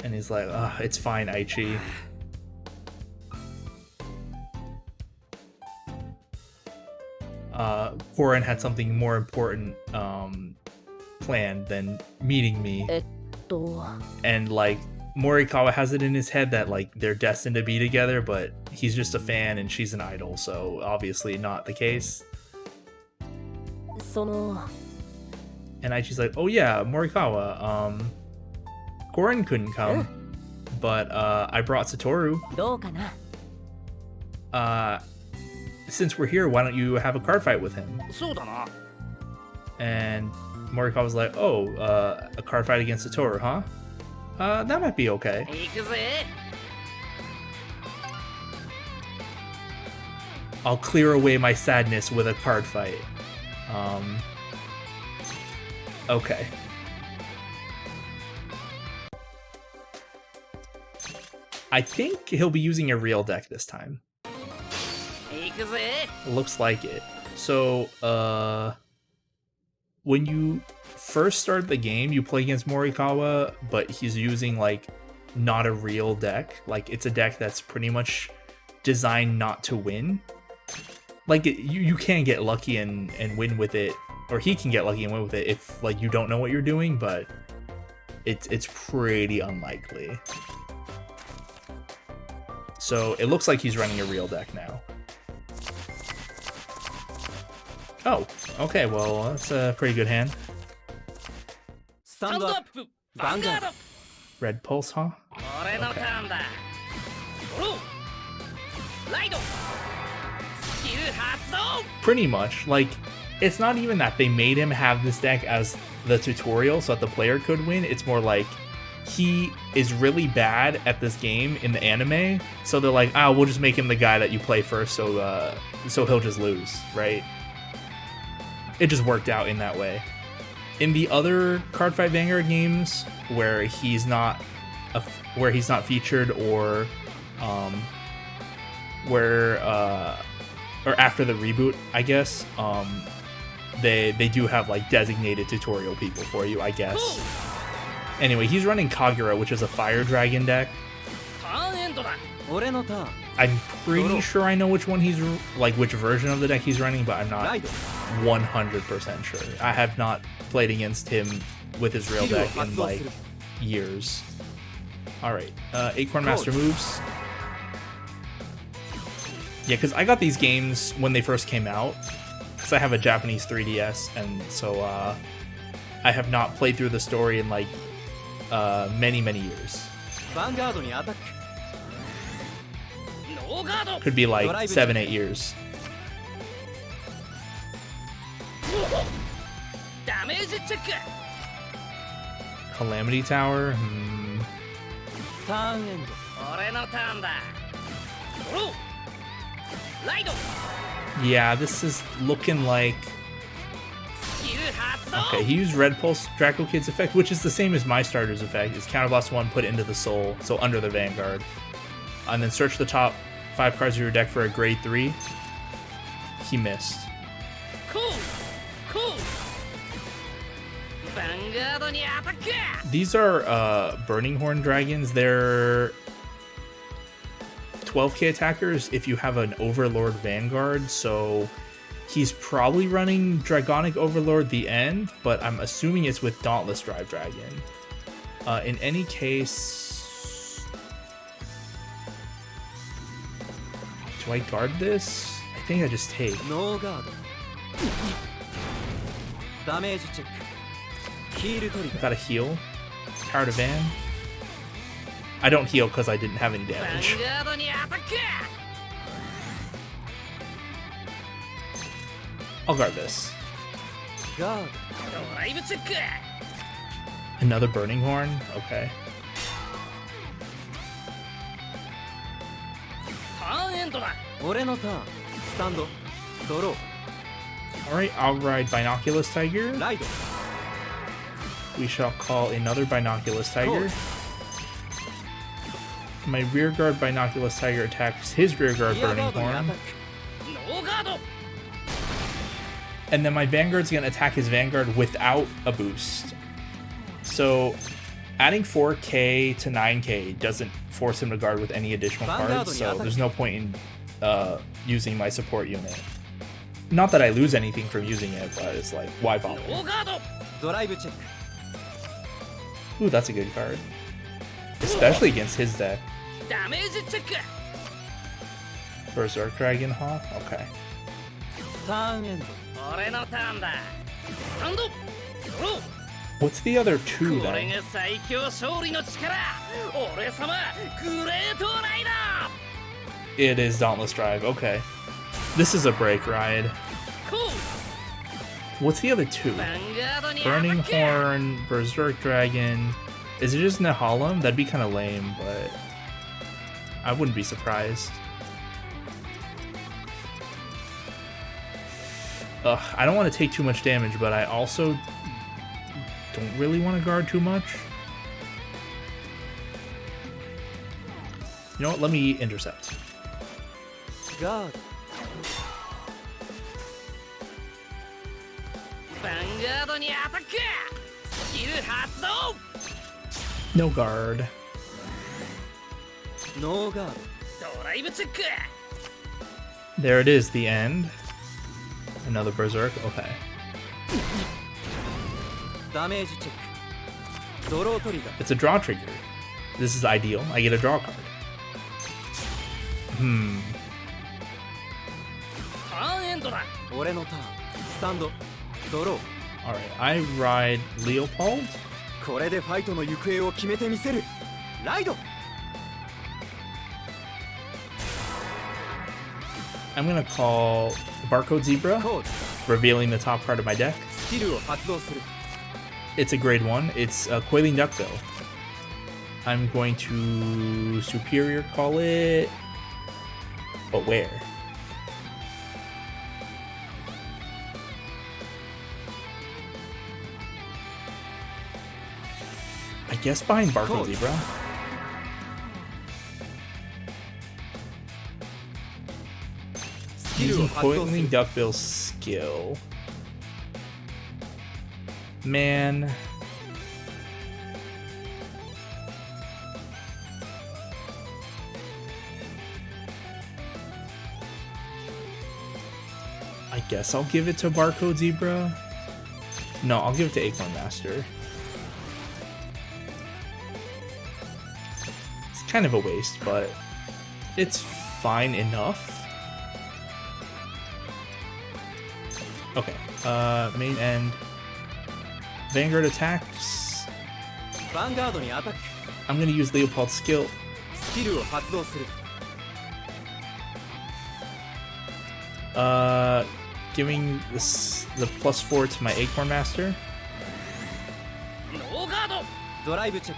And he's like, it's fine, Aichi. Korin had something more important planned than meeting me. と And like Morikawa has it in his head that like they're destined to be together, but he's just a fan and she's an idol, so obviously not the case. その And Aichi's like, oh yeah, Morikawa, Korin couldn't come, but I brought Satoru. どうかな Since we're here, why don't you have a card fight with him? そうだな And Morikawa was like, oh, a card fight against Satoru, huh? That might be okay. 行くぜ I'll clear away my sadness with a card fight. Okay. I think he'll be using a real deck this time. 行くぜ Looks like it. So, when you first start the game, you play against Morikawa, but he's using like not a real deck. Like it's a deck that's pretty much designed not to win. Like you can get lucky and win with it, or he can get lucky and win with it if like you don't know what you're doing, but it's pretty unlikely. So it looks like he's running a real deck now. Oh, okay, well, that's a pretty good hand. スタンドアップヴァンガード Red Pulse, huh? 俺のターンだドローライドスキル発動 Pretty much. Like, it's not even that they made him have this deck as the tutorial so that the player could win. It's more like he is really bad at this game in the anime, so they're like, we'll just make him the guy that you play first, so he'll just lose, right? It just worked out in that way. In the other Cardfight Vanguard games where he's not featured, or or after the reboot, I guess, they do have like designated tutorial people for you, I guess. Anyway, he's running Kagura, which is a fire dragon deck. ターンエンドだ 俺のターン I'm pretty sure I know which one he's like, which version of the deck he's running, but I'm not 100% sure. I have not played against him with his real deck in like years. All right, Acorn Master moves. Yeah, because I got these games when they first came out, because I have a Japanese 3DS, and so I have not played through the story in like many years. ヴァンガードにアタック ノーガード Could be like 7-8 years. ダメージチェック Calamity Tower. ターンエンド俺のターンだドローライド Yeah, this is looking like. スキル発動 Okay, he used Red Pulse Draco Kid's effect, which is the same as my starter's effect. It's Counterblast 1, put it into the soul, so under the Vanguard. And then search the top 5 cards of your deck for a grade 3. He missed. コーコーヴァンガードにアタック These are Burning Horn Dragons. They're 12k attackers if you have an Overlord Vanguard, so he's probably running Dragonic Overlord the end, but I'm assuming it's with Dauntless Drive Dragon. In any case, do I guard this? I think I just take. ノーガードダメージチェックヒールトリガー Gotta heal. Power to Van. I don't heal because I didn't have any ヴァ damage. ンガードにアタック I'll guard this. ガードドライブチェック Another Burning Horn? Okay. ターンエンドだ俺のターンスタンドドロ Alright, I'll ride Binoculus Tiger. ーライド We shall call another Binoculus Tiger. My rear guard Binoculus Tiger attacks his rear guard リア Burning ガードにアタッ Horn. ノーガード And then my Vanguard's gonna attack his Vanguard without a boost. So adding 4k to 9k doesn't force him to guard with any additional cards, so there's no point in using my support unit. Not that I lose anything from using it, but it's like, why ノ bother? ーガードドライブチェック Ooh, that's a good card. Especially against his deck. ダメージチェック Berserk Dragon, huh? Okay. ターンエンド俺のターンだスタンドドロ What's the other ー two これ then? が最強勝利の力俺様グレートライダ It is Dauntless Drive, okay. This is a break ride. ーコー What's the other two? ヴァンガードにアタ Burning ック Horn, Berserk Dragon. Is it just Nehalem? That'd be kind of lame, but I wouldn't be surprised. Ugh, I don't want to take too much damage, but I also don't really want to guard too much. You know what? Let me intercept. ガードヴァンガードにアタックスキル発動 No guard. ノーガードライブチェック There it is, the end. Another Berserk. Okay. ドダメージチェックドロートリガー It's a draw trigger. This is ideal. I get a draw card. ターンエンドだ俺のターンスタンドドロー Alright, I ride Leopold. これでファイトの行方を決めてみせるライド I'm gonna call Barcode Zebra, コード revealing the top card of my deck. スキルを発動する It's a grade 1. It's a Coiling Duckbill. I'm going to Superior call it. But where? I guess behind Barcode Cool. Zebra. Using Coiling Duckbill's skill. Man. I guess I'll give it to Barcode Zebra. No, I'll give it to Acorn Master. It's kind of a waste, but it's fine enough. Okay, main end. Vanguard attacks. ヴァンガードにアタック I'm gonna use Leopold's skill. スキルを発動する Giving this the +4 to my Acorn Master. ノーガードドライブチェッ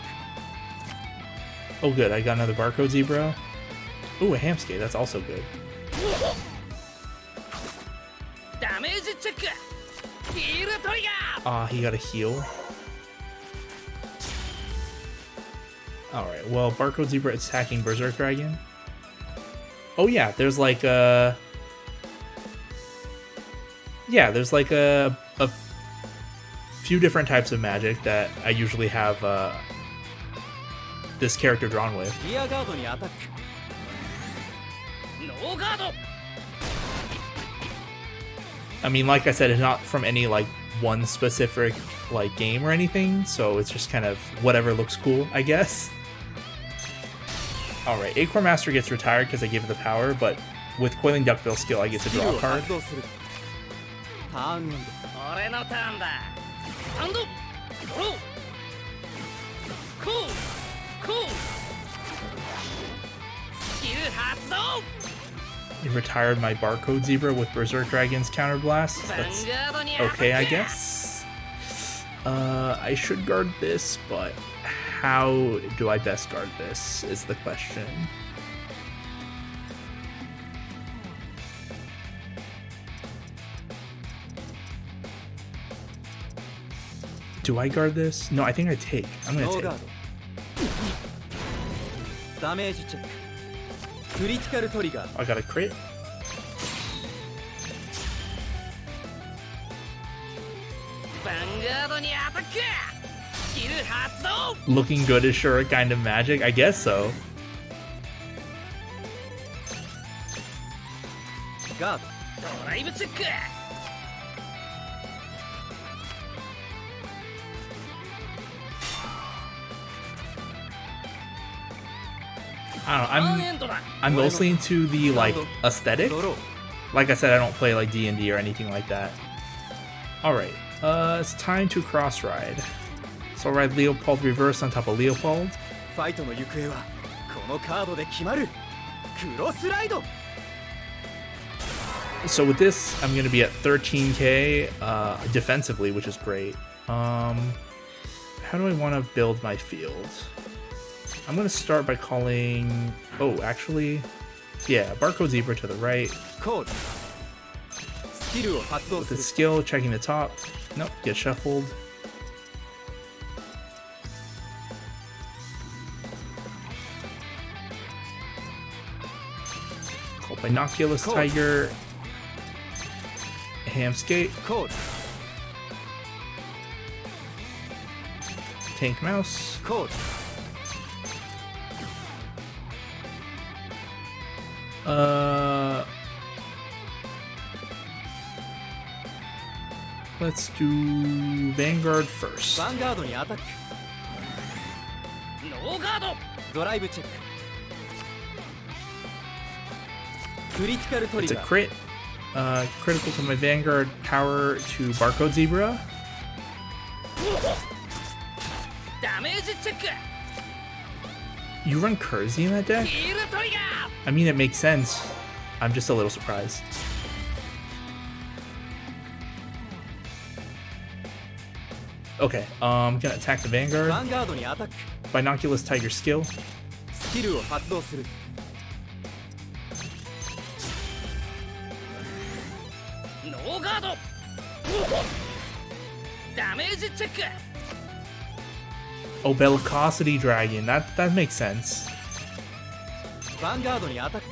ク Oh, good. I got another Barcode Zebra. Ooh, a Hamskate. That's also good. ダメージチェックヒールトリガー Ah, he got a heal. Alright, well, Barcode Zebra attacking Berserk Dragon. Oh, yeah, there's like a... Yeah, there's like a few different types of magic that I usually have this character drawn with. リアガードにアタックノーガード I mean, like I said, it's not from any like one specific like game or anything, so it's just kind of whatever looks cool, I guess. Alright, Acorn Master gets retired because I gave it the power, but with Coiling Duckbill skill, I get to スキル draw を a card. 発動するターンエンド俺のターンだスタンドドローコーコースキル発動 You retired my Barcode Zebra with Berserk Dragon's Counterblast. That's Vanguard に okay, I guess. I should guard this, but how do I best guard this is the question. Do I guard this? No, I think I take. I'm ノ gonna ー take. ガードダメージチェッククリティカルトリガー I got a crit. ヴァンガードにアタックスキル発動 Looking good is sure a kind of magic? I guess so. ガードドライブチェック I don't know. ターンエンドだ I'm mostly into the like aesthetic. ドロー Like I said, I don't play like D&D or anything like that. All right, it's time to cross ride. So I'll ride Leopold reverse on top of Leopold. ファイトの行方はこのカードで決まるクロスライド So with this, I'm gonna be at 13k defensively, which is great. How do I want to build my field? I'm gonna start by calling. Oh, actually, yeah, Barcode Zebra to the right. コールスキルを発動 With す its る skill, checking the top. Nope, get shuffled. Call Binoculus Cool. Tiger. Hamskate. コール Tank Mouse. コール Let's do Vanguard first. ヴァンガードにアタックノーガードドライブチェッククリティカルトリ It's a ガー crit. Critical to my Vanguard power to Barcode Zebra. ダメージチェック You run Kersey in that deck? ヒールトリガー I mean, it makes sense. I'm just a little surprised. Okay, I'm gonna attack the ヴ Vanguard. ァンガードにアタック Binoculus Tiger skill. スキルを発動するノーガードダメージチェック Oh, Bellicosity Dragon. That makes sense. ヴァンガードにアタック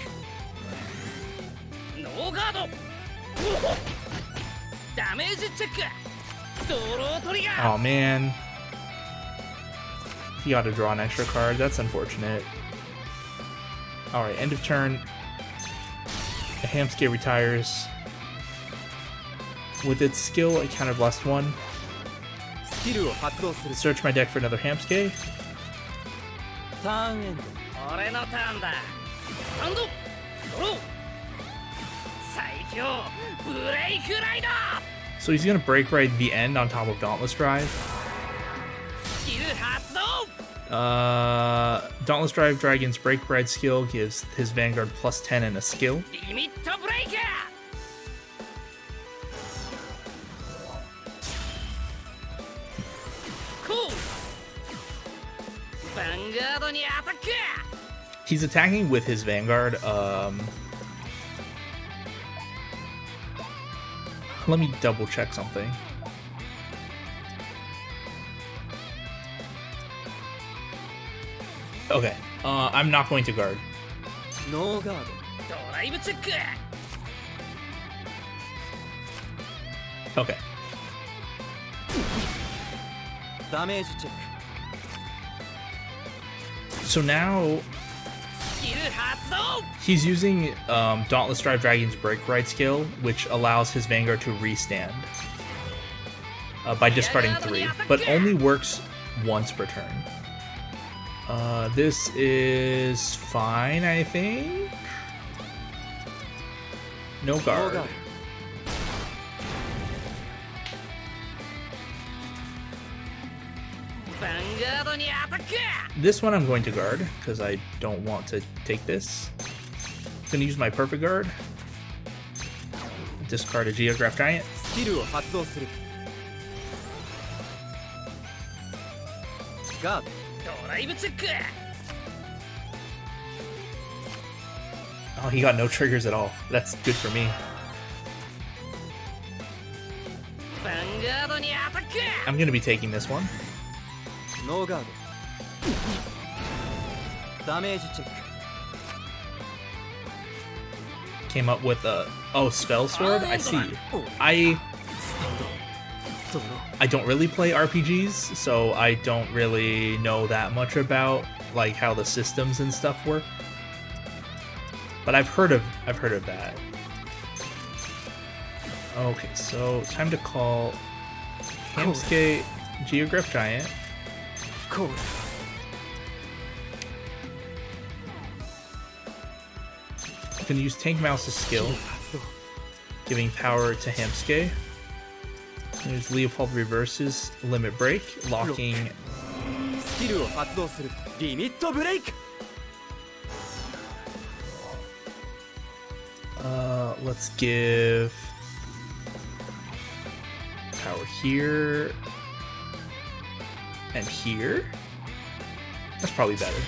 ノーガードダメージチェックドロートリガー Oh man. He got to draw an extra card. That's unfortunate. Alright, end of turn. Hamskate retires. With its skill, I counterblast one. スキルを発動する Search my deck for another Hamskate. ターンエンド俺のターンだスタンドドロー最強ブレイクライダー So he's gonna break ride the end on top of Dauntless Drive. スキル発動 Dauntless Drive Dragon's break ride skill gives his Vanguard plus 10 and a skill. リミットブレイクコーヴァンガードにアタック He's attacking with his Vanguard. Let me double check something. Okay, I'm not going to guard. ノーガードライブチェック Okay. ドダメージチェック So now スキル発動 he's using Dauntless Drive Dragon's Break Ride skill, which allows his Vanguard to restand by discarding 3, but only works once per turn. This is fine, I think. No guard. Vanguard にアタック This one I'm going to guard because I don't want to take this. Gonna use my perfect guard. Discard a Geograph Giant. スキルを発動するガードドライブチェック Oh, he got no triggers at all. That's good for me. ヴァンガードにアタック I'm gonna be taking this one. ノーガードダメージチェック Came up with a spell sword. I see. I don't really play RPGs, so I don't really know that much about like how the systems and stuff work. But I've heard of that. Okay, so time to call Hamsuke Geograph Giant. コール Gonna use Tank Mouse's skill, 発動 giving power to Hamsuke. There's Leopold Reverse's Limit Break, locking スキルを発動するリミットブレイク let's give power here and here. That's probably better.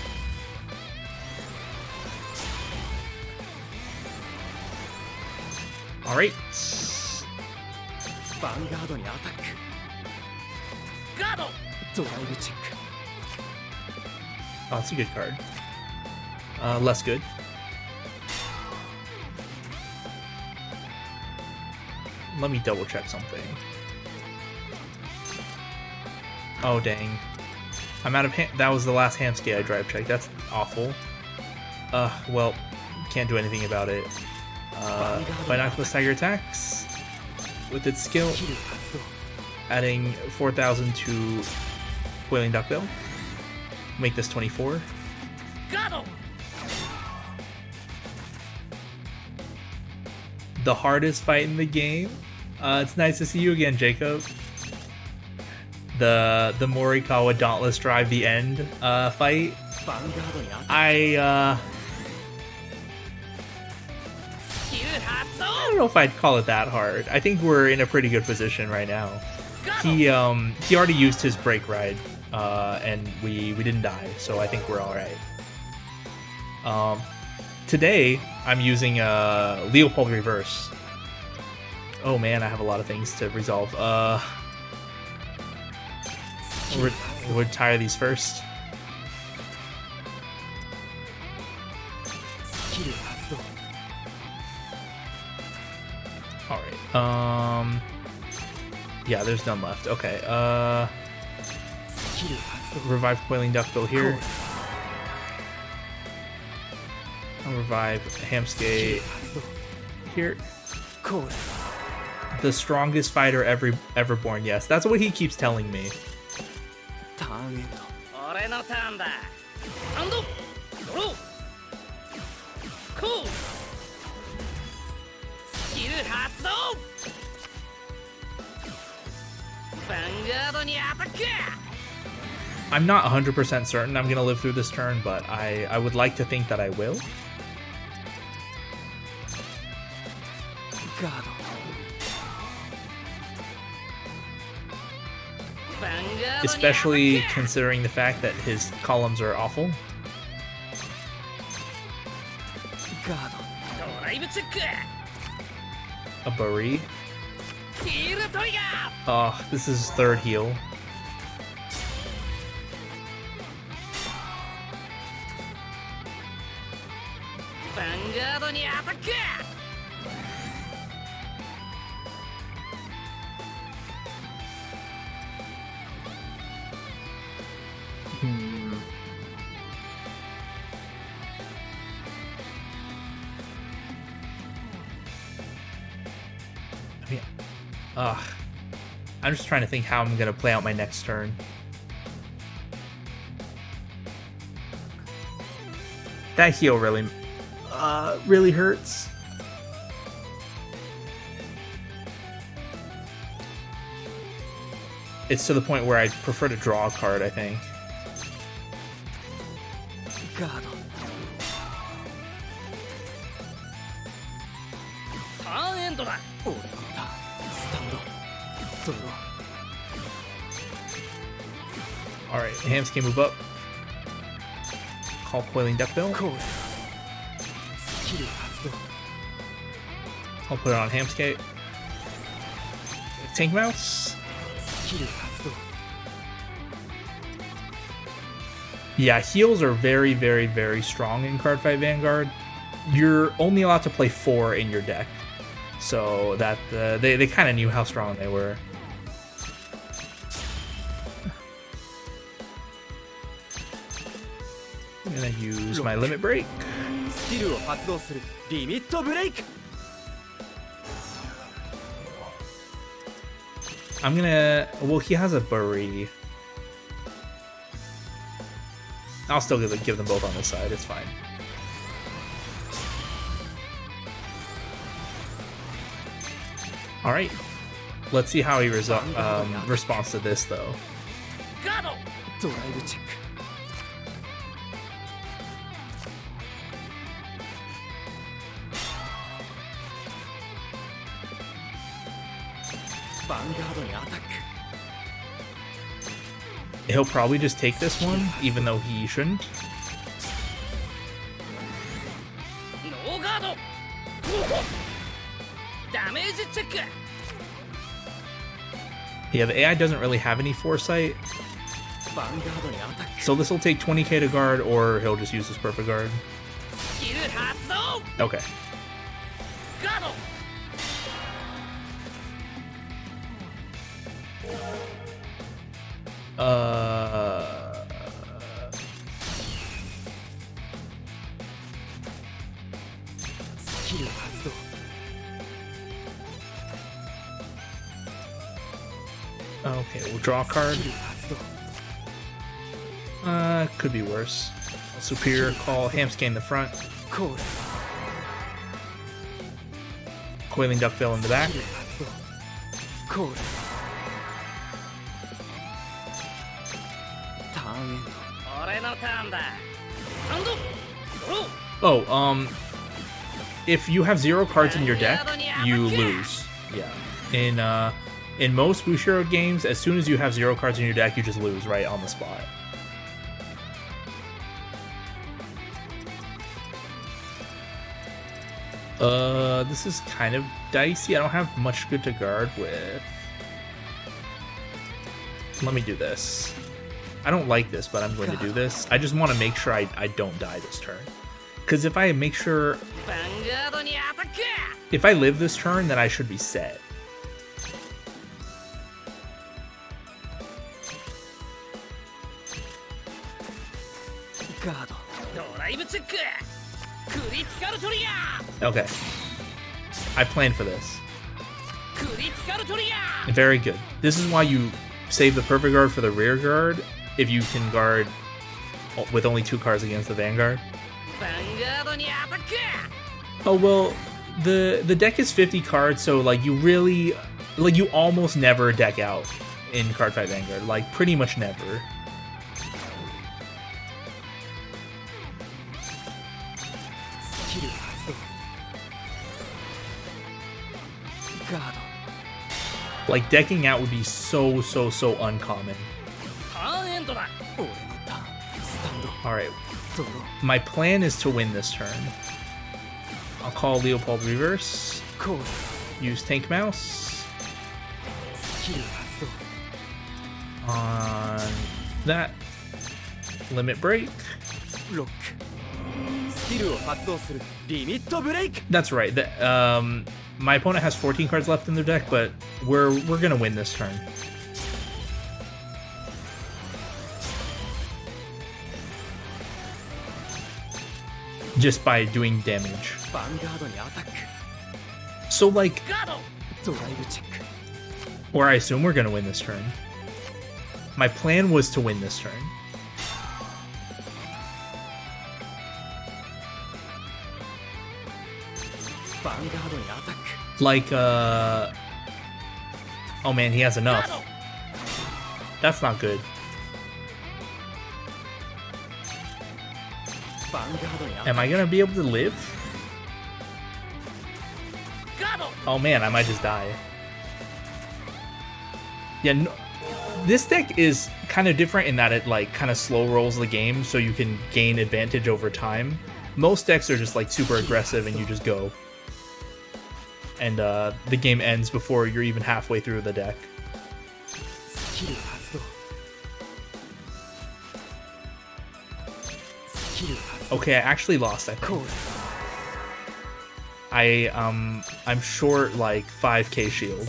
All right. ヴァンガードにアタックガードドライブチェック Oh, it's a good card. Less good. Let me double check something. Oh, dang. I'm out of that was the last Hamsuke I drive checked. That's awful. Well, can't do anything about it. Binoculars Tiger attacks with its skill, スキル発動 adding 4,000 to Boiling Duckbill. Make this 24. ガード The hardest fight in the game. It's nice to see you again, Jacob. The Morikawa Dauntless Drive the End fight. ヴァンガードにアタック I スキル発動 don't know if I'd call it that hard. I think we're in a pretty good position right now. ガード He already used his brake ride, and we didn't die, so I think we're all right. Today I'm using Leopold Reverse. Oh man, I have a lot of things to resolve. We'll retire these first. スキル発動 All right. Yeah, there's none left. Okay. スキル発動 Revive Coiling Duckbill here. I'll revive スキル Hamsuke 発動 here. コール The strongest fighter ever born. Yes, that's what he keeps telling me. ターンエンド俺のターンだスタンドドローコールスキル発動ヴァンガードにアタック I'm not 100% certain I'm gonna live through this turn, but I would like to think that I will. ガード ヴァンガードにアタック Especially considering the fact that his columns are awful. ガードドライブチェック A Bari. ヒールトリガー Oh, this is third heal. ヴァンガードにアタック I mean, I'm just trying to think how I'm gonna play out my next turn. That heal really hurts. it's to the point where I prefer to draw a card, I think. ガード ターンエンドだ。俺のターンスタンドドロ Alright, Hams can move up. Call Coiling Duckbill. ーコールスキル発動 I'll put it on Hamskate. Tank Mouse. スキル発動 Yeah, heals are very, very, very strong in Cardfight Vanguard. You're only allowed to play 4 in your deck. So that they kind of knew how strong they were. I'm gonna use my Limit Break. スキルを発動するリミットブレイク I'm gonna... Well, he has a Bury. I'll still give them both on this side. It's fine. All right. Let's see how he responds to this, though. ガード。ドライブチェックヴァンガードにアタック He'll probably just take this one, even though he shouldn't. ノーガード。ダメージチェック。 Yeah, the AI doesn't really have any foresight, ヴァンガードにアタック so this will take 20k to guard, or he'll just use his perfect guard. スキル発動。 Okay. ガード。 スキル発動 Okay, we'll draw a card. スキル発動 Could be worse. Superior call, Hamskate in the front, コール Coiling Duckbill in the back. スキル発動コールターンエンド俺のターンだ。スタンド。ドロー。 Oh, if you have 0 cards in your deck, you lose. Yeah. In most Bushiroad games, as soon as you have 0 cards in your deck, you just lose right on the spot. This is kind of dicey. I don't have much good to guard with. Let me do this. I don't like this, but I'm going to do this. I just want to make sure I don't die this turn. Because if I make sure... ヴァンガードにアタック。 If I live this turn, then I should be set. Guard. ドライブチェック。クリティカルトリガー。 Okay. I planned for this. クリティカルトリガー。 Very good. This is why you save the perfect guard for the rear guard if you can guard with only 2 cards against the Vanguard. ヴァンガードにアタック。 Oh, well, the deck is 50 cards, so like you really... Like you almost never deck out in Cardfight Vanguard. Like pretty much never. Skill 発動 Guard. Like decking out would be so uncommon. ターンエンドだ。俺のターンスタンド Alright, ドロ my plan is to win this turn. I'll call Leopold Reverse, ーコール use Tank Mouse スキル発動 on that. Limit Break. ロックスキルを発動するリミットブレイク That's right. My opponent has 14 cards left in their deck, but we're gonna win this turn. Just by doing damage. ヴァンガードにアタック So like, ガード。ドライブチェック or I assume we're gonna win this turn. My plan was to win this turn. ヴァンガードにアタック Like, oh man, he has enough. That's not good. Am I gonna be able to live? Oh man, I might just die. Yeah, no, this deck is kind of different in that it like kind of slow rolls the game so you can gain advantage over time. Most decks are just like super aggressive and you just go. And the game ends before you're even halfway through the deck. Okay, I actually lost, I think. I'm short like 5k shield.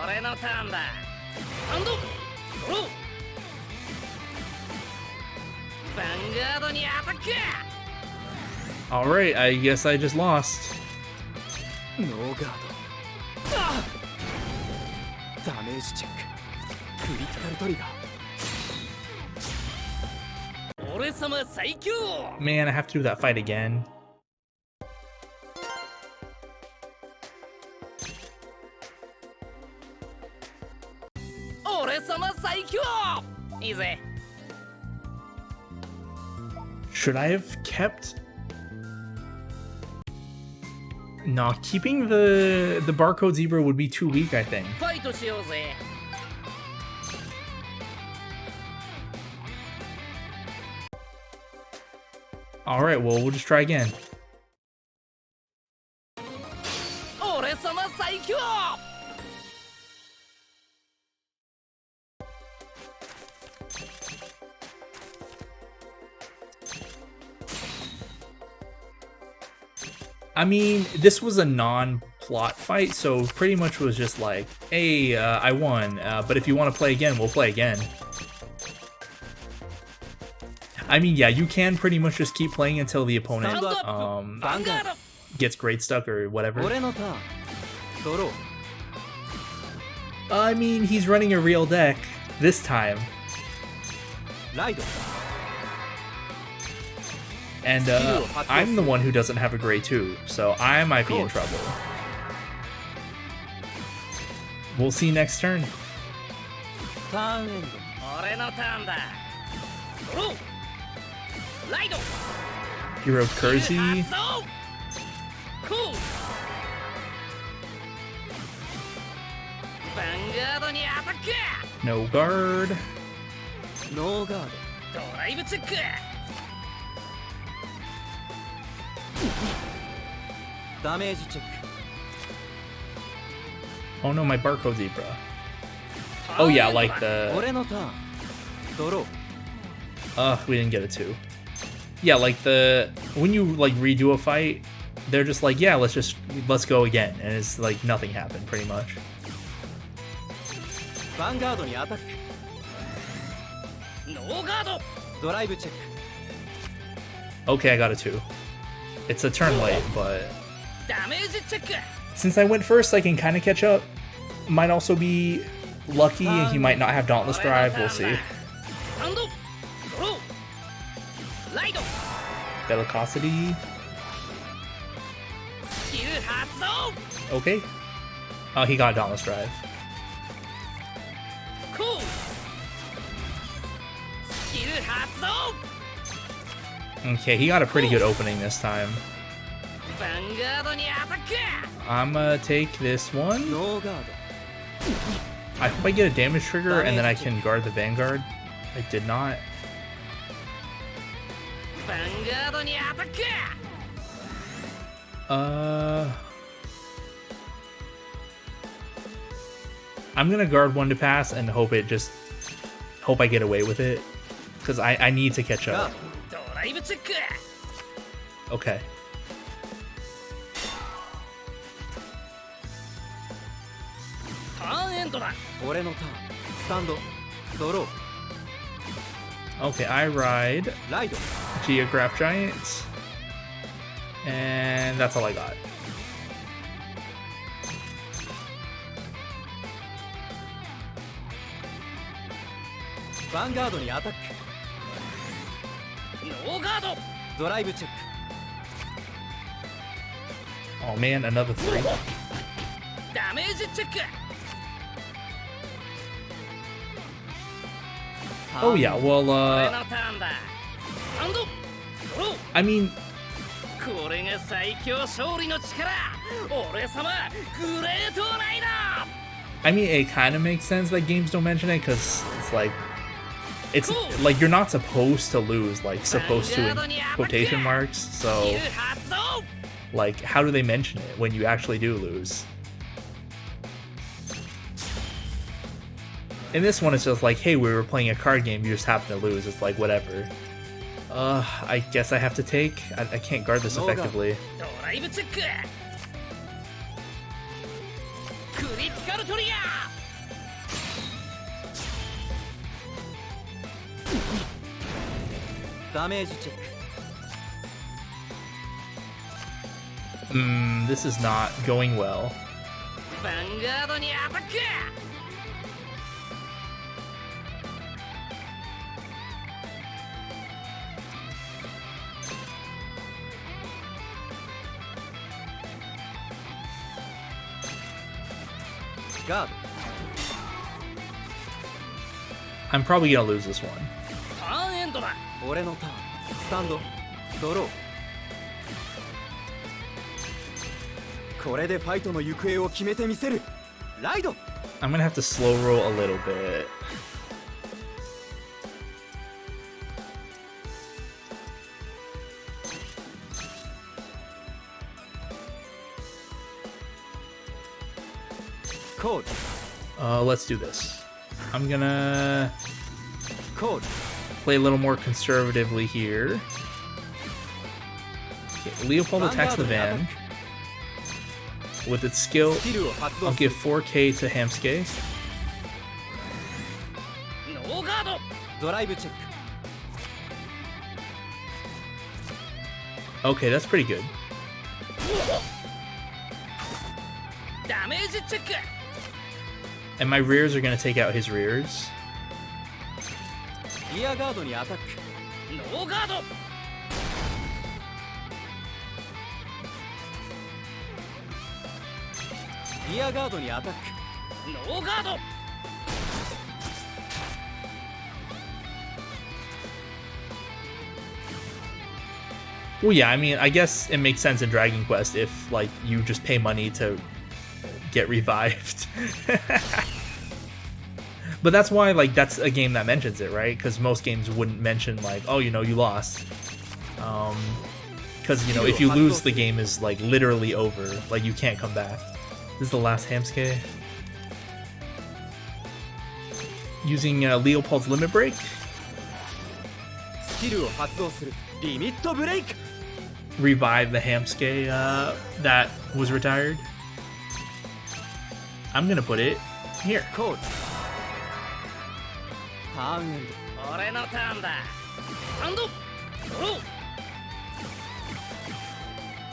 俺のターンだ。スタンド。ドロー。ヴァンガードにアタック。 Alright, I guess I just lost. ノーガード。ダメージチェック。クリティカルトリガー。 俺様最強。 Man, I have to do that fight again. 俺様最強。いいぜ。 Should I have kept? No, keeping the barcode zebra would be too weak, I think. ファイトしようぜ。 Alright, well, we'll just try again. 俺様最強。 I mean, this was a non-plot fight, so pretty much was just like, hey, I won, but if you want to play again, we'll play again. I mean, yeah, you can pretty much just keep playing until the opponent gets great stuck or whatever. I mean, he's running a real deck this time. And I'm the one who doesn't have a gray too, so I might be in trouble. We'll see next turn. 俺のターンだ。ドロー。ライド。 Hero Kersey. 発動。コール。ヴァンガードにアタック。 No guard. ノーガード。 ドライブチェック。 ダメージチェック。 Oh no, my barcode zebra. Oh yeah, like the... 俺のターン。ドロー。 we didn't get it too. Yeah, like the... When you like redo a fight, they're just like, yeah, let's go again. And it's like nothing happened, pretty much. ヴァンガードにアタック。 ノーガード。 ドライブチェック。 Okay, I got it too. It's a turn late, but... ダメージチェック。 Since I went first, I can kind of catch up. Might also be lucky, and he might not have Dauntless Drive. We'll see. スタンド。ドロー。ライド。 Bellicosity. スキル発動。 Okay. Oh, he got Dauntless Drive. コール。スキル発動。 Okay, he got a pretty good opening this time. ヴァンガードにアタック。 I'm gonna take this one. ノーガー I hope I get a damage trigger and then I can guard the Vanguard. I did not. ヴァンガードにアタック。 I'm gonna guard one to pass and hope I get away with it. Because I need to catch up. ドライブチェック。 Okay. ターンエンドだ。 ド。俺のターン。スタンド。ドロー。 Okay, I ride ライド。 Geograph Giant. And that's all I got. ヴァンガードにアタック。 ノーガード。 ドライブチェッ Oh man, another 3. ダメージチェック Oh yeah, well, 俺のターンだスタンドドロー I mean, これが最強勝利の力俺様グレートライダー I mean, it kind of makes sense that games don't mention it, because it's like you're not supposed to lose, like supposed to in quotation marks, so 発動 like how do they mention it when you actually do lose? In this one, it's just like, hey, we were playing a card game, you just happen to lose. It's like, whatever. I guess I have to take. I can't guard this effectively. ドライブチェッククリティカルトリガーダメージチェック This is not going well. ヴァンガードにアタック ガード I'm probably gonna lose this one. ターンエンドだ俺のターンスタンドドローこれでファイトの行方を決めてみせるライド I'm gonna have to slow roll a little bit. Code. Let's do this. I'm gonna Code. play a little more conservatively here. Okay, Leopold attacks the van. With its skill, I'll give 4k to Hamsuke. ノーガードドライブチェッ Okay, that's pretty good. ダメージチェック And my rears are gonna take out his rears. クリアガードにアタックノーガードリアガードにアタックノーガード Well, yeah, I mean, I guess it makes sense in Dragon Quest if, like, you just pay money to get revived. But that's why, like, that's a game that mentions it, right? Because most games wouldn't mention, like, oh, you know, you lost. Because, you know, if you lose, the game is, like, literally over. Like, you can't come back. This is the last Hamsuke. Using Leopold's Limit Break. スキルを発動するリミットブレイク Revive the Hamsuke that was retired. I'm gonna put it here. コードターンエンド俺のターンだスタンドドロー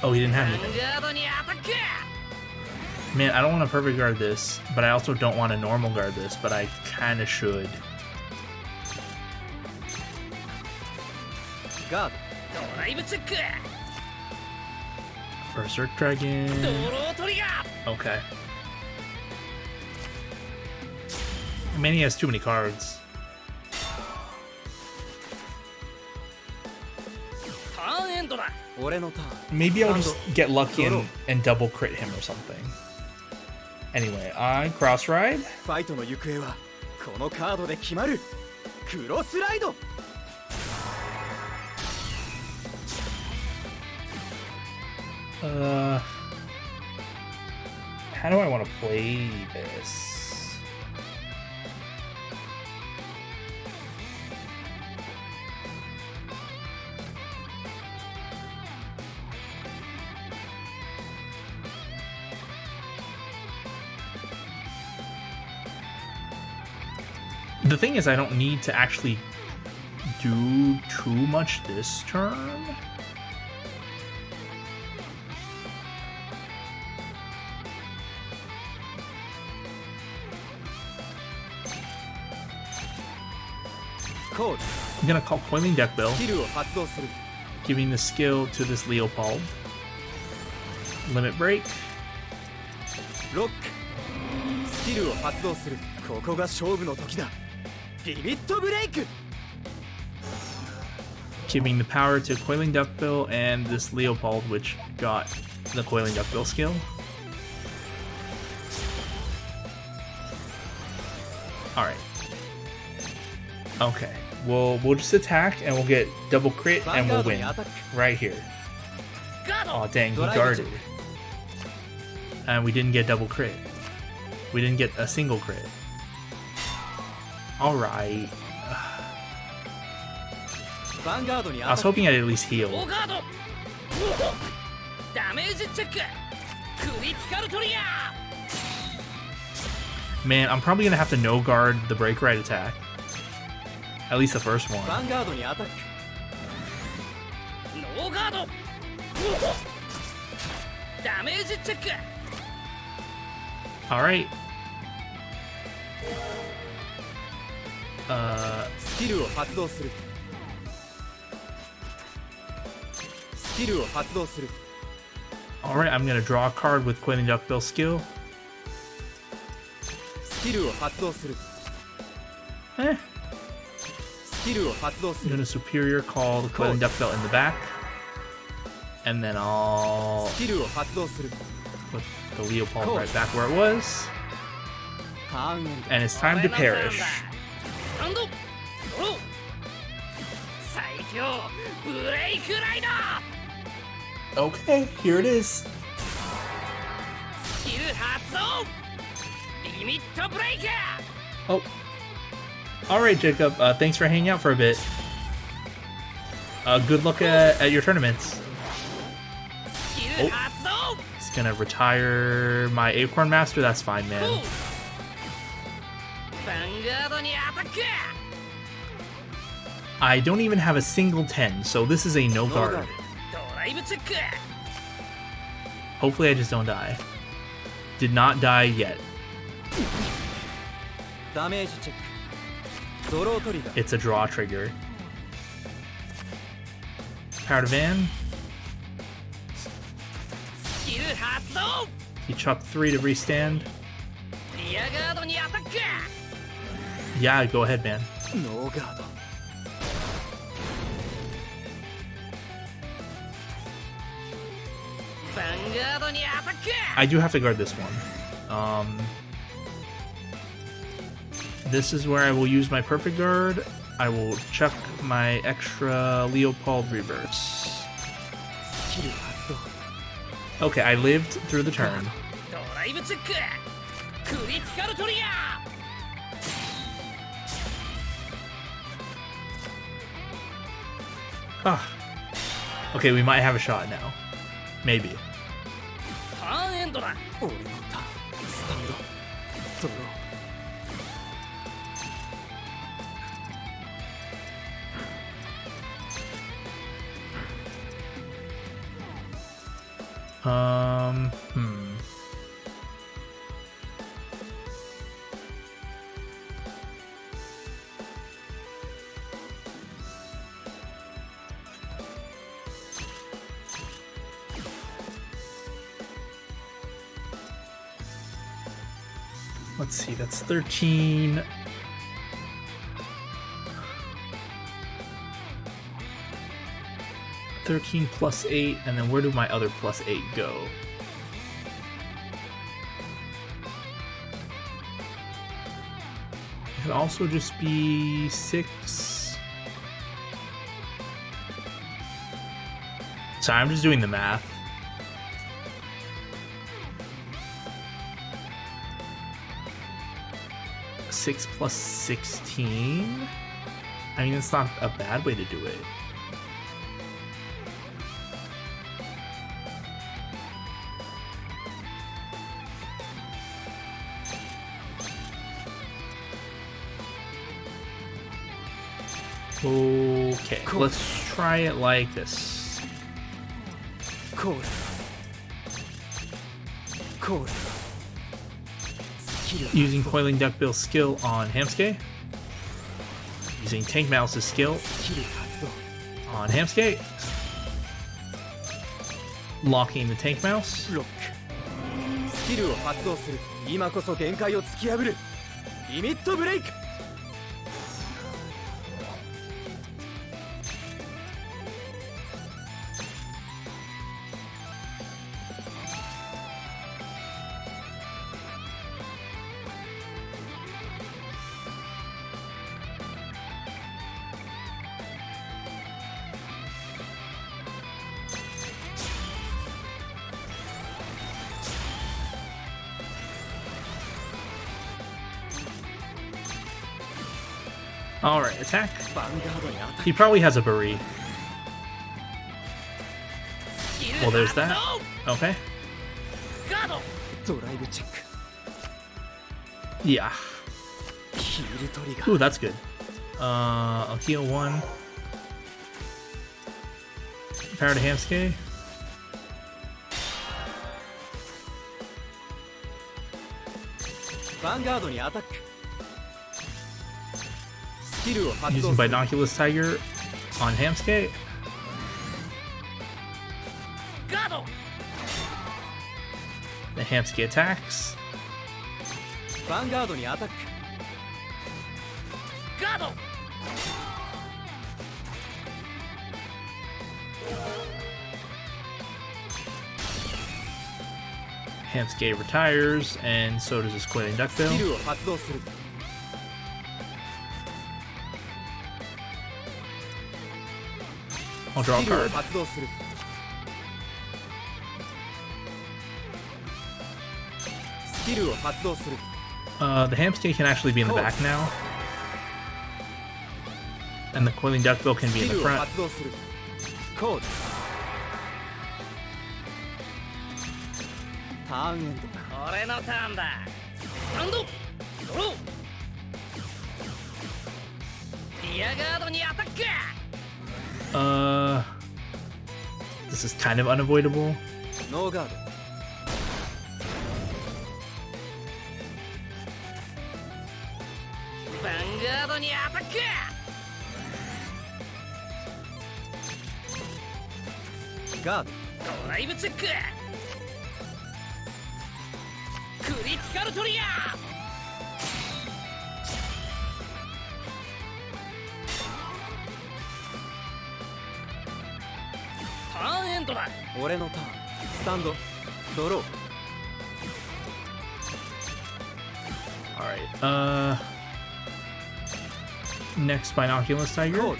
Oh, he didn't ヴ have ァ anything. ンガードにアタック Man, I don't want to perfect guard this, but I also don't want to normal guard this, but I kind of should. ガードライブチェック Berserk Dragon. ドロートリガー Okay. Man, he has too many cards. ターンエンドだド俺のターン Maybe I'll just get lucky and double crit him or something. Anyway, I cross ride. ファイトの行方はこのカードで決まるクロスライド How do I want to play this? The thing is, I don't need to actually do too much this turn.コード I'm gonna call Coiling Deck Bill, スキルを発動する giving the skill to this Leopold. Limit break. ロックスキルを発動する。ここが勝負の時だ。リミットブレイク。 Giving the power to Coiling Duckbill and this Leopold, which got the Coiling Duckbill skill. Alright. Okay. We'll just attack and we'll get double crit and we'll win. Right here. Oh dang, he guarded. And we didn't get double crit. We didn't get a single crit. Alright. I was hoping I'd at least heal. Man, I'm probably gonna have to no guard the break right attack. At least the first one. Alright. Alright, I'm gonna draw a card with Coiling Duckbill skill. Eh. I'm gonna superior call the Coiling Duckbill in the back. And then I'll put the Leopold right back where it was. And it's time to perish. Okay, here it is. Oh. Alright, Jacob. Thanks for hanging out for a bit. Good luck at your tournaments. Oh. He's gonna retire my Acorn Master. That's fine, man. I don't even have a single 10, so this is a no guard. Hopefully I just don't die. Did not die yet. It's a draw trigger. Power to Van. He chucked 3 to restand. Yeah, go ahead, man. I do have to guard this one. This is where I will use my perfect guard. I will chuck my extra Leopold reverse. Okay, I lived through the turn. Ah. Okay, we might have a shot now. Maybe. Let's see, that's 13. +13 +8, and then where do my other +8 go? It could also just be 6. Sorry, I'm just doing the math. +6 +16? I mean, it's not a bad way to do it. Okay, let's try it like this. Using Coiling Duckbill's skill on Hamsuke. Using Tank Mouse's skill on Hamsuke. locking the tank mouse. ロックスキルを発動する今こそ限界を突き破るリミットブレイク Alright, attack. ヴァンガードに当た He probably has a Buri. Well, there's that. Okay. ガードドライブチェック Yeah. ヒールトリガ Ooh, ー that's good. I'll heal 1. Power to Hamsuke. ヴァンガードにアタックスキルを発動 Using する Binoculus Tiger on Hamsuke. ガード The Hamsuke attacks. ヴァンガードにアタック ガード Hamsuke retires, and so does his Coiling スキ Duckbill. ルを発動する I'll draw ス a キルを card. 発動するスキルを発動する The Hamsuke can actually be in the back now. And the Coiling Duckbill can ス be キ in the ルを front. 発動するコードターンエンドだ俺のターンだスタンドドローリアガードにアタック This is kind of unavoidable. ノーガード ヴァンガードにアタック ガードドライブチェッククリティカルトリガーターンエンドだ俺のターンスタンドドロー Alright, next Binoculus コー Tiger. ド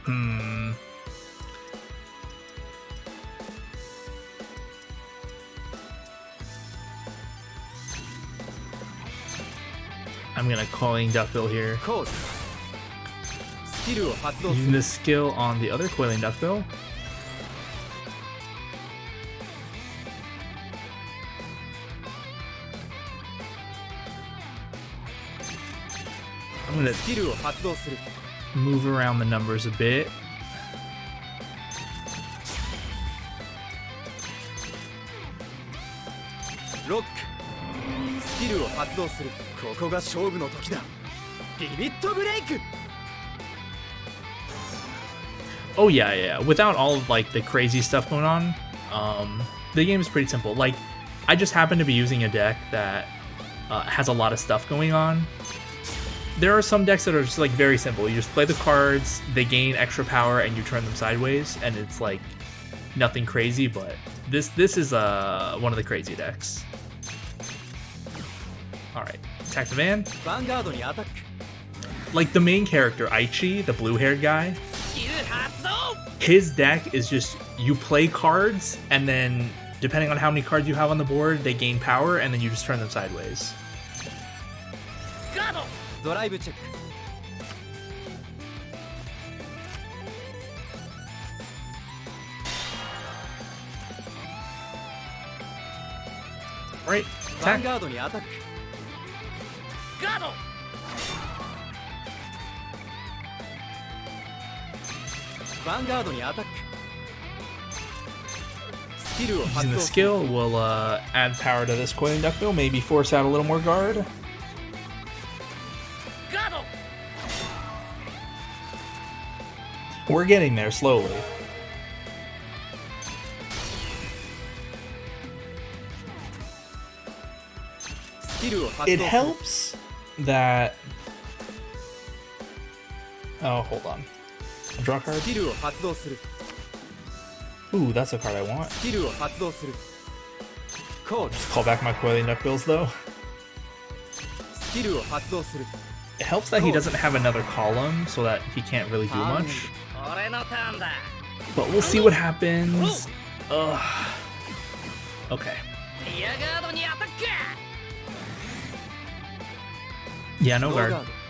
Hmm. I'm gonna Coiling Duckbill here. コードスキルを発動す Using る this skill on the other Coiling Duckbill. I'm gonna スキルを発動する move around the numbers a bit. ロックスキルを発動するここが勝負の時だリミットブレイク Oh yeah, yeah. Without all of like the crazy stuff going on, the game is pretty simple. Like, I just happen to be using a deck that has a lot of stuff going on. There are some decks that are just like very simple. You just play the cards, they gain extra power, and you turn them sideways, and it's like nothing crazy. But this is one of the crazy decks. All right, attack the van. ヴァンガードにアタック Like the main character, Aichi, the blue-haired guy. スキル発動 His deck is just you play cards, and then depending on how many cards you have on the board, they gain power, and then you just turn them sideways. ガードドライブチェック Right, ヴァン attack. ガードにアタックガードヴァンガードにアタック。スキルを Using 発 the 動する。 skill will add power to this coiling duckbill, maybe force out a little more guard. ガード We're getting there slowly. スキルを発動す It る。 helps that... Oh, hold on. I'll draw a card. スキルを発動する。 Ooh, that's a card I want. スキルを発動する。コール。 Call back my coiling duckbills, though. スキルを発動する。 It helps that he doesn't have another column, so that he can't really do much. 俺のターンだ But we'll see what happens. Ugh. Okay. リアガードにアタック Yeah, no ノーガー guard. ド。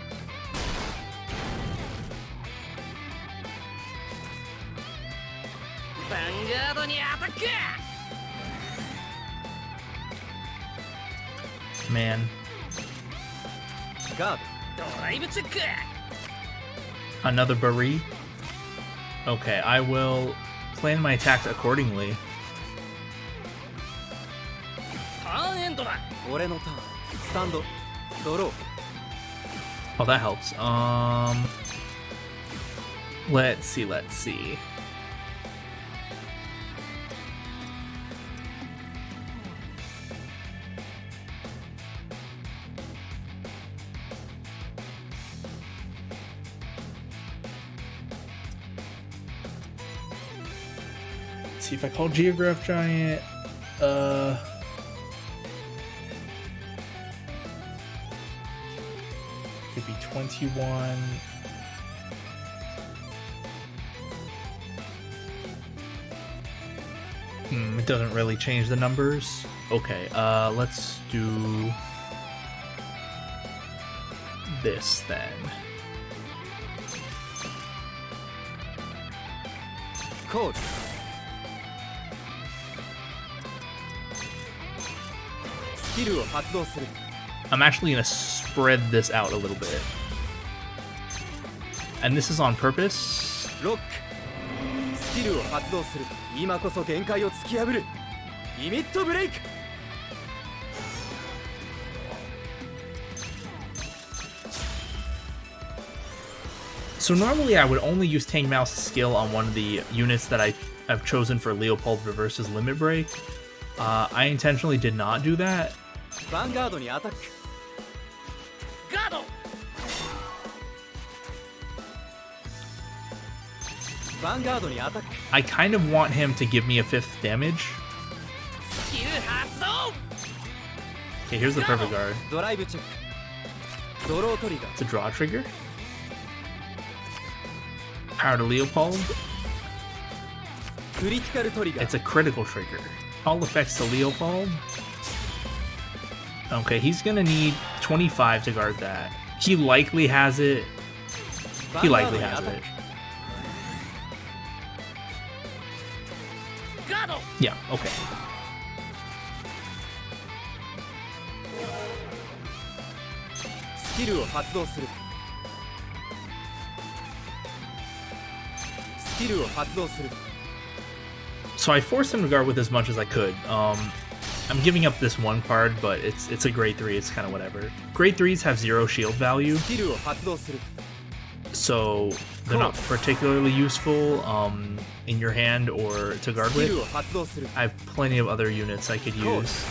ヴァンガードにアタック Man. ガードライブチェック Another Bari. Okay, I will plan my attacks accordingly. ターンエンドだド。俺のターン。スタンド。ドロー。 Oh, that helps. Let's see, let's see. Let's see if I call Geograph Giant. Could be 21. It doesn't really change the numbers. Okay, let's do this then. コール。スキルを発動する。 I'm actually gonna spread this out a little bit. And this is on purpose. ロック。スキルを発動する。今こそ限界を突き破る。リミットブレイク。 So normally I would only use Tang Mouse's skill on one of the units that I've chosen for Leopold Reverse's Limit Break. I intentionally did not do that. ヴァンガードにアタック。ガード ヴァンガードにアタック。 I kind of want him to give me a 5th damage. スキル発動 Okay, here's the perfect guard. ドライブチェック。ドロートリガー。 It's a draw trigger. Power to Leopold. クリティカルトリガー。 It's a critical trigger. All effects to Leopold. Okay, he's gonna need 25 to guard that. He likely has it. He likely has it. ガード Yeah, okay. スキルを発動する。スキルを発動する。 So I forced him to guard with as much as I could. I'm giving up this one card, but it's a grade 3. It's kind of whatever. Grade 3s have 0 shield value, スキルを発動する。 so they're not particularly useful in your hand or to guard スキル with. を発動する。 I have plenty of other units I could use.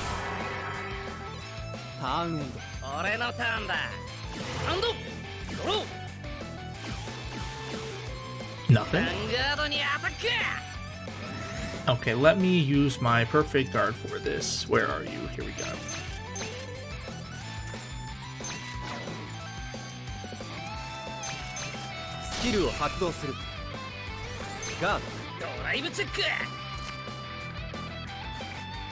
ターンエンド。俺のターンだアンドドロー Nothing. ヴァンガードにアタック Okay, let me use my perfect guard for this. Where are you? Here we go. スキルを発動する。ガード。ドライブチェック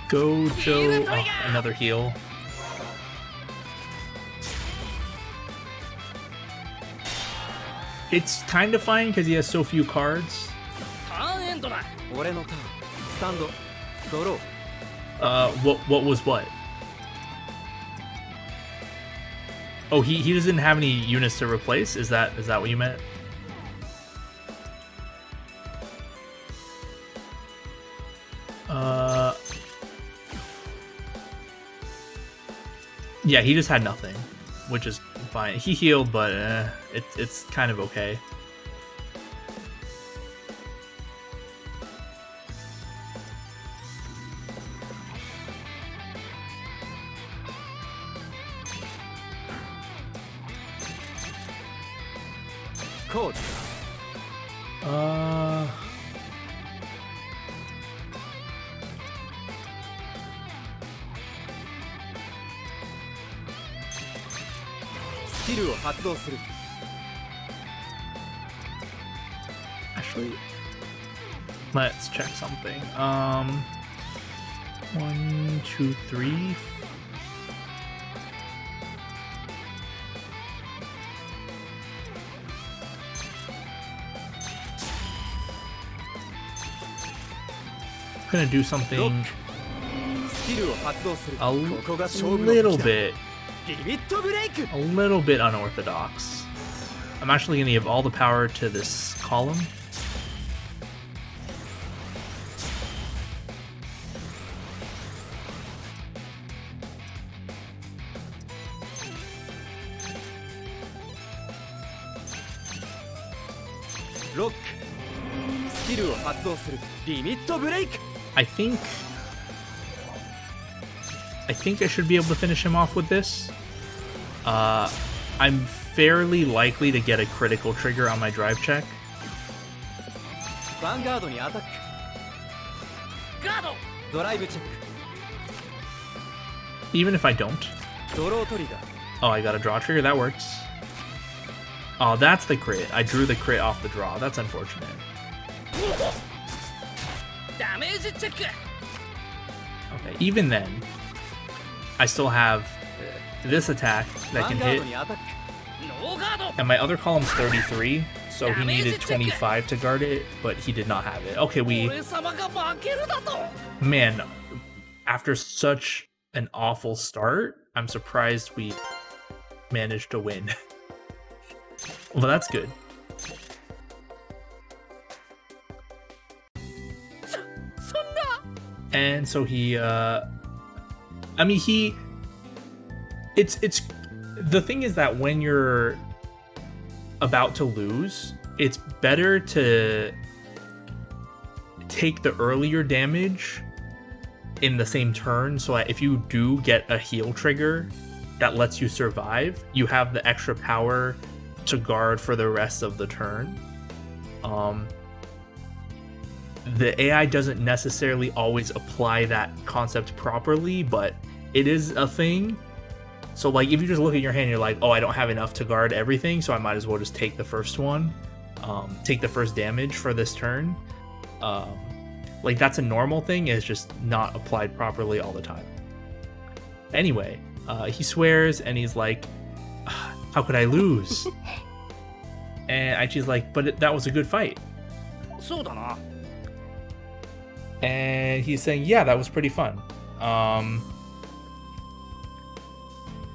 Go, Joe. Oh, another heal. It's kind of fine because he has so few cards. ターンエンドだ俺のターン。スタンド。ドロー。 What was what? Oh, he doesn't have any units to replace. Is that what you meant? Yeah, he just had nothing, which is fine. He healed, but it's kind of okay. Coach. Skill を発動する。 Actually, let's check something. 1, 2, 3. I'm gonna do something a little bit unorthodox. I'm actually gonna give all the power to this column. Lock. Skill を発動する。リミットブレイク。 I think I should be able to finish him off with this. I'm fairly likely to get a critical trigger on my drive check. Vanguard にアタック。ガード。ドライブチェック。 Even if I don't. ドロートリガー。 Oh, I got a draw trigger. That works. Oh, that's the crit. I drew the crit off the draw. That's unfortunate. Damage check. Okay, even then, I still have this attack that can hit. And my other column's 33, so he needed 25 to guard it, but he did not have it. Okay, Man, after such an awful start, I'm surprised we managed to win. Well, that's good. And so he, I mean, it's, the thing is that when you're about to lose, it's better to take the earlier damage in the same turn, so that if you do get a heal trigger that lets you survive, you have the extra power to guard for the rest of the turn. The AI doesn't necessarily always apply that concept properly, but it is a thing. So like if you just look at your hand, you're like, oh, I don't have enough to guard everything, so I might as well just take the first one, take the first damage for this turn. Like that's a normal thing, it's just not applied properly all the time. Anyway, he swears and he's like, how could I lose? And Aichi's like, but that was a good fight. And he's saying, yeah, that was pretty fun.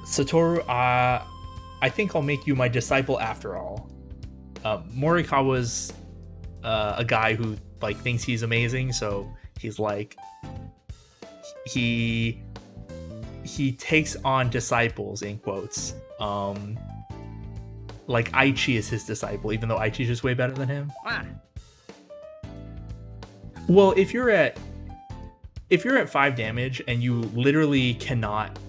Satoru, I think I'll make you my disciple after all. Morikawa's a guy who like thinks he's amazing, so he's like, he takes on disciples in quotes. Like Aichi is his disciple, even though Aichi's just way better than him. Well, if you're at 5 damage and you literally cannot,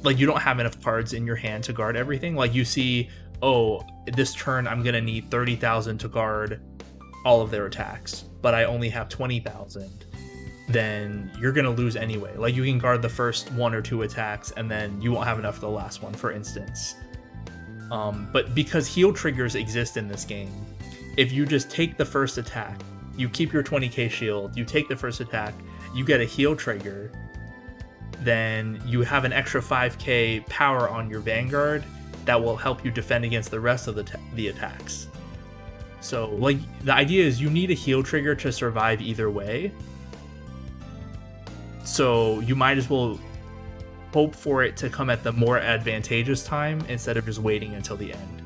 like you don't have enough cards in your hand to guard everything, like you see, oh, this turn I'm gonna need 30,000 to guard all of their attacks, but I only have 20,000, then you're gonna lose anyway. Like you can guard the first 1 or 2 attacks and then you won't have enough for the last one, for instance. But because heal triggers exist in this game, if you just take the first attack, you keep your 20k shield, you take the first attack, you get a heal trigger, then you have an extra 5k power on your Vanguard that will help you defend against the rest of the attacks. So, like, the idea is you need a heal trigger to survive either way. So you might as well hope for it to come at the more advantageous time instead of just waiting until the end.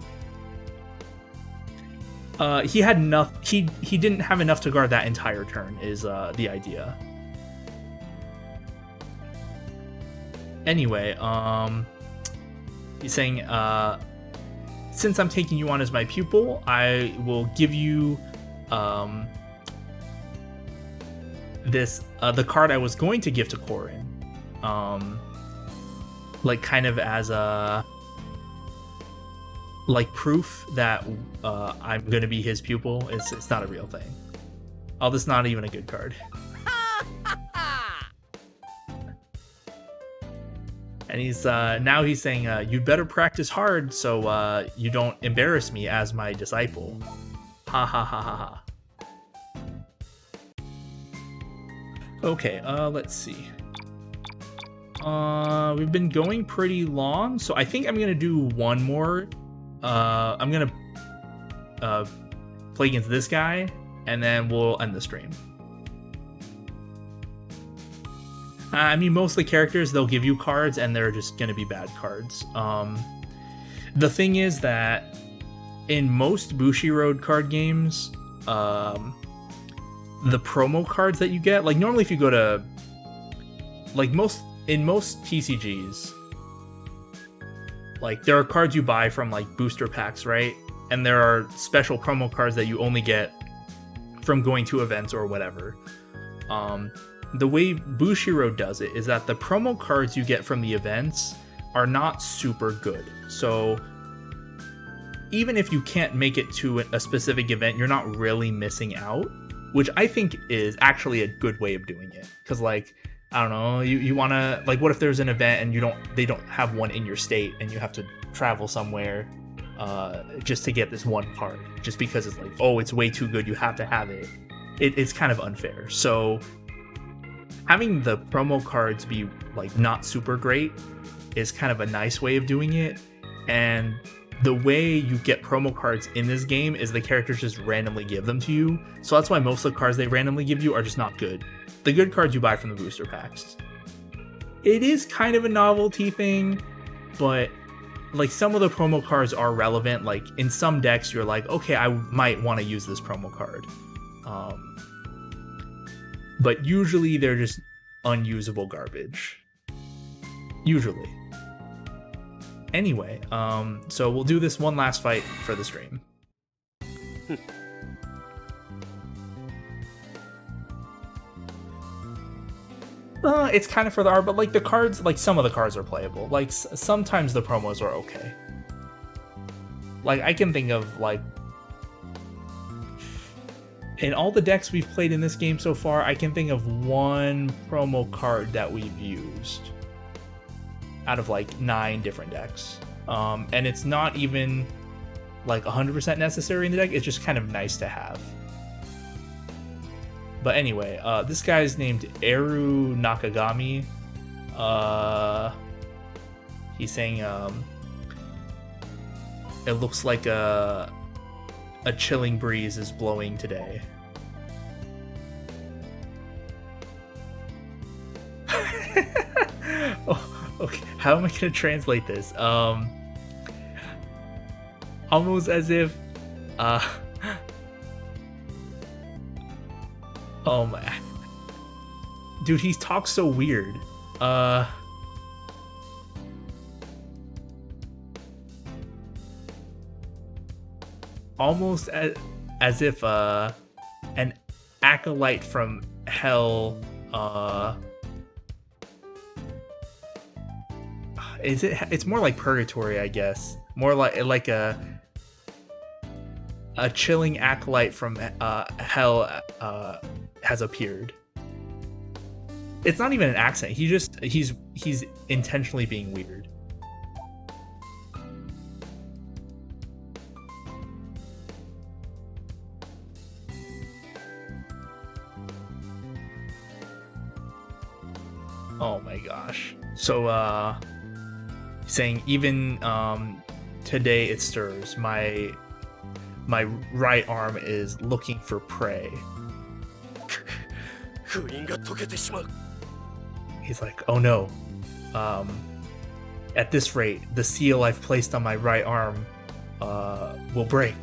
He had enough. He didn't have enough to guard that entire turn. Is the idea. Anyway, he's saying, since I'm taking you on as my pupil, I will give you this the card I was going to give to Corin, like kind of as a like proof that I'm gonna be his pupil. It's not a real thing. Oh, this is not even a good card. And he's now he's saying, you'd better practice hard so you don't embarrass me as my disciple. Ha ha ha ha ha. Okay, let's see. We've been going pretty long, so I think I'm gonna do one more. I'm gonna play against this guy, and then we'll end the stream. I mean, most of the characters, they'll give you cards, and they're just gonna be bad cards. The thing is that in most Bushiroad card games, the promo cards that you get, like normally if you go to, like in most TCGs, like there are cards you buy from like booster packs, right? And there are special promo cards that you only get from going to events or whatever. The way Bushiroad does it is that the promo cards you get from the events are not super good. So even if you can't make it to a specific event, you're not really missing out, which I think is actually a good way of doing it. Because like, I don't know, you want to, like, what if there's an event and they don't have one in your state and you have to travel somewhere just to get this one card, just because it's like, oh, it's way too good, you have to have it. It's kind of unfair. So having the promo cards be like not super great is kind of a nice way of doing it. And the way you get promo cards in this game is the characters just randomly give them to you. So that's why most of the cards they randomly give you are just not good. The good cards you buy from the booster packs. It is kind of a novelty thing, but like some of the promo cards are relevant. Like in some decks, you're like, okay, I might want to use this promo card. But usually they're just unusable garbage. Usually. Anyway, so we'll do this one last fight for the stream. It's kind of for the art, but like the cards, like some of the cards are playable. Like sometimes the promos are okay. Like I can think of like, in all the decks we've played in this game so far, I can think of one promo card that we've used out of like 9 different decks. And it's not even like 100% necessary in the deck, it's just kind of nice to have. But anyway, this guy's named Eru Nakagami. He's saying it looks like a chilling breeze is blowing today. Oh, okay. How am I gonna translate this? Almost as if oh my dude, he talks so weird. Almost as if an acolyte from hell it's more like purgatory, I guess. More like a chilling acolyte from hell has appeared. It's not even an accent. He's intentionally being weird. Oh my gosh. So saying even today it stirs. My right arm is looking for prey. He's like, oh no. At this rate, the seal I've placed on my right arm will break.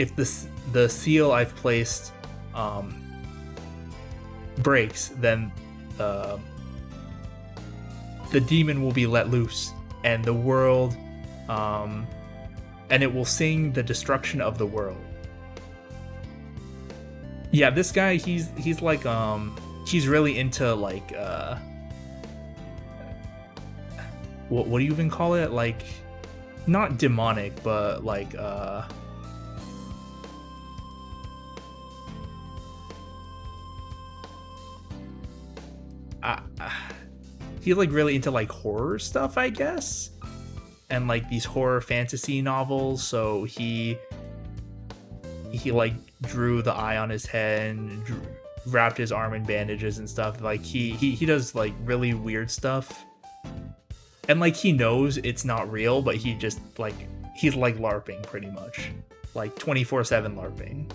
if the seal I've placed breaks, then the demon will be let loose, and the world, and it will sing the destruction of the world. Yeah, this guy, he's like he's really into like what do you even call it? Like, not demonic, but like he's like really into like horror stuff, I guess, and like these horror fantasy novels. So he like drew the eye on his head and wrapped his arm in bandages and stuff. Like he does like really weird stuff, and like he knows it's not real, but he just like he's like LARPing pretty much, like 24/7 LARPing.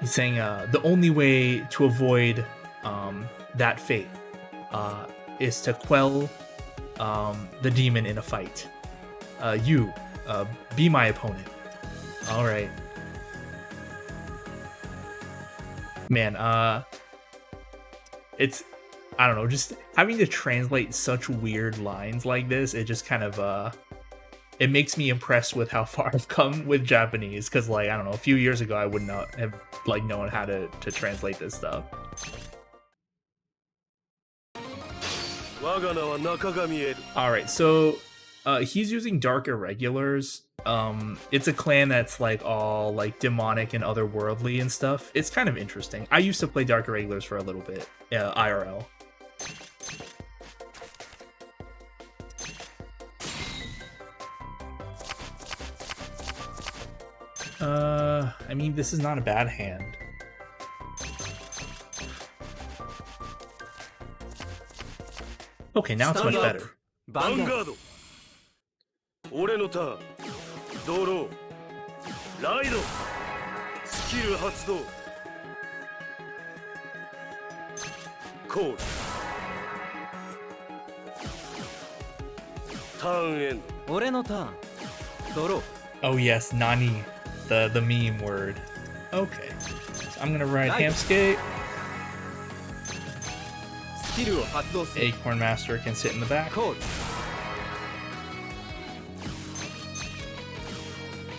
He's saying the only way to avoid that fate is to quell the demon in a fight. You be my opponent. All right, man. It's, I don't know, just having to translate such weird lines like this. It just kind of it makes me impressed with how far I've come with Japanese, because like, I don't know, a few years ago I would not have like known how to translate this stuff. Alright, so he's using Dark Irregulars. It's a clan that's like all like demonic and otherworldly and stuff. It's kind of interesting. I used to play Dark Irregulars for a little bit, IRL. I mean, this is not a bad hand. Okay, now it's much better. Vanguard. 俺のターン。ドロー。ライド。スキル発動。コール。ターンエンド。俺のターン。ドロー。 Oh yes, Nani, the meme word. Okay, so I'm gonna ride Hamskate. Acorn Master can sit in the back.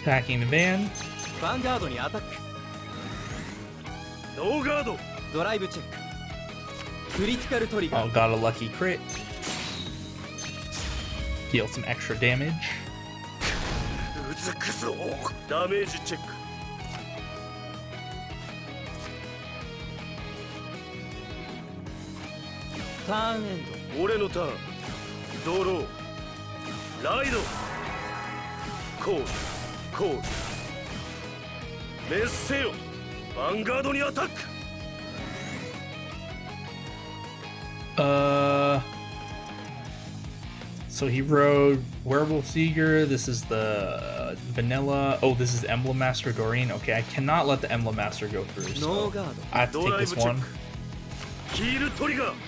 Attacking the van. Vanguard にアタック。ノーガード。ドライブチェック。クリティカルトリガー。 Oh, got a lucky crit. Deal some extra damage. うずくぞ。ダメージチェック。ターンエンド。俺のターン。ドロー。ライド。コール。コール。メッセよ。ヴァンガードにアタック。So he rode Werewolf Seeger. This is the vanilla. Oh, this is Emblem Master Doreen. Okay, I cannot let the Emblem Master go through. So I have to take this one.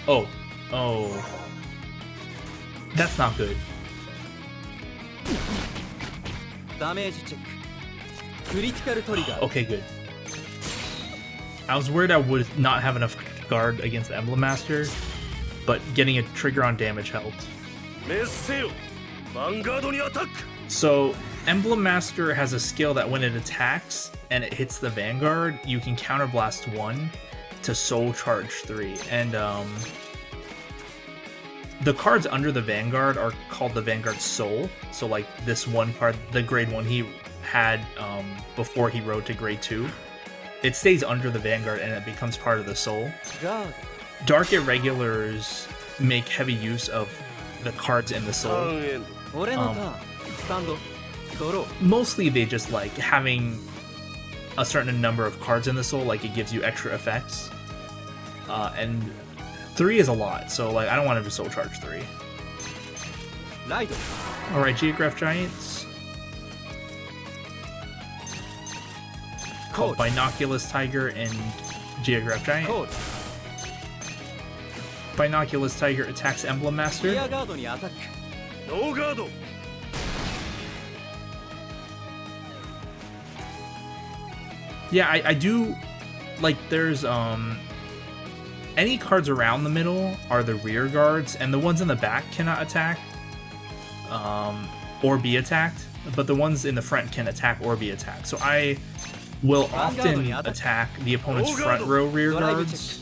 Oh, oh, that's not good. Okay, good. I was worried I would not have enough guard against the Emblem Master, but getting a trigger on damage helped. So, Emblem Master has a skill that when it attacks and it hits the Vanguard, you can counterblast 1 to Soul Charge 3. And the cards under the Vanguard are called the Vanguard Soul. So like this one card, the grade 1 he had before he rode to grade 2, it stays under the Vanguard and it becomes part of the Soul. Dark Irregulars make heavy use of the cards in the Soul. Mostly they just like having a certain number of cards in the Soul, like it gives you extra effects. And 3 is a lot, so like I don't want him to Soul Charge 3. Alright, Geograph Giants. Called Binoculus Tiger and Geograph Giant. Binoculars Tiger attacks Emblem リ Master. アガードにアタック。ノーガード Yeah, I do like there's any cards around the middle are the rear guards, and the ones in the back cannot attack or be attacked, but the ones in the front can attack or be attacked. So I will often attack the opponent's front row rear guards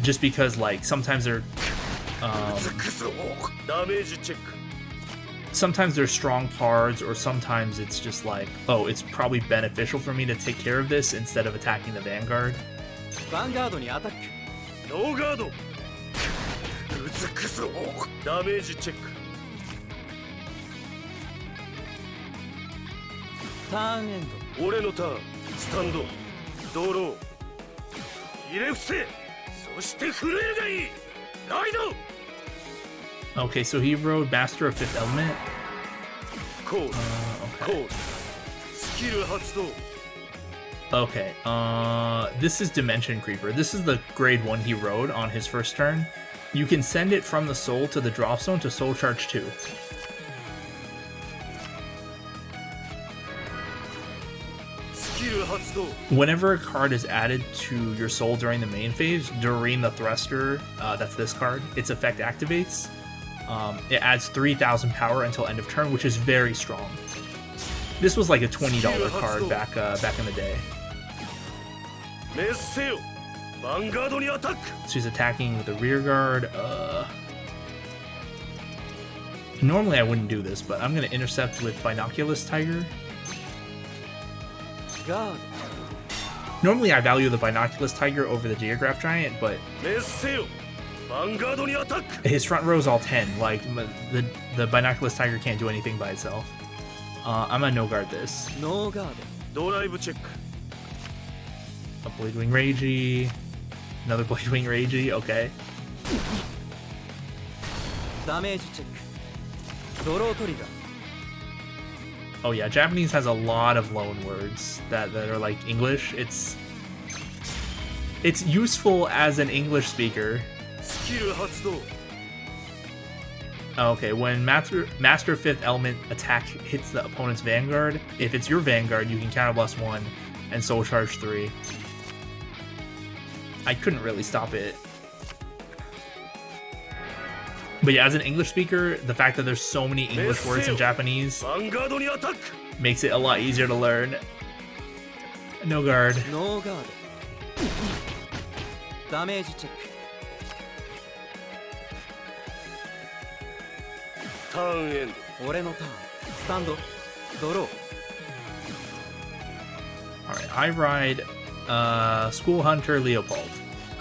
just because like sometimes they're くそダメージチェック sometimes they're strong cards, or sometimes it's just like, oh, it's probably beneficial for me to take care of this instead of attacking the Vanguard. ヴァンガードにアタック。ノーガードくそダメージチェックターンエンド。俺のターンスタンドドロー入れ伏せそして震えるがいいライド Okay, so he rode Master of Fifth Element. コールコ Okay. ールスキル発動 Okay, this is Dimension Creeper. This is the grade 1 he rode on his first turn. You can send it from the soul to the drop zone to soul charge 2. スキル発動 Whenever a card is added to your soul during the main phase, during the thruster, that's this card, its effect activates. It adds 3,000 power until end of turn, which is very strong. This was like a $20 card back in the day. メッセよヴァンガードにアタック So he's attacking with the rear guard. Normally I wouldn't do this, but I'm going to intercept with Binoculars Tiger. ガー Normally I value the Binoculars Tiger over the Geograph Giant, but メッセよヴァンガードにアタック his front row is all 10. Like, the Binoculars Tiger can't do anything by itself. I'm going to no-guard this. ド。ノーガードライブチェック A Blade Wing Ragey. Another Blade Wing Ragey, okay. ド。ダメージチェック。ドロートリガー。 Oh yeah, Japanese has a lot of loan words that are like English. It's useful as an English speaker. スキル発動 Okay, when Master Fifth Element attack hits the opponent's Vanguard, if it's your Vanguard, you can counter blast 1 and soul charge 3. I couldn't really stop it. But yeah, as an English speaker, the fact that there's so many English words in Japanese ヴァンガードにアタック makes it a lot easier to learn. No guard. ノーガード。ダメージチェック。ターンエンド俺のターン。スタンド。ドロー。 Alright, I ride School Hunter Leopold.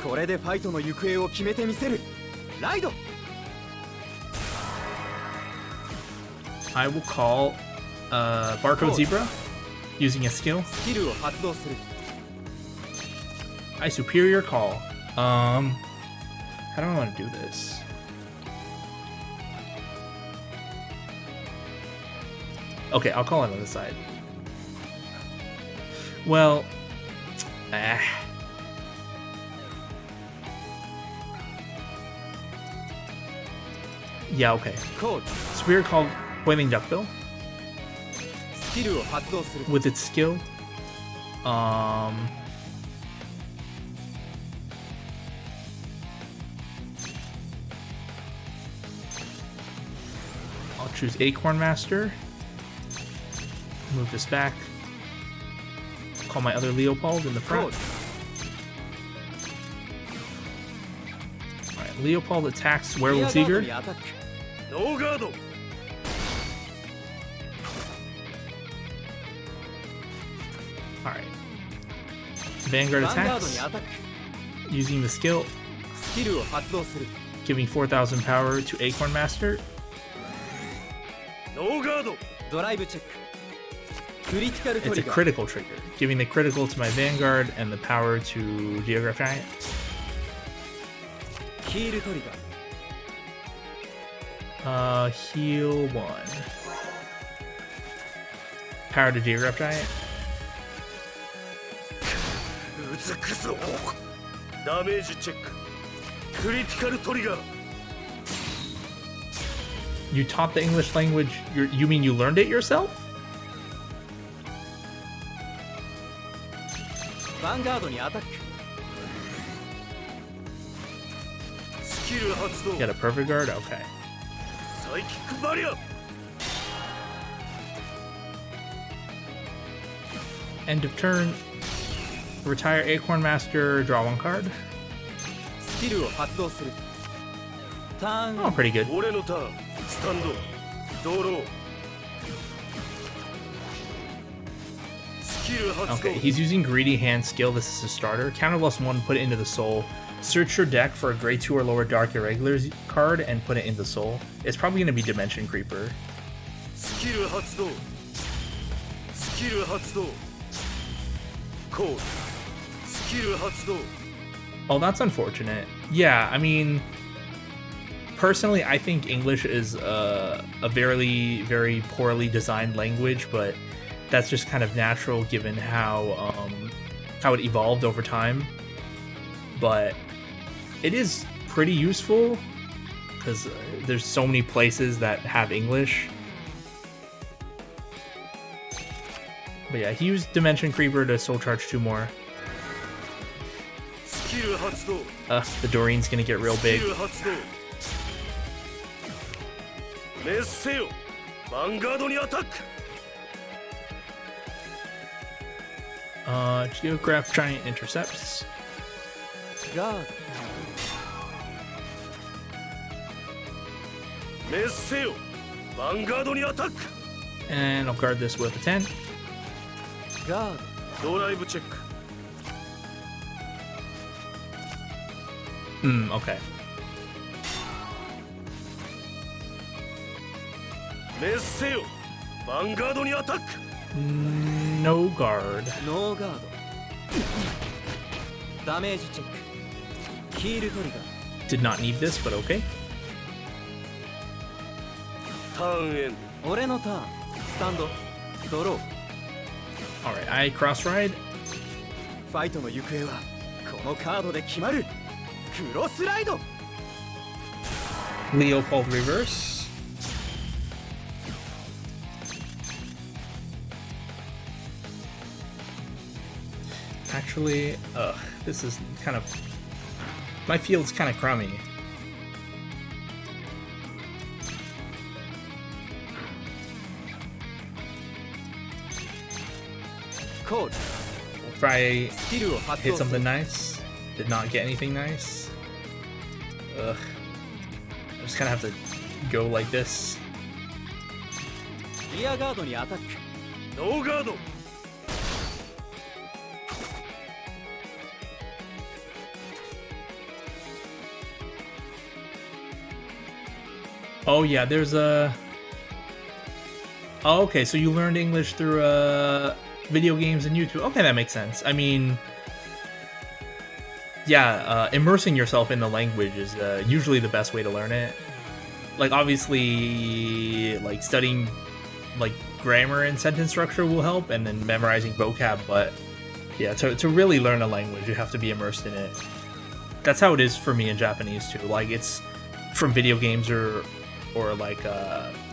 これでファイトの行方を決めてみせる。ライド。 I will call Barcode Zebra using a skill. スキルを発動する。 I superior call. How do I want to do this? Okay, I'll call it on the side. Well, yeah, okay. コール。 Superior called Boiling Duckbill スキルを発動する。 with its skill. I'll choose Acorn Master. Move this back. Call my other Leopold in the コー front. ル。 Alright, Leopold attacks リア Werewolf ガード Eager. にアタック。ノーガード Alright. Vanguard ヴァンガード attacks にアタック。 using the skill, スキルを発動する。 giving 4,000 power to Acorn Master. ノーガードドライブチェック。クリティカルト It's リ a ガー。 critical trigger, giving the critical to my Vanguard and the power to Geograph Giant. ヒールトリガー。 Heal 1. Power to Geograph Giant. うずくぞダメージチェッククリティカルトリガー You taught the English language. You mean you learned it yourself? ヴァンガードにアタック。スキル発動 Get a perfect guard? Okay. サイキックバリア End of turn. Retire Acorn Master, draw one card. スキルを発動する。ターン Oh, pretty good. 俺のターンスタンドドロースキル発動 Okay, he's using Greedy Hand skill. This is his starter. Counter +1, put it into the soul. Search your deck for a grade 2 or lower Dark Irregulars card and put it in the soul. It's probably going to be Dimension Creeper. スキル発動スキル発動コールスキル発動 Oh, that's unfortunate. Yeah, I mean, personally, I think English is a very, very poorly designed language, but that's just kind of natural given how it evolved over time. But it is pretty useful because there's so many places that have English. But yeah, he used Dimension Creeper to Soul Charge 2 more. スキル発動 The Doreen's gonna get real ス big. キル発動滅せよヴァンガードにアタック Geograph Giant intercepts. ガード。滅せよヴァンガードにアタック And I'll guard this with a 10. ガード。ドライブチェック Okay. 滅せよヴァンガードにアタック No guard. ノーガード。ダメージチェック。ヒールトリガー。 Did not need this, but okay. ターンエン俺のターン。スタンド。ドロー。 Alright, I cross ride. ファイトの行方はこのカードで決まる。クロスライド。 Leopold reverse. Actually, this is kind of... My field's kind of crummy. Code. We'll try スキルを発 hit 動す something る。 nice. Did not get anything nice. Ugh. I just kind of have to go like this. リアガードにアタック。ノーガード Oh yeah, there's a... Oh, okay, so you learned English through video games and YouTube. Okay, that makes sense. I mean, yeah, immersing yourself in the language is usually the best way to learn it. Like, obviously, like, studying, like, grammar and sentence structure will help, and then memorizing vocab, but yeah, to really learn a language, you have to be immersed in it. That's how it is for me in Japanese, too. Like, it's from video games or like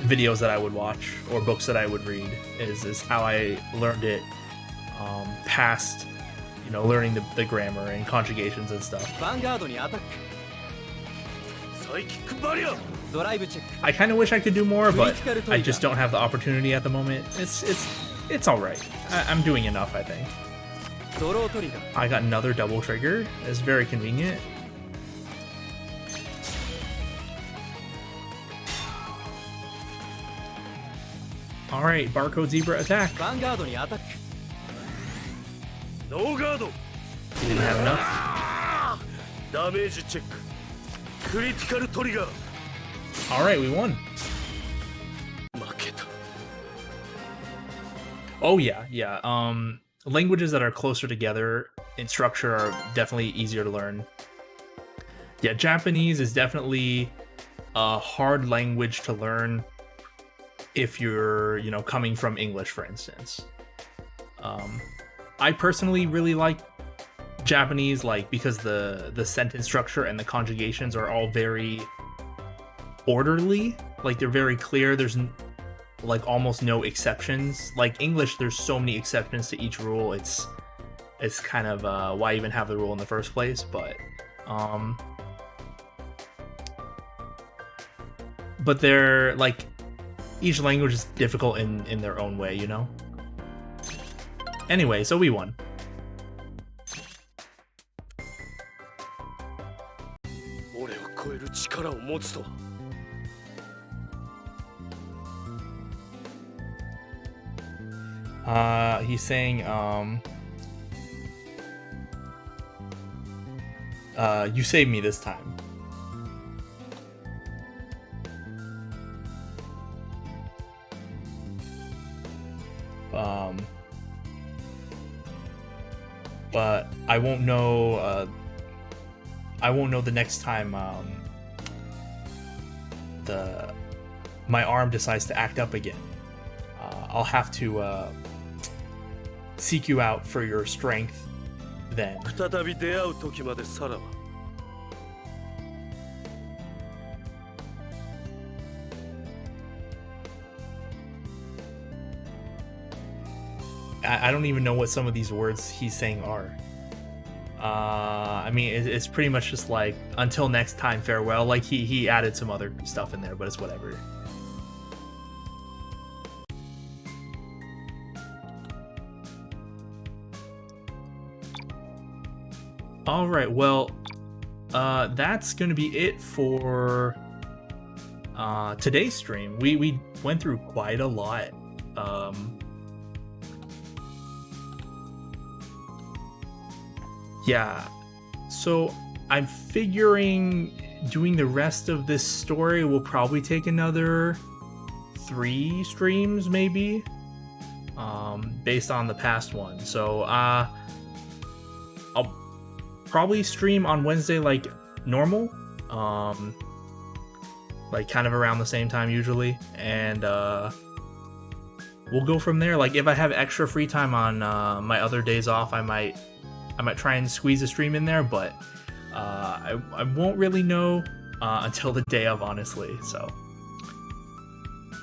videos that I would watch or books that I would read is how I learned it, past, you know, learning the grammar and conjugations and stuff. ヴァンガードにアタック。サイキックバリアドライブチェック。 I kind of wish I could do more, but I just don't have the opportunity at the moment. It's all right. I'm doing enough, I think. ドロートリガー。 I got another double trigger. It's very convenient. All right, Barcode Zebra attack. ヴァンガードにアタック。ノーガード He didn't have enough. ダメージチェッククリティカルトリガー All right, we won. 負けた Oh yeah, yeah. Languages that are closer together in structure are definitely easier to learn. Yeah, Japanese is definitely a hard language to learn if you're, you know, coming from English, for instance. I personally really like Japanese, like, because the sentence structure and the conjugations are all very orderly, like they're very clear. There's like almost no exceptions. Like English, there's so many exceptions to each rule. It's kind of why even have the rule in the first place. But they're like, each language is difficult in their own way, you know. Anyway, so we won. He's saying, you saved me this time. But I won't know, the next time, my arm decides to act up again. I'll have to, seek you out for your strength then. I don't even know what some of these words he's saying are. I mean, it's pretty much just like, until next time, farewell. Like he added some other stuff in there, but it's whatever. All right, well, that's going to be it for today's stream. We went through quite a lot. Yeah, so I'm figuring doing the rest of this story will probably take another 3 streams, maybe, based on the past one. So I'll probably stream on Wednesday like normal, like kind of around the same time usually, and we'll go from there. Like if I have extra free time on my other days off, I might try and squeeze a stream in there, but I won't really know until the day of, honestly. So